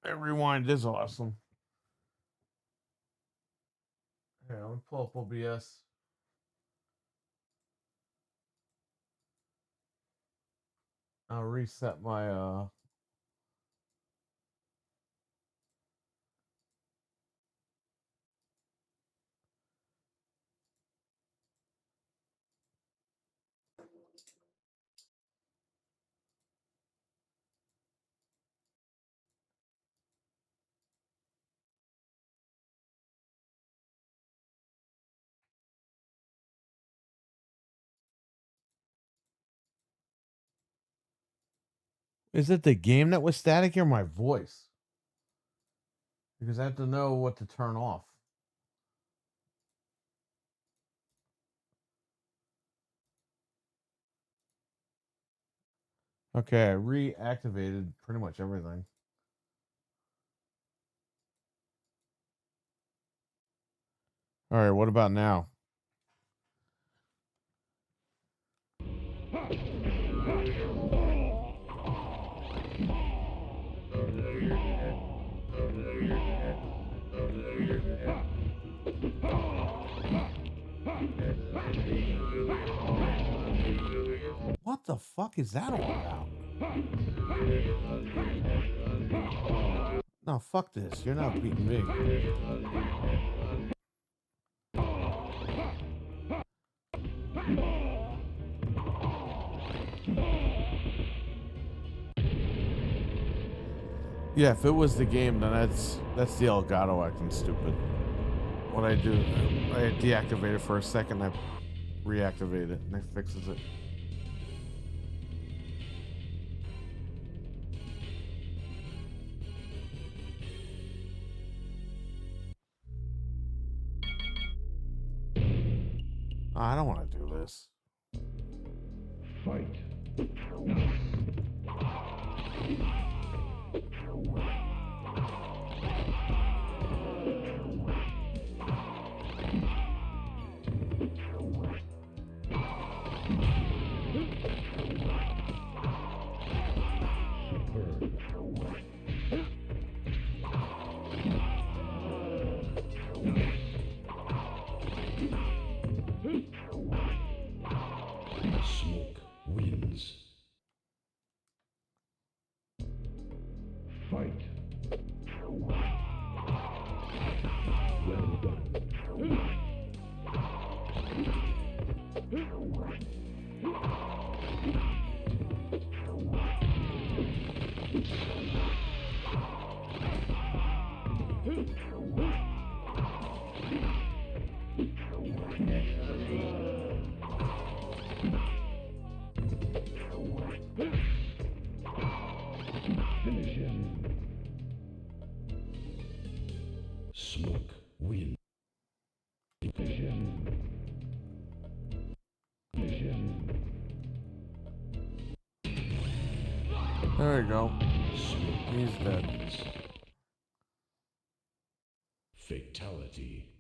That rewind is awesome. Here, let me pull up OBS. I'll reset my Is it the game that was static or my voice? Because I have to know what to turn off. Okay, I reactivated pretty much everything. All right, what about now? What the fuck is that all about? No, fuck this. You're not beating me. Yeah, if it was the game, then that's the Elgato acting stupid. What I do, I deactivate it for a second, I reactivate it, and it fixes it. I don't want to do this. Fight. Smoke wins. Finish him. Smoke, wind. Finish him. Finish him. There you go. Smoke He's dead. wins. Fatality.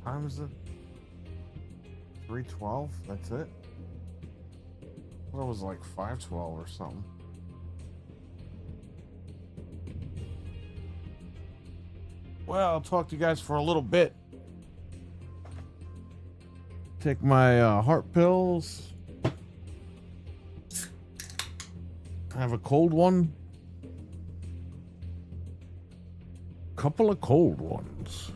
Time is it? 3:12? That's it? Well, it was like 5:12 or something. Well, I'll talk to you guys for a little bit. Take my heart pills. Have a cold one. Couple of cold ones.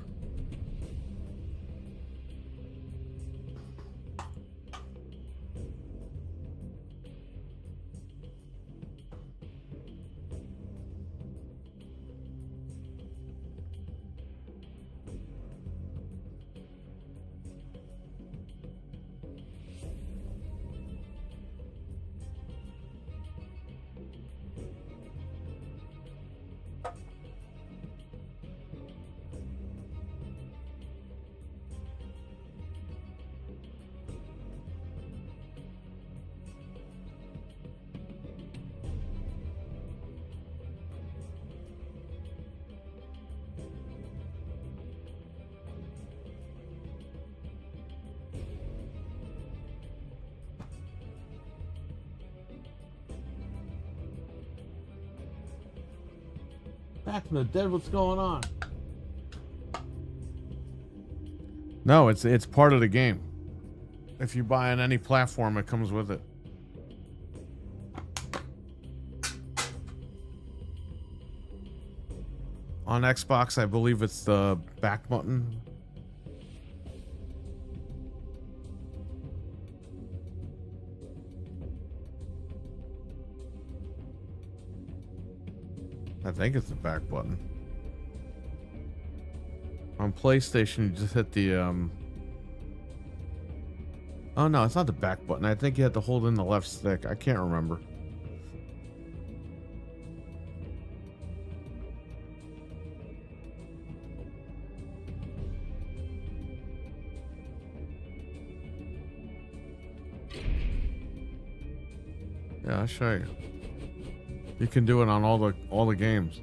Back from the dead, what's going on? No, it's part of the game. If you buy on any platform, it comes with it. On Xbox, I believe it's the back button. I think it's the back button. On PlayStation, you just hit the oh no, it's not the back button. I think you have to hold in the left stick. I can't remember. Yeah, I'll show you. You can do it on all the games.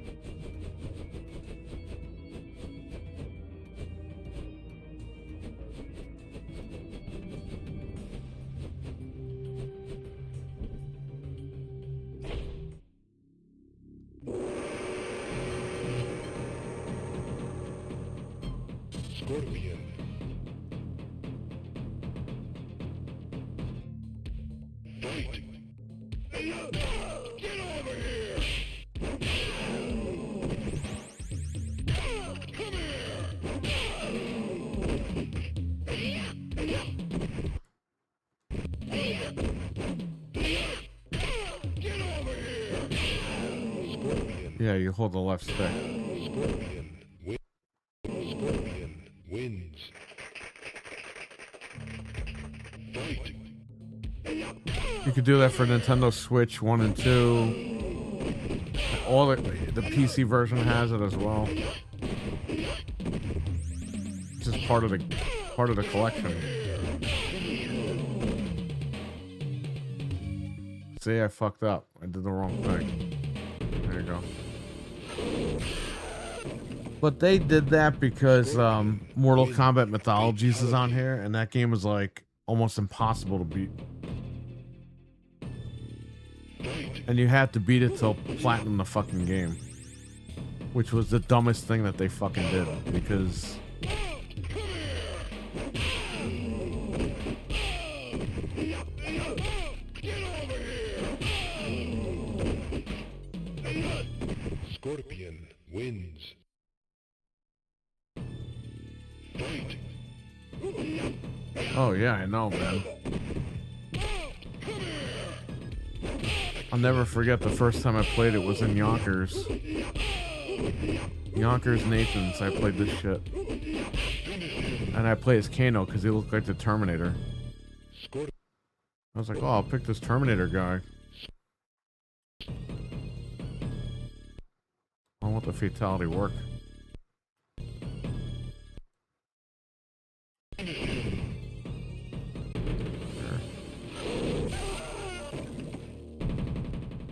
Scorpion. Fight. Hey, get over here! Come here! Get over here! Scorpion. Yeah, you hold the left stick. Scorpion. Scorpion wins. Fight. You could do that for Nintendo Switch 1 and 2. All the PC version has it as well. It's just part of the collection. See, I fucked up. I did the wrong thing. There you go. But they did that because Mortal Kombat Mythologies is on here, and that game is like almost impossible to beat. And you have to beat it till platinum the fucking game. which was the dumbest thing that they fucking did because Scorpion wins. Fight. oh yeah, I know, man. I'll never forget the first time I played it was in Yonkers. Yonkers Nathan's, I played this shit. And I play as Kano because he looked like the Terminator. I was like, oh, I'll pick this Terminator guy. I want the fatality work.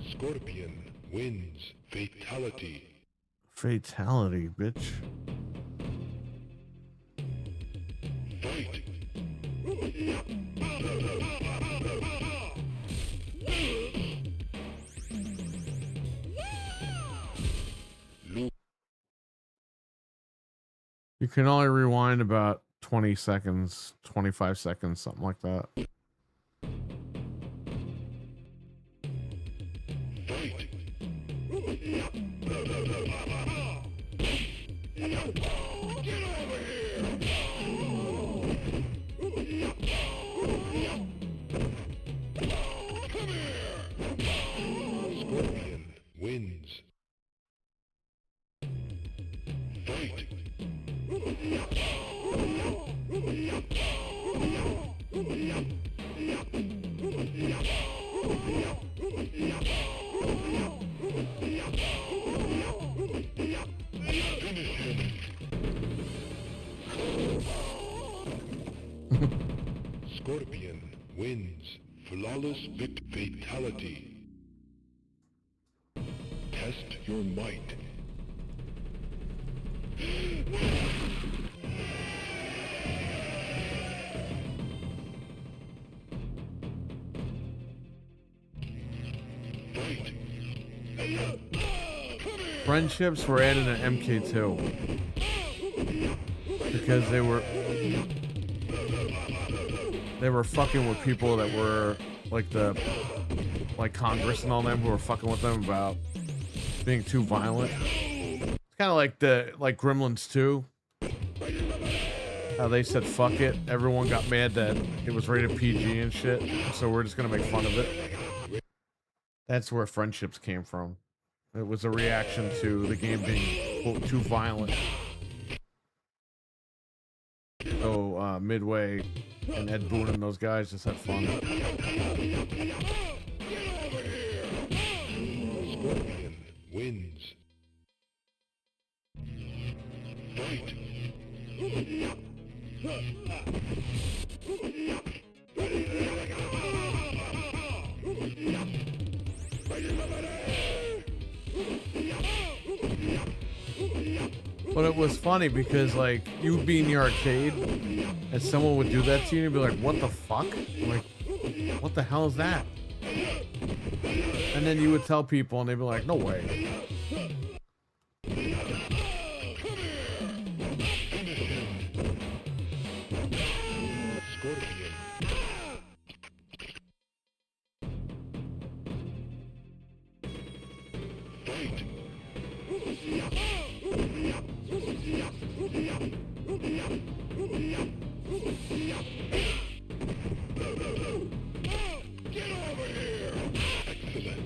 Scorpion wins. Fatality. Fatality, bitch. Fight. You can only rewind about 20 seconds, 25 seconds, something like that. Fight. Scorpion wins. Fight. Scorpion wins. Flawless fatality. Test your might. Fight. Friendships were added in MK2 because they were fucking with people that were like Congress and all them who were fucking with them about being too violent. It's kind of like Gremlins 2. How they said fuck it. Everyone got mad that it was rated PG and shit. So we're just gonna make fun of it. That's where Friendships came from. It was a reaction to the game being quote, too violent. So Midway and Ed Boon and those guys just had fun. Scorpion wins. Fight. But it was funny because, like, you'd be in the arcade and someone would do that to you and you'd be like, what the fuck? Like, what the hell is that? And then you would tell people and they'd be like, no way. Scorpion. Fight. Get over here! Excellent.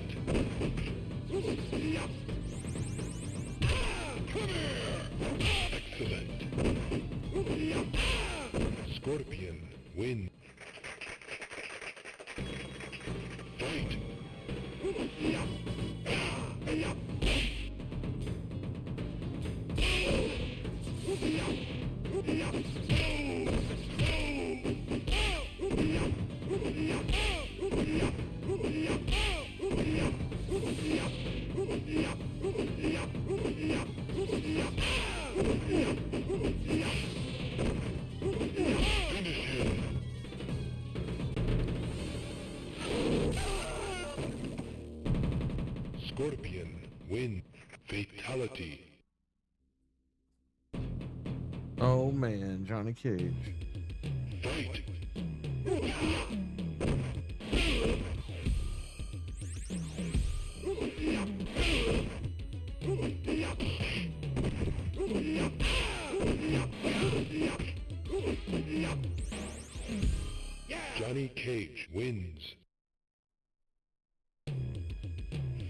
Excellent. Scorpion win. Fight. Scorpion win. Fatality. Oh man, Johnny Cage. Fight. Johnny Cage wins.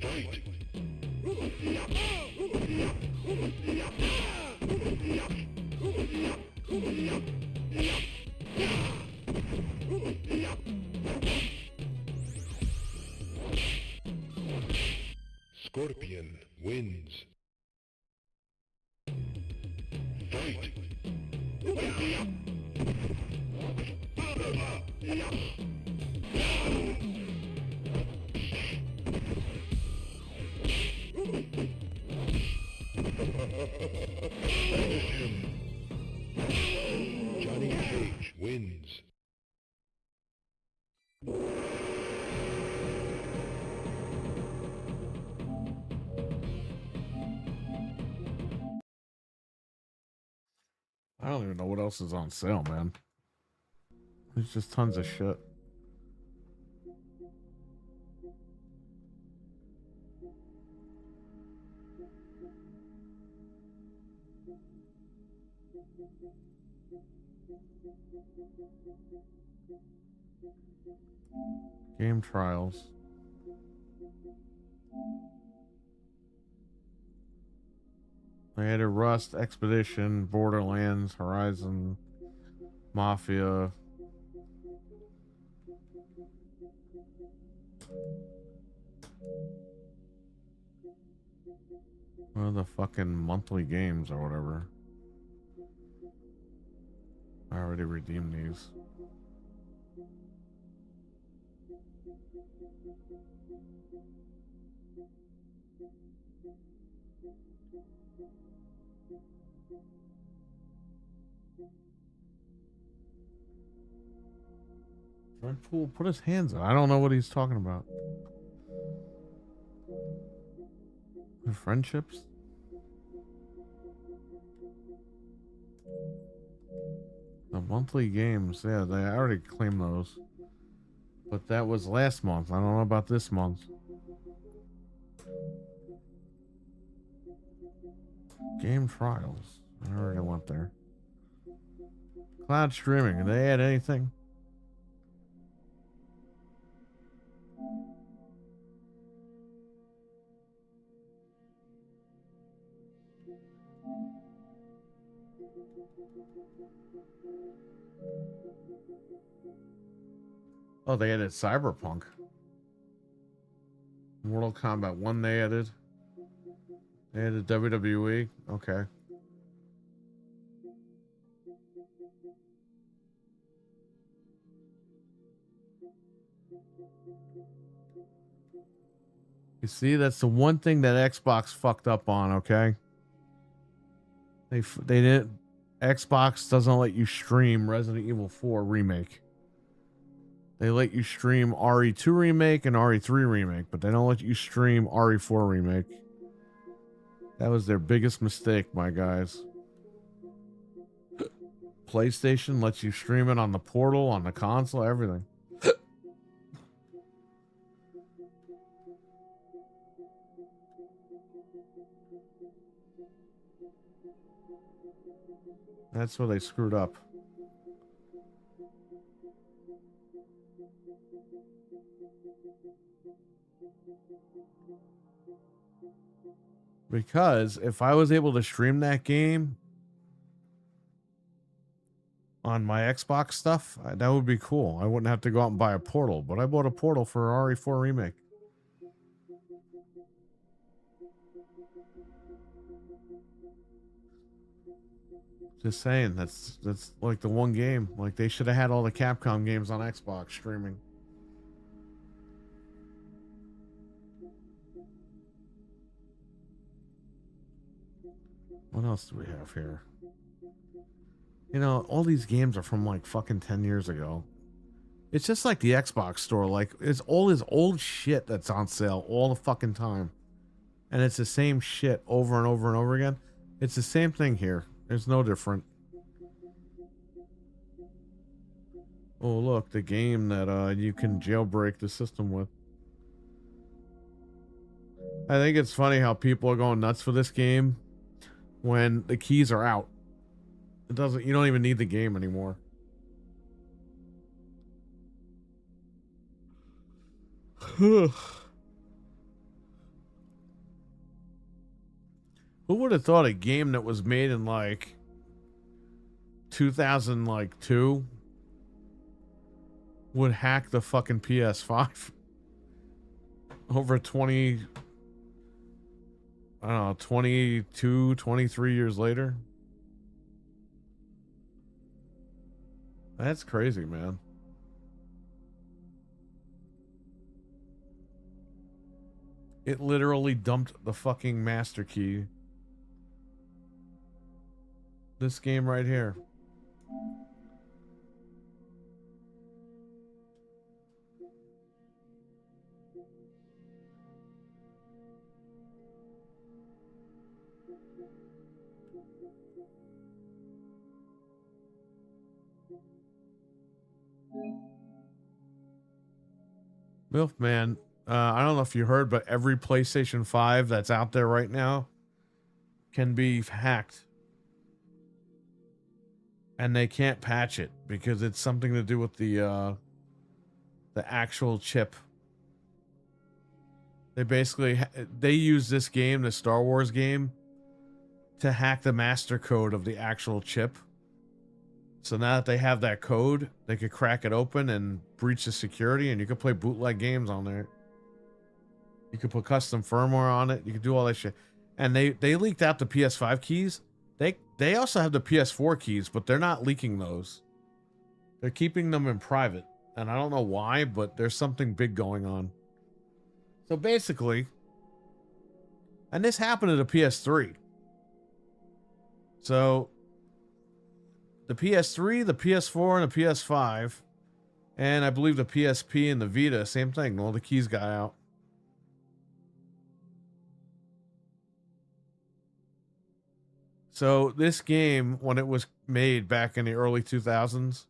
Fight. Scorpion wins. Fight. Finish him. Johnny Cage wins. I don't even know what else is on sale, man. There's just tons of shit. Game trials. They had a Rust, Expedition, Borderlands, Horizon, Mafia. What are the fucking monthly games or whatever? I already redeemed these. Deadpool, put his hands up. I don't know what he's talking about. The friendships? The monthly games, yeah, they already claimed those. But that was last month. I don't know about this month. Game trials. I already went there. Cloud streaming. Did they add anything? Oh, they added Cyberpunk. Mortal Kombat 1 they added. They added WWE. Okay. You see, that's the one thing that Xbox fucked up on, okay? They didn't. Xbox doesn't let you stream Resident Evil 4 remake. They let you stream RE2 remake and RE3 remake, but they don't let you stream RE4 remake. That was their biggest mistake, my guys. PlayStation lets you stream it on the portal, on the console, everything. That's where they screwed up. Because if I was able to stream that game on my Xbox stuff, that would be cool. I wouldn't have to go out and buy a portal, but I bought a portal for RE4 remake. Just saying, that's like the one game. Like they should have had all the Capcom games on Xbox streaming. What else do we have here? You know, all these games are from like fucking 10 years ago. It's just like the Xbox store. Like, it's all this old shit that's on sale all the fucking time. And it's the same shit over and over and over again. It's the same thing here. There's no different. Oh, look, the game that you can jailbreak the system with. I think it's funny how people are going nuts for this game when the keys are out. It doesn't, you don't even need the game anymore. Who would have thought a game that was made in like 2002 would hack the fucking PS5 over 20, I don't know, 22, 23 years later? That's crazy, man. It literally dumped the fucking master key. This game right here. Milfman, I don't know if you heard, but every PlayStation 5 that's out there right now can be hacked. And they can't patch it because it's something to do with the actual chip. They basically they use this game, the Star Wars game, to hack the master code of the actual chip. So now that they have that code, they could crack it open and breach the security, and you could play bootleg games on there. You could put custom firmware on it. You could do all that shit. And they leaked out the PS5 keys. They also have the PS4 keys, but they're not leaking those. They're keeping them in private. And I don't know why, but there's something big going on. So basically, and this happened to the PS3. So the PS3, the PS4, and the PS5, and I believe the PSP and the Vita, same thing. All the keys got out. So this game, when it was made back in the early 2000s,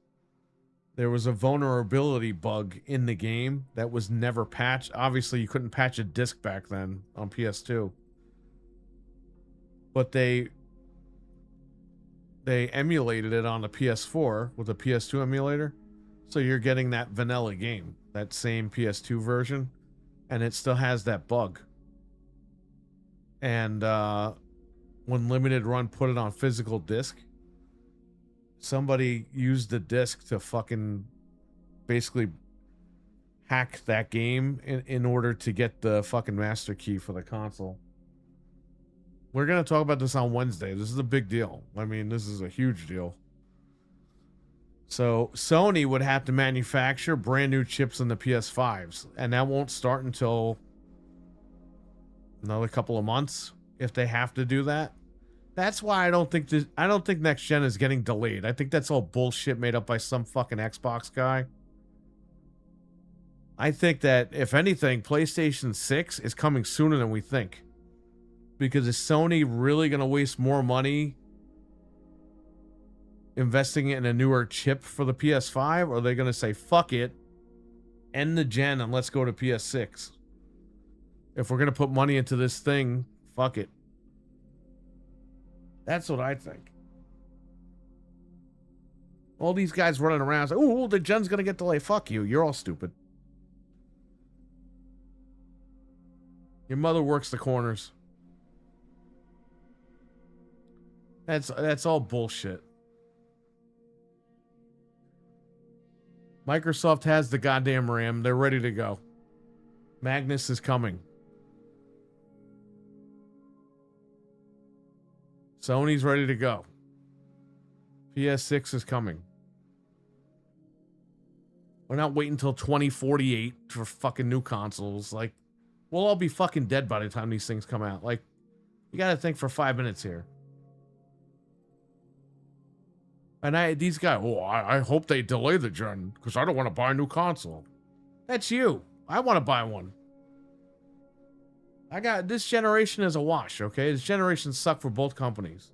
there was a vulnerability bug in the game that was never patched. Obviously, you couldn't patch a disc back then on PS2. But they emulated it on the PS4 with a PS2 emulator. So you're getting that vanilla game, that same PS2 version, and it still has that bug. And when Limited Run put it on physical disc, somebody used the disc to fucking basically hack that game in order to get the fucking master key for the console. We're going to talk about this on Wednesday. This is a big deal. I mean, this is a huge deal. So Sony would have to manufacture brand new chips in the PS5s, and that won't start until another couple of months if they have to do that. That's why I don't think next gen is getting delayed. I think that's all bullshit made up by some fucking Xbox guy. I think that if anything, PlayStation 6 is coming sooner than we think. Because is Sony really going to waste more money investing in a newer chip for the PS5? Or are they going to say, fuck it, end the gen and let's go to PS6? If we're going to put money into this thing, fuck it. That's what I think. All these guys running around saying, oh, the gen's going to get delayed. Fuck you. You're all stupid. Your mother works the corners. That's all bullshit. Microsoft has the goddamn RAM. They're ready to go. Magnus is coming. Sony's ready to go. PS6 is coming. We're not waiting until 2048 for fucking new consoles. Like, we'll all be fucking dead by the time these things come out. Like, you gotta think for 5 minutes here. And these guys, I hope they delay the gen because I don't want to buy a new console. That's you. I want to buy one. This generation is a wash, okay? This generation sucked for both companies.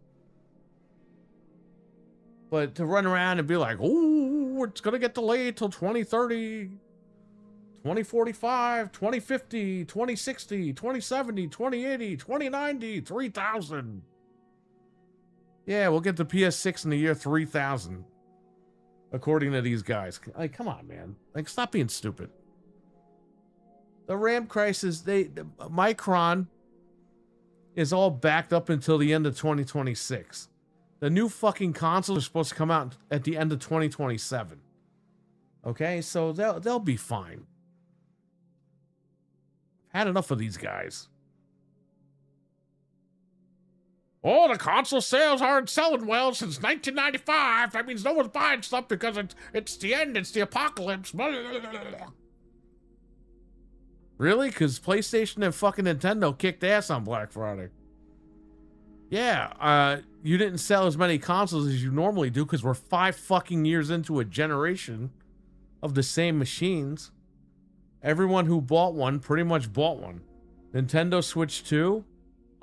But to run around and be like, oh, it's going to get delayed till 2030, 2045, 2050, 2060, 2070, 2080, 2090, 3000. Yeah, we'll get the PS6 in the year 3000. According to these guys. Like, come on, man. Like, stop being stupid. The RAM crisis, Micron is all backed up until the end of 2026. The new fucking consoles are supposed to come out at the end of 2027. Okay, so they'll be fine. Had enough of these guys. Oh, the console sales aren't selling well since 1995. That means no one's buying stuff because it's the end. It's the apocalypse. Really? Because PlayStation and fucking Nintendo kicked ass on Black Friday. Yeah, you didn't sell as many consoles as you normally do because we're 5 fucking years into a generation of the same machines. Everyone who bought one pretty much bought one. Nintendo Switch 2,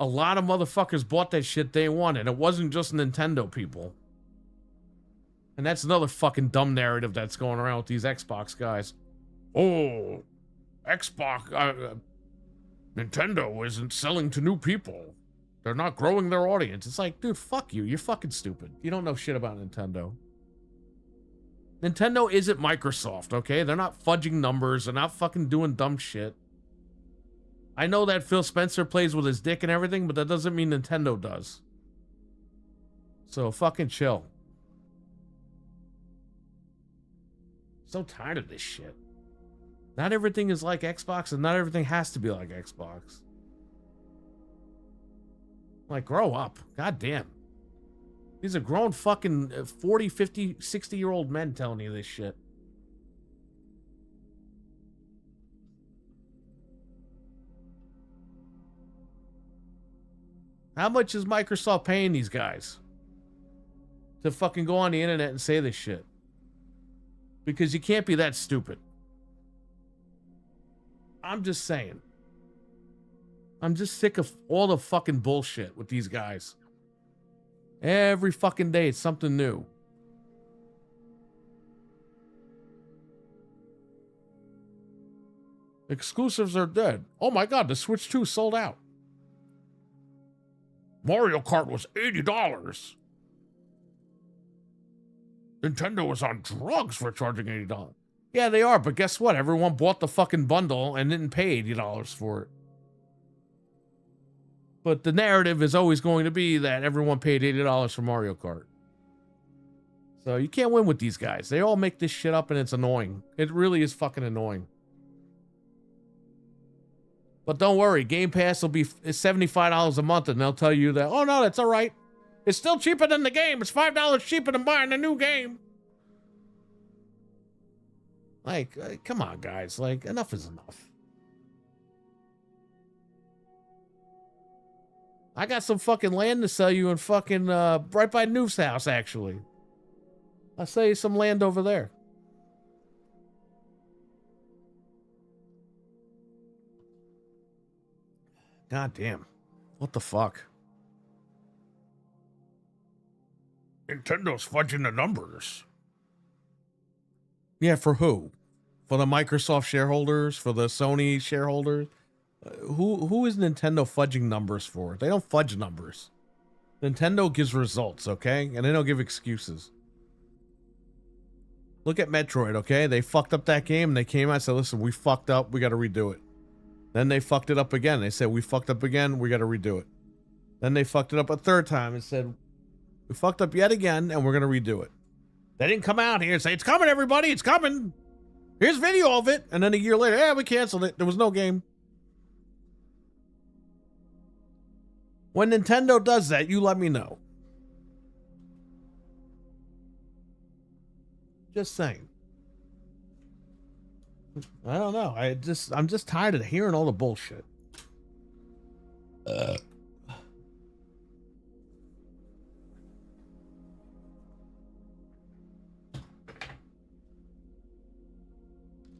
a lot of motherfuckers bought that shit day one, and it wasn't just Nintendo people. And that's another fucking dumb narrative that's going around with these Xbox guys. Oh, Xbox, Nintendo isn't selling to new people. They're not growing their audience. It's like, dude, fuck you. You're fucking stupid. You don't know shit about Nintendo. Nintendo isn't Microsoft, okay? They're not fudging numbers. They're not fucking doing dumb shit. I know that Phil Spencer plays with his dick and everything, but that doesn't mean Nintendo does. So fucking chill. So tired of this shit. Not everything is like Xbox, and not everything has to be like Xbox. Like, grow up. God damn. These are grown fucking 40, 50, 60-year-old men telling you this shit. How much is Microsoft paying these guys to fucking go on the internet and say this shit? Because you can't be that stupid. I'm just saying. I'm just sick of all the fucking bullshit with these guys. Every fucking day it's something new. Exclusives are dead. Oh my god, the Switch 2 sold out. Mario Kart was $80. Nintendo was on drugs for charging $80. Yeah, they are, but guess what? Everyone bought the fucking bundle and didn't pay $80 for it. But the narrative is always going to be that everyone paid $80 for Mario Kart. So you can't win with these guys. They all make this shit up and it's annoying. It really is fucking annoying. But don't worry, Game Pass will be $75 a month and they'll tell you that, oh no, that's all right. It's still cheaper than the game. It's $5 cheaper than buying a new game. Like, come on, guys. Like, enough is enough. I got some fucking land to sell you in fucking, right by Noof's house, actually. I'll sell you some land over there. God damn. What the fuck? Nintendo's fudging the numbers. Yeah, for who? For the Microsoft shareholders? For the Sony shareholders? Who is Nintendo fudging numbers for? They don't fudge numbers. Nintendo gives results, okay? And they don't give excuses. Look at Metroid, okay? They fucked up that game and they came out and said, listen, we fucked up. We got to redo it. Then they fucked it up again. They said, we fucked up again. We got to redo it. Then they fucked it up a third time and said, we fucked up yet again and we're going to redo it. They didn't come out here and say, it's coming, everybody. It's coming. Here's video of it. And then a year later, yeah, we canceled it. There was no game. When Nintendo does that, you let me know. Just saying. I don't know. I'm just tired of hearing all the bullshit.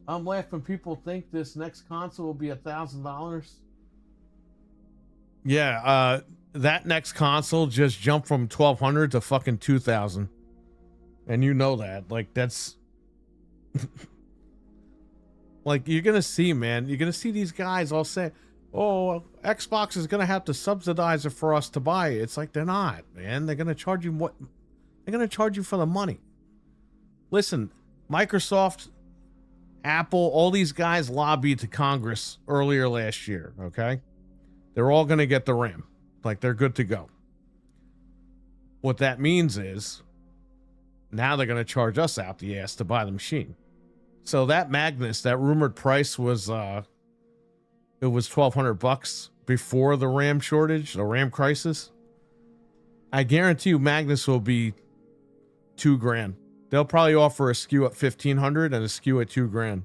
I'm laughing. People think this next console will be $1,000. Yeah, that next console just jumped from 1,200 to fucking 2,000, and you know that. Like, that's Like, you're gonna see, man, you're gonna see these guys all say, oh, Xbox is gonna have to subsidize it for us to buy it. It's like, they're not, man. They're gonna charge you what? They're gonna charge you for the money. Listen, Microsoft, Apple, all these guys lobbied to Congress earlier last year, okay? They're all gonna get the RAM. Like, they're good to go. What that means is, now they're gonna charge us out the ass to buy the machine. So that Magnus, that rumored price was it was $1,200 before the RAM shortage, the RAM crisis. I guarantee you Magnus will be $2,000. They'll probably offer a SKU at $1,500 and a SKU at $2,000.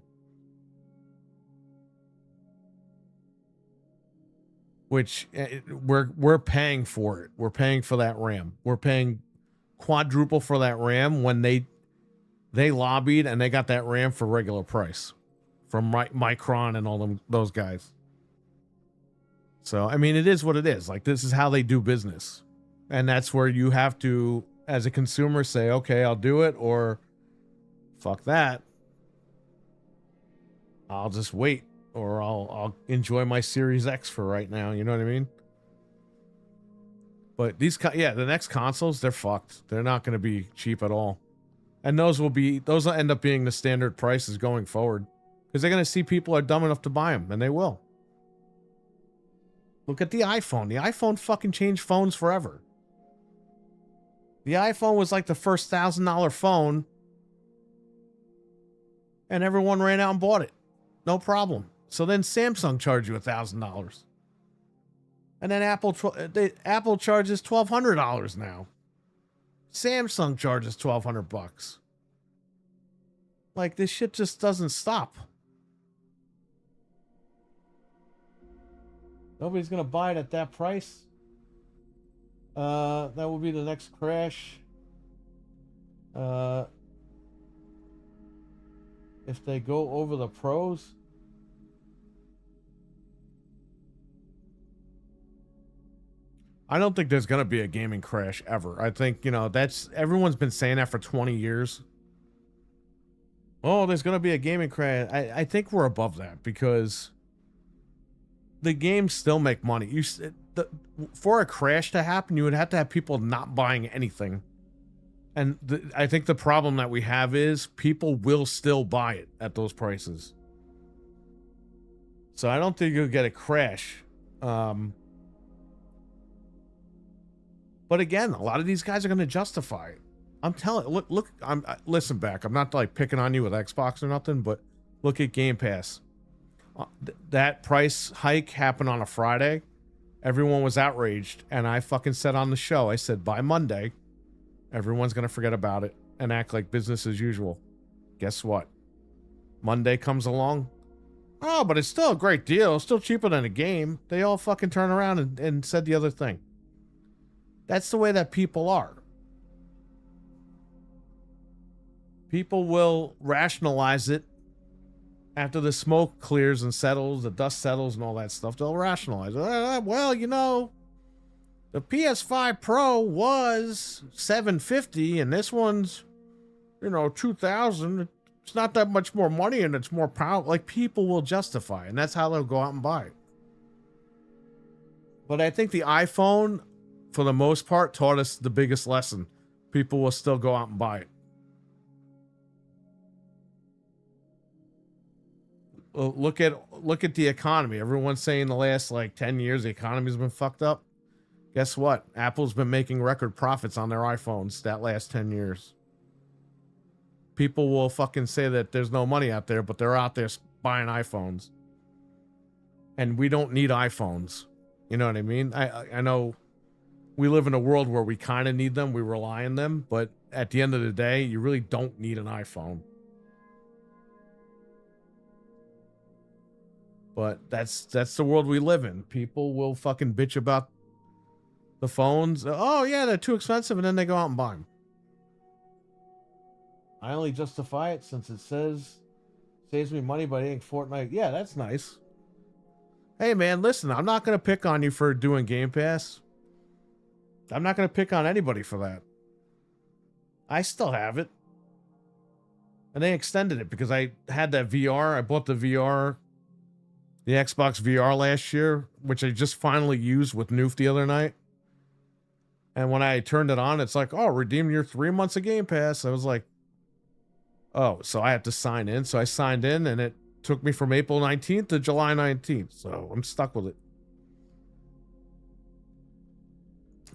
Which we're paying for it. We're paying for that RAM. We're paying quadruple for that RAM when they lobbied and they got that RAM for regular price from Micron and all those guys. So, I mean, it is what it is. Like, this is how they do business. And that's where you have to, as a consumer, say, okay, I'll do it, or fuck that. I'll just wait, or I'll enjoy my Series X for right now. You know what I mean? But these, the next consoles, they're fucked. They're not going to be cheap at all. And those will end up being the standard prices going forward. Because they're going to see people are dumb enough to buy them, and they will. Look at the iPhone. The iPhone fucking changed phones forever. The iPhone was like the first $1,000 phone, and everyone ran out and bought it. No problem. So then Samsung charged you $1,000. And then Apple charges $1,200 now. Samsung charges $1,200. Like, this shit just doesn't stop. Nobody's gonna buy it at that price. That will be the next crash. If they go over the pros. I don't think there's gonna be a gaming crash ever. I think, everyone's been saying that for 20 years. Oh, there's gonna be a gaming crash. I think we're above that, because the games still make money. For a crash to happen, you would have to have people not buying anything. And I think the problem that we have is people will still buy it at those prices. So I don't think you'll get a crash. But again, a lot of these guys are going to justify it. I'm telling, look, listen back. I'm not like picking on you with Xbox or nothing, but look at Game Pass. That price hike happened on a Friday. Everyone was outraged, and I fucking said on the show, I said, by Monday, everyone's going to forget about it and act like business as usual. Guess what? Monday comes along. Oh, but it's still a great deal. It's still cheaper than a game. They all fucking turn around and said the other thing. That's the way that people are. People will rationalize it after the smoke clears and settles, the dust settles and all that stuff. They'll rationalize it. Well, the PS5 Pro was $750 and this one's, $2,000. It's not that much more money and it's more power. Like, people will justify it, and that's how they'll go out and buy it. But I think the iPhone, for the most part, taught us the biggest lesson. People will still go out and buy it. Look at the economy. Everyone's saying the last 10 years the economy's been fucked up. Guess what? Apple's been making record profits on their iPhones that last 10 years. People will fucking say that there's no money out there, but they're out there buying iPhones. And we don't need iPhones. You know what I mean? I know we live in a world where we kind of need them. We rely on them. But at the end of the day, you really don't need an iPhone. But that's the world we live in. People will fucking bitch about the phones. Oh, yeah, they're too expensive, and then they go out and buy them. I only justify it since it saves me money by eating Fortnite. Yeah, that's nice. Hey, man, listen, I'm not going to pick on you for doing Game Pass. I'm not going to pick on anybody for that. I still have it. And they extended it because I had that VR. I bought the VR, the Xbox VR last year, which I just finally used with Noof the other night. And when I turned it on, it's like, oh, redeem your 3 months of Game Pass. I was like, oh, so I have to sign in. So I signed in and it took me from April 19th to July 19th. So I'm stuck with it.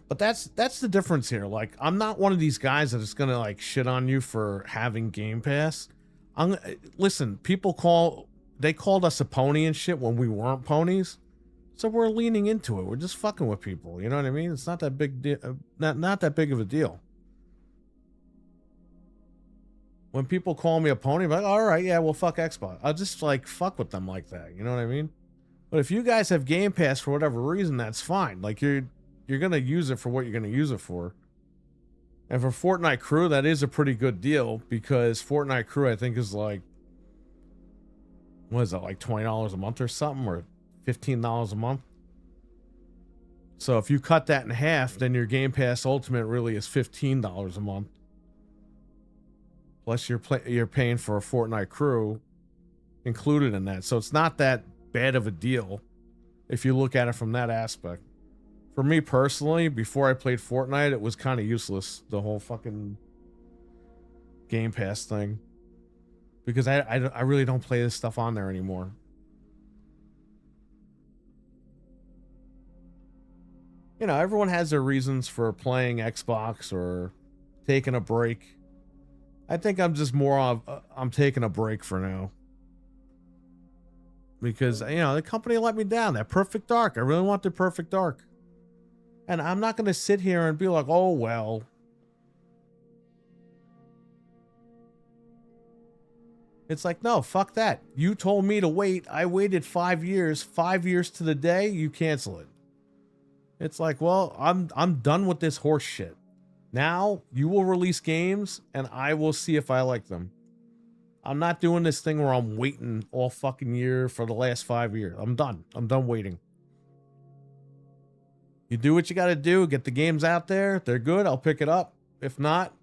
But that's the difference here. Like, I'm not one of these guys that is gonna like shit on you for having Game Pass. Listen, they called us a pony and shit when we weren't ponies, so we're leaning into it. We're just fucking with people. You know what I mean? It's not that big deal. Not that big of a deal. When people call me a pony, I'm like, all right, yeah, well, fuck Xbox. I'll just like fuck with them like that. You know what I mean? But if you guys have Game Pass for whatever reason, that's fine. Like you're going to use it for what you're going to use it for. And for Fortnite Crew, that is a pretty good deal because Fortnite Crew, I think, is like, what is it, like $20 a month or something, or $15 a month? So if you cut that in half, then your Game Pass Ultimate really is $15 a month. Plus you're paying for a Fortnite Crew included in that. So it's not that bad of a deal if you look at it from that aspect. For me personally, before I played Fortnite, it was kind of useless, the whole fucking Game Pass thing. Because I really don't play this stuff on there anymore. You know, everyone has their reasons for playing Xbox or taking a break. I think I'm just more of, I'm taking a break for now. Because, you know, the company let me down. That Perfect Dark. I really want the Perfect Dark. And I'm not going to sit here and be like, oh, well. It's like, no, fuck that. You told me to wait. I waited 5 years. 5 years to the day, you cancel it. It's like, well, I'm done with this horse shit. Now, you will release games, and I will see if I like them. I'm not doing this thing where I'm waiting all fucking year for the last 5 years. I'm done. I'm done waiting. You do what you got to do. Get the games out there. If they're good, I'll pick it up. If not,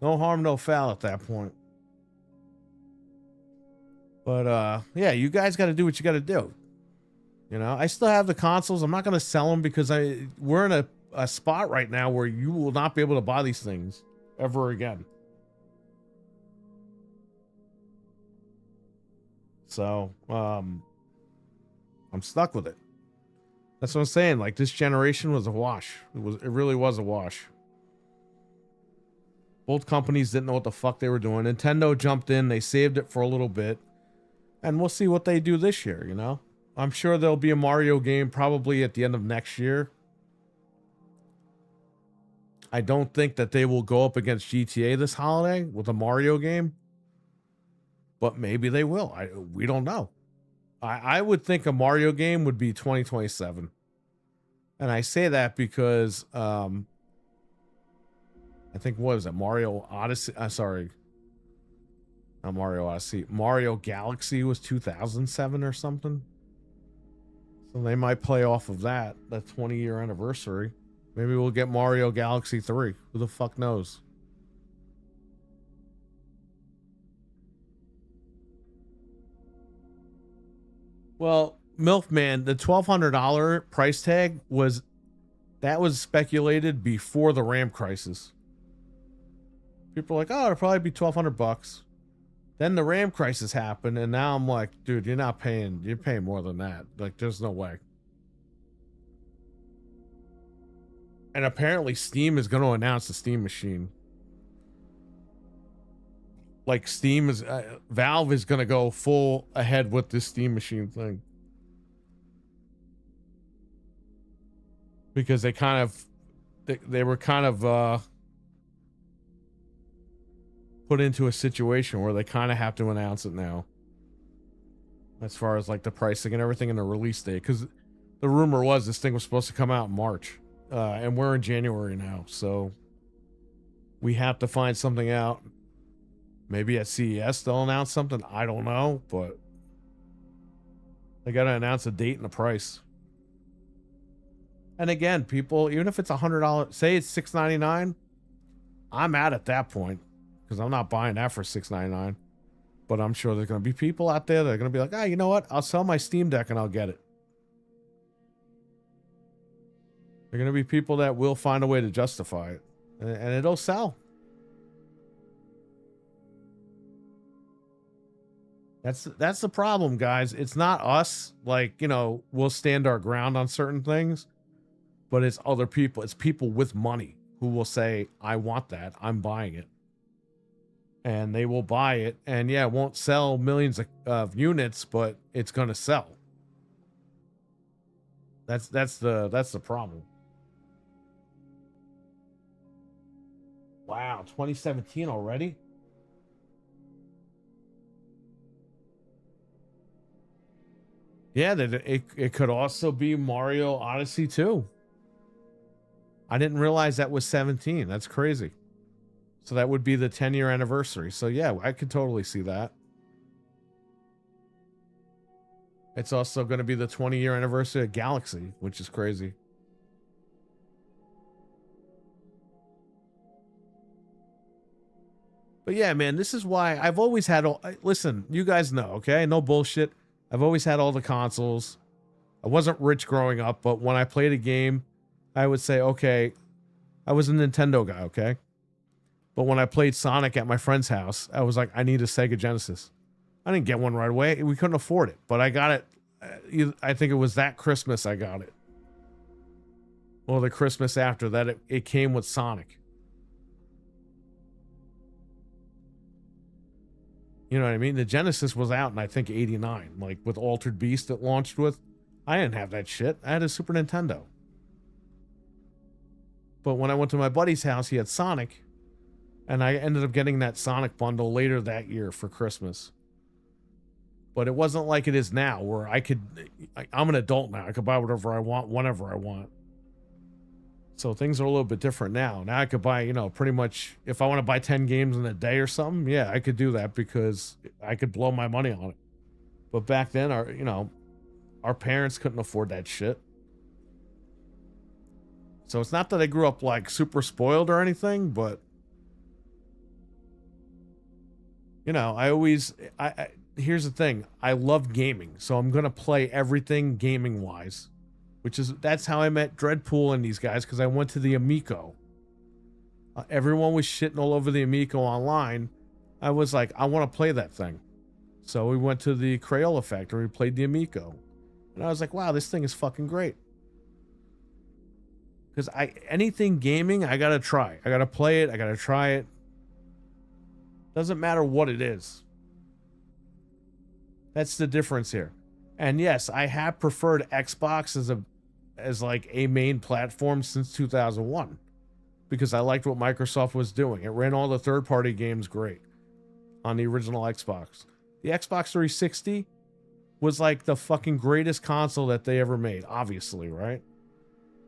no harm, no foul at that point. But, yeah, you guys got to do what you got to do. You know, I still have the consoles. I'm not going to sell them because we're in a spot right now where you will not be able to buy these things ever again. So, I'm stuck with it. That's what I'm saying. Like, this generation was a wash. It really was a wash. Both companies didn't know what the fuck they were doing. Nintendo jumped in. They saved it for a little bit. And we'll see what they do this year, you know? I'm sure there'll be a Mario game probably at the end of next year. I don't think that they will go up against GTA this holiday with a Mario game. But maybe they will. We don't know. I would think a Mario game would be 2027. And I say that because I think, what is it? Mario Odyssey? Sorry. Not Mario Odyssey. Mario Galaxy was 2007 or something. So they might play off of that 20-year anniversary. Maybe we'll get Mario Galaxy 3. Who the fuck knows? Well, Milkman, the $1,200 price tag was speculated before the RAM crisis. People are like, oh, it'll probably be $1,200. Then the RAM crisis happened, and now I'm like, dude, you're paying more than that. Like, there's no way. And apparently Steam is going to announce the Steam machine. Like, Valve is going to go full ahead with this Steam machine thing. Because they were kind of put into a situation where they kind of have to announce it now. As far as like the pricing and everything and the release date. Because the rumor was this thing was supposed to come out in March. And we're in January now. So we have to find something out. Maybe at CES they'll announce something. I don't know. But they got to announce a date and a price. And again, people, even if it's $100, say it's $6.99, I'm at that point. because I'm not buying that for $6.99. But I'm sure there's going to be people out there that are going to be like, ah, you know what? I'll sell my Steam Deck and I'll get it. There are going to be people that will find a way to justify it. And it'll sell. That's the problem, guys. It's not us. Like, you know, we'll stand our ground on certain things. But it's other people. It's people with money who will say, I want that. I'm buying it. And they will buy it, and yeah, it won't sell millions of units, but it's gonna sell. That's the problem. Wow, 2017 already? Yeah, it could also be Mario Odyssey 2. I didn't realize that was 17. That's crazy. So that would be the 10-year anniversary. So yeah, I could totally see that. It's also going to be the 20-year anniversary of Galaxy, which is crazy. But yeah, man, this is why I've always had all... Listen, you guys know, okay? No bullshit. I've always had all the consoles. I wasn't rich growing up, but when I played a game, I would say, okay, I was a Nintendo guy, okay? But when I played Sonic at my friend's house, I was like, I need a Sega Genesis. I didn't get one right away. We couldn't afford it. But I got it. I think it was that Christmas I got it. Or the Christmas after that, it came with Sonic. You know what I mean? The Genesis was out in, I think, 89. Like, with Altered Beast it launched with. I didn't have that shit. I had a Super Nintendo. But when I went to my buddy's house, he had Sonic. And I ended up getting that Sonic bundle later that year for Christmas. But it wasn't like it is now, where I'm an adult now. I could buy whatever I want, whenever I want. So things are a little bit different now. Now I could buy, you know, pretty much, if I want to buy 10 games in a day or something, yeah, I could do that because I could blow my money on it. But back then, our parents couldn't afford that shit. So it's not that I grew up like super spoiled or anything, but you know, here's the thing. I love gaming, so I'm going to play everything gaming wise, that's how I met Dreadpool and these guys. Cause I went to the Amico. Everyone was shitting all over the Amico online. I was like, I want to play that thing. So we went to the Crayola factory, we played the Amico, and I was like, wow, this thing is fucking great. Cause anything gaming, I got to try. I got to play it. I got to try it. Doesn't matter what it is. That's the difference here. And yes, I have preferred Xbox as like a main platform since 2001 because I liked what Microsoft was doing. It ran all the third-party games great on the original Xbox. The Xbox 360 was like the fucking greatest console that they ever made, obviously, right?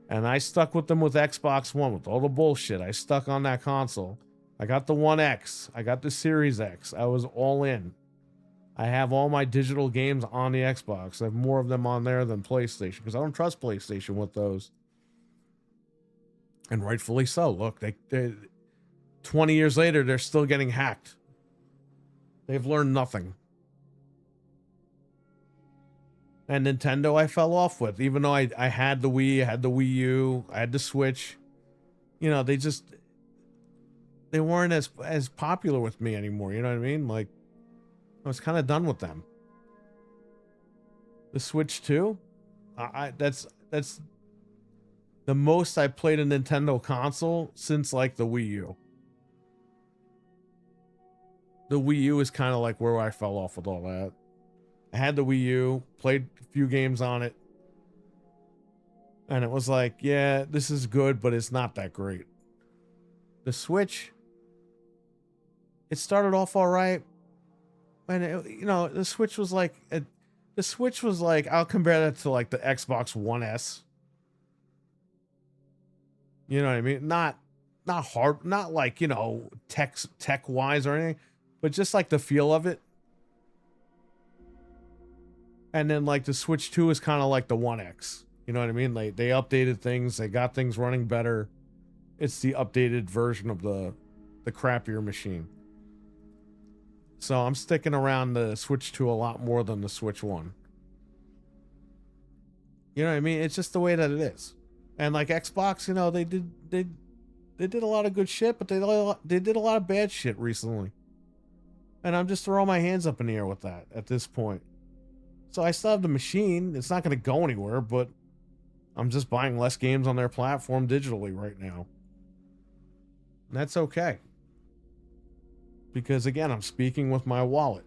And I stuck with them with Xbox One with all the bullshit. I stuck on that console. I got the One X. I got the Series X. I was all in. I have all my digital games on the Xbox. I have more of them on there than PlayStation because I don't trust PlayStation with those. And rightfully so. Look, they 20 years later, they're still getting hacked. They've learned nothing. And Nintendo I fell off with. Even though I had the Wii, I had the Wii U, I had the Switch. You know, they weren't as popular with me anymore. You know what I mean? Like, I was kind of done with them. The Switch 2, that's the most I played a Nintendo console since like the Wii U. The Wii U is kind of like where I fell off with all that. I had the Wii U, played a few games on it, and it was like, yeah, this is good, but it's not that great. The Switch, it started off all right. And the Switch was like, I'll compare that to like the Xbox One S. You know what I mean? Not hard, not like, tech wise or anything, but just like the feel of it. And then like the Switch 2 is kind of like the One X. You know what I mean? They updated things, they got things running better. It's the updated version of the crappier machine. So I'm sticking around the Switch 2 a lot more than the Switch 1. You know what I mean? It's just the way that it is. And like Xbox, you know, they did a lot of good shit, but they did a lot of bad shit recently. And I'm just throwing my hands up in the air with that at this point. So I still have the machine. It's not going to go anywhere, but I'm just buying less games on their platform digitally right now. And that's okay. Because again, I'm speaking with my wallet.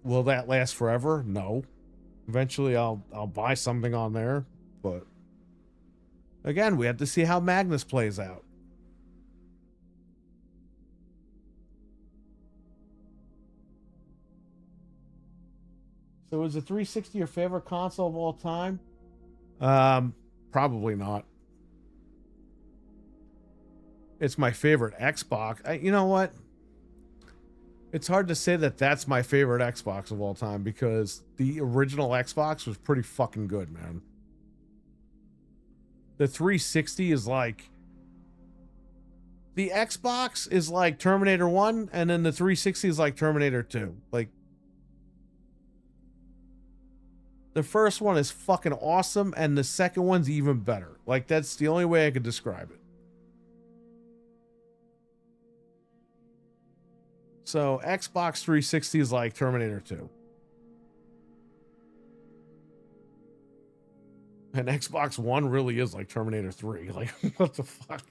Will that last forever? No. Eventually I'll buy something on there, but again, we have to see how Magnus plays out. So is the 360 your favorite console of all time? Probably not. It's my favorite Xbox. You know what? It's hard to say that that's my favorite Xbox of all time because the original Xbox was pretty fucking good, man. The 360 is like... The Xbox is like Terminator 1, and then the 360 is like Terminator 2. Like, the first one is fucking awesome, and the second one's even better. Like, that's the only way I could describe it. So, Xbox 360 is like Terminator 2. And Xbox One really is like Terminator 3. Like, what the fuck?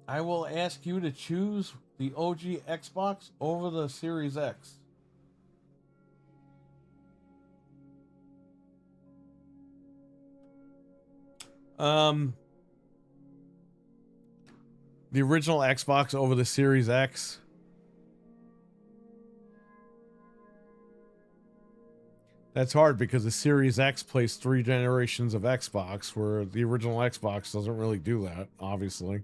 I will ask you to choose the OG Xbox over the Series X. The original Xbox over the Series X. That's hard because the Series X plays 3 generations of Xbox, where the original Xbox doesn't really do that, obviously.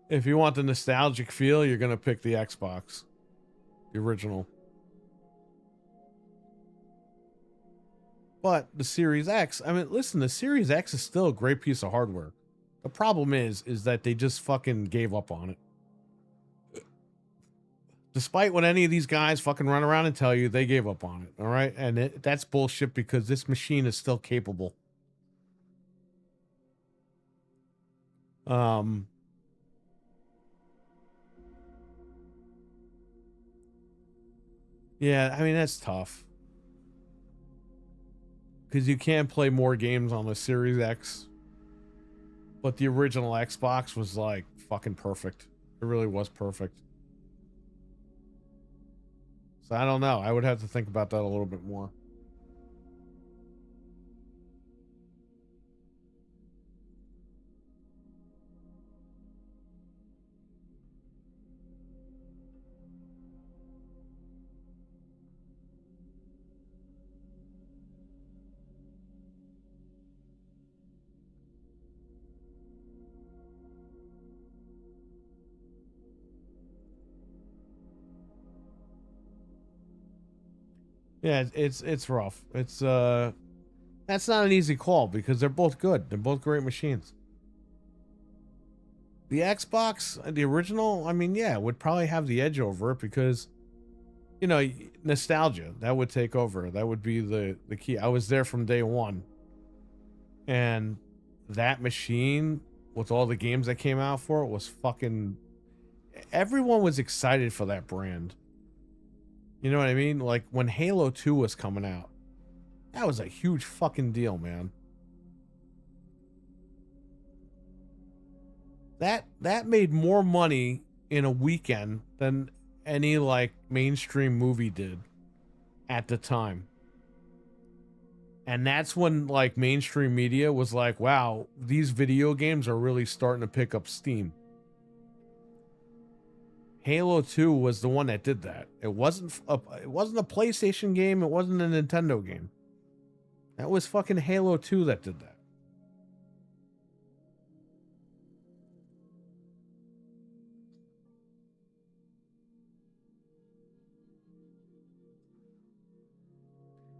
If you want the nostalgic feel, you're gonna pick the Xbox, the original. But the Series X, I mean, listen, the Series X is still a great piece of hardware. The problem is that they just fucking gave up on it. Despite what any of these guys fucking run around and tell you, they gave up on it, all right? And that's bullshit because this machine is still capable. Yeah, I mean, that's tough. Because you can play more games on the Series X. But the original Xbox was like fucking perfect. It really was perfect. So I don't know. I would have to think about that a little bit more. Yeah, it's rough. It's that's not an easy call because they're both good. They're both great machines. The Xbox, the original, I mean, yeah, would probably have the edge over it because, you know, nostalgia, that would take over. That would be the key. I was there from day one. And that machine with all the games that came out for it was fucking... Everyone was excited for that brand. You know what I mean? Like when Halo 2 was coming out, that was a huge fucking deal, man. That made more money in a weekend than any like mainstream movie did at the time. And that's when like mainstream media was like, wow, these video games are really starting to pick up steam. Halo 2 was the one that did that. It wasn't a PlayStation game. It wasn't a Nintendo game. That was fucking Halo 2 that did that.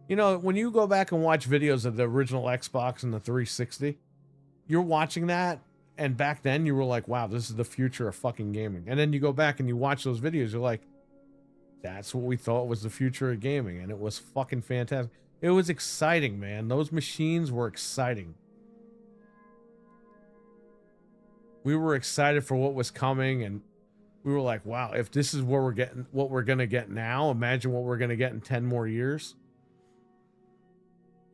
You know, when you go back and watch videos of the original Xbox and the 360, you're watching that, and back then you were like, wow, this is the future of fucking gaming. And then you go back and you watch those videos, you're like, that's what we thought was the future of gaming, and it was fucking fantastic. It was exciting, man. Those machines were exciting. We were excited for what was coming, and we were like, wow, if this is what we're gonna get now, imagine what we're gonna get in 10 more years.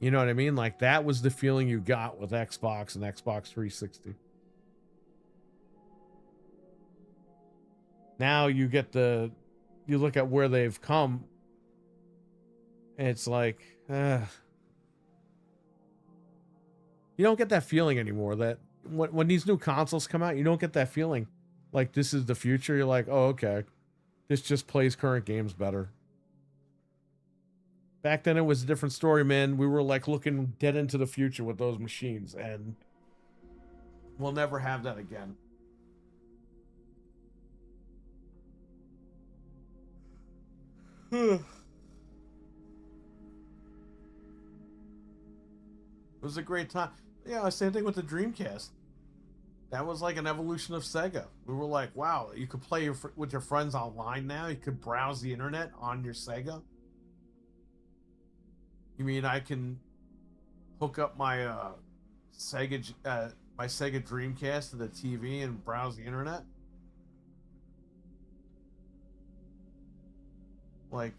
You know what I mean? Like, that was the feeling you got with Xbox and Xbox 360. Now you look at where they've come, and it's like, you don't get that feeling anymore. That when these new consoles come out, you don't get that feeling like this is the future. You're like, oh, okay, this just plays current games better. Back then, it was a different story, man. We were like looking dead into the future with those machines, and we'll never have that again. It was a great time. Yeah, same thing with the Dreamcast. That was like an evolution of Sega. We were like, wow, you could play with your friends online now. You could browse the internet on your Sega. You mean I can hook up my Sega Dreamcast to the TV and browse the internet? Like,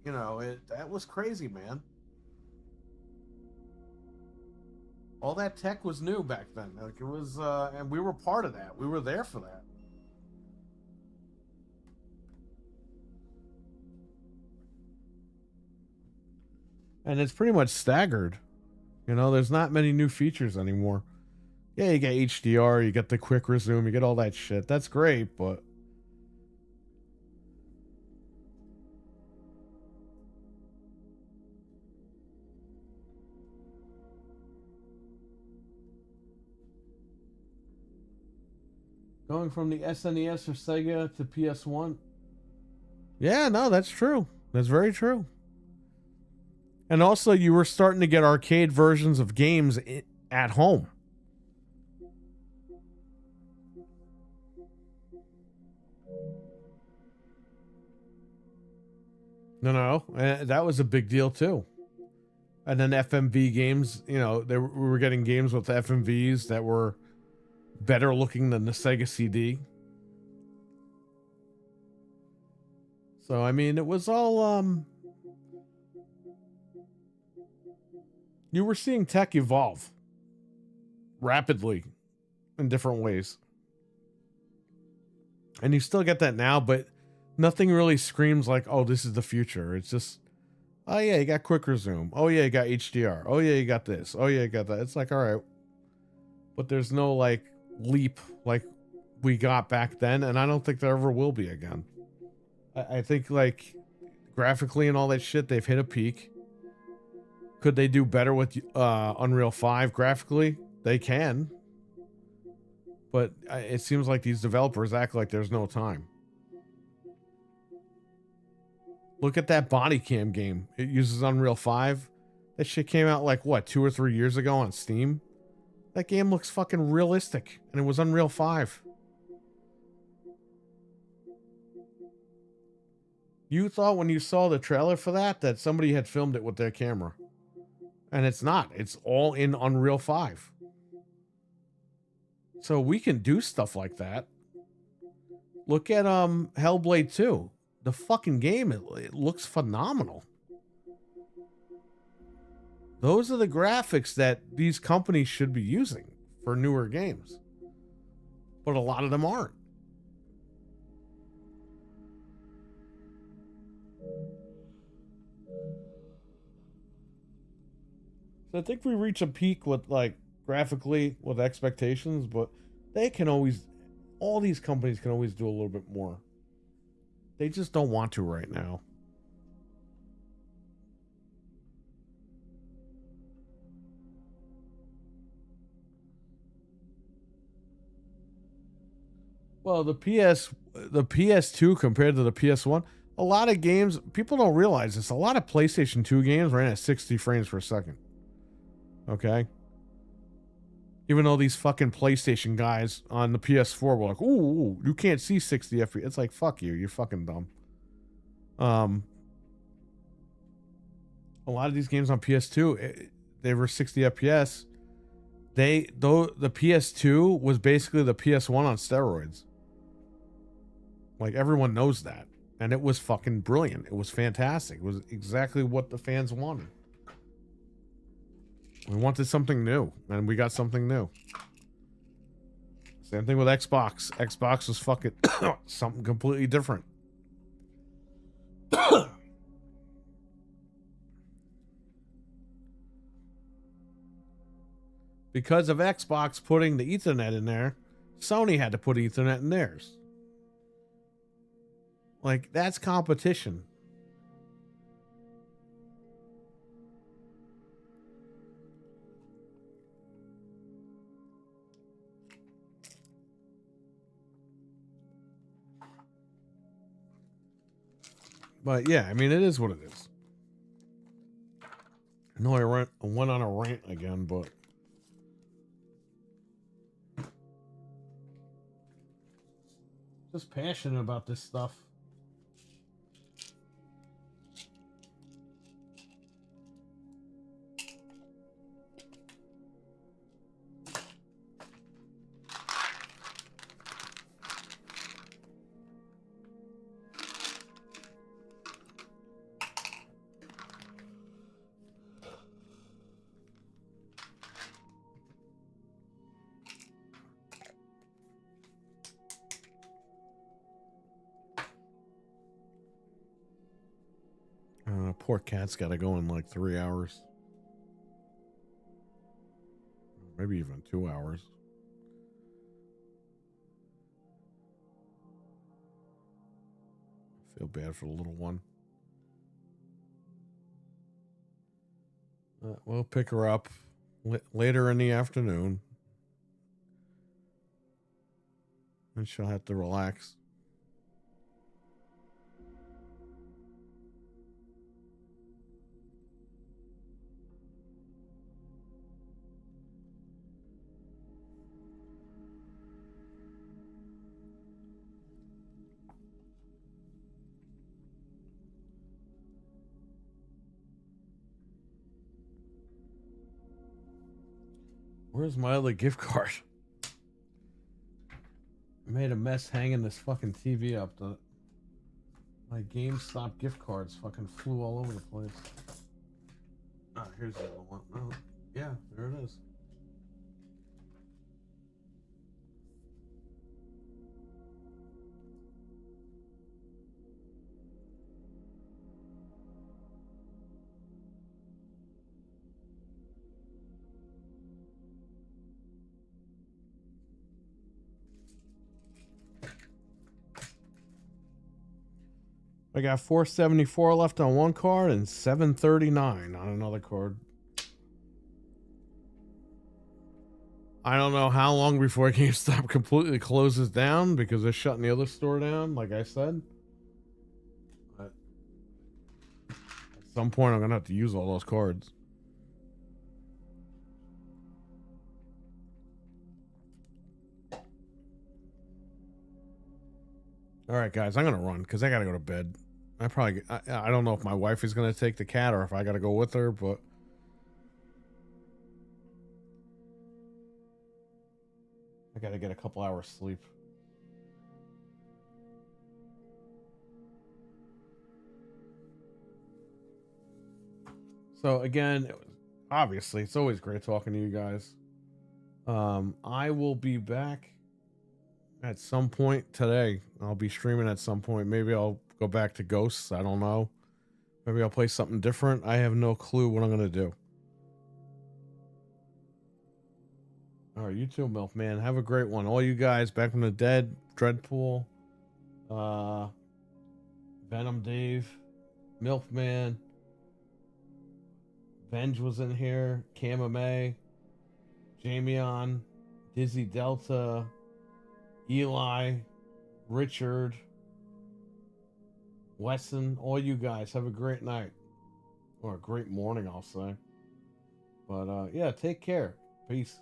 you know, that was crazy, man. All that tech was new back then. Like, it was, and we were part of that. We were there for that. And it's pretty much staggered. You know, there's not many new features anymore. Yeah, you get HDR, you get the quick resume, you get all that shit. That's great, but going from the SNES or Sega to PS1. Yeah, no, that's true. That's very true. And also, you were starting to get arcade versions of games at home. No, that was a big deal too. And then FMV games, you know, we were getting games with FMVs that were better looking than the Sega CD. So, I mean, it was all, you were seeing tech evolve rapidly in different ways. And you still get that now, but nothing really screams like, oh, this is the future. It's just, oh yeah, you got quick resume. Oh yeah, you got HDR. Oh yeah, you got this. Oh yeah, you got that. It's like, all right. But there's no like leap like we got back then, and I don't think there ever will be again. I think like graphically and all that shit, they've hit a peak. Could they do better with Unreal 5 graphically? They can. But it seems like these developers act like there's no time. Look at that body cam game. It uses Unreal 5. That shit came out like, what, 2 or 3 years ago on Steam? That game looks fucking realistic. And it was Unreal 5. You thought when you saw the trailer for that somebody had filmed it with their camera. And it's not. It's all in Unreal 5. So we can do stuff like that. Look at Hellblade 2. The fucking game, it looks phenomenal. Those are the graphics that these companies should be using for newer games. But a lot of them aren't. So I think we reach a peak with like graphically with expectations, but they can always, all these companies can always do a little bit more. They just don't want to right now. Well, the PS2 compared to the PS1, A lot of games, people don't realize this. A lot of PlayStation 2 games ran at 60 frames per second. Okay? Even though these fucking PlayStation guys on the PS4 were like, ooh, you can't see 60 FPS. It's like, fuck you. You're fucking dumb. A lot of these games on PS2, they were 60 FPS. Though the PS2 was basically the PS1 on steroids. Like, everyone knows that. And it was fucking brilliant. It was fantastic. It was exactly what the fans wanted. We wanted something new, and we got something new. Same thing with Xbox. Xbox was fucking something completely different. Because of Xbox putting the Ethernet in there, Sony had to put Ethernet in theirs. Like, that's competition. But yeah, I mean, it is what it is. I know I went on a rant again, but just passionate about this stuff. Poor cat's got to go in like 3 hours. Maybe even 2 hours. I feel bad for the little one. We'll pick her up later in the afternoon. And she'll have to relax. Where's my other gift card? I made a mess hanging this fucking TV up. My GameStop gift cards fucking flew all over the place. Ah, here's the other one. Oh, yeah, there it is. I got 474 left on one card and 739 on another card. I don't know how long before GameStop completely closes down because they're shutting the other store down, like I said. But at some point, I'm going to have to use all those cards. All right, guys, I'm going to run because I got to go to bed. I don't know if my wife is going to take the cat or if I got to go with her, but I got to get a couple hours sleep. So again, obviously, it's always great talking to you guys. I will be back at some point today. I'll be streaming at some point. Maybe I'll go back to Ghosts. I don't know. Maybe I'll play something different. I have no clue what I'm going to do. All right, you too, Milkman. Have a great one. All you guys, Back from the Dead, Dreadpool, Venom Dave, Milkman, Venge was in here, Kamame, Jamion, Dizzy Delta, Eli, Richard, Wesson, all you guys have a great night. Or a great morning, I'll say. But yeah, take care. Peace.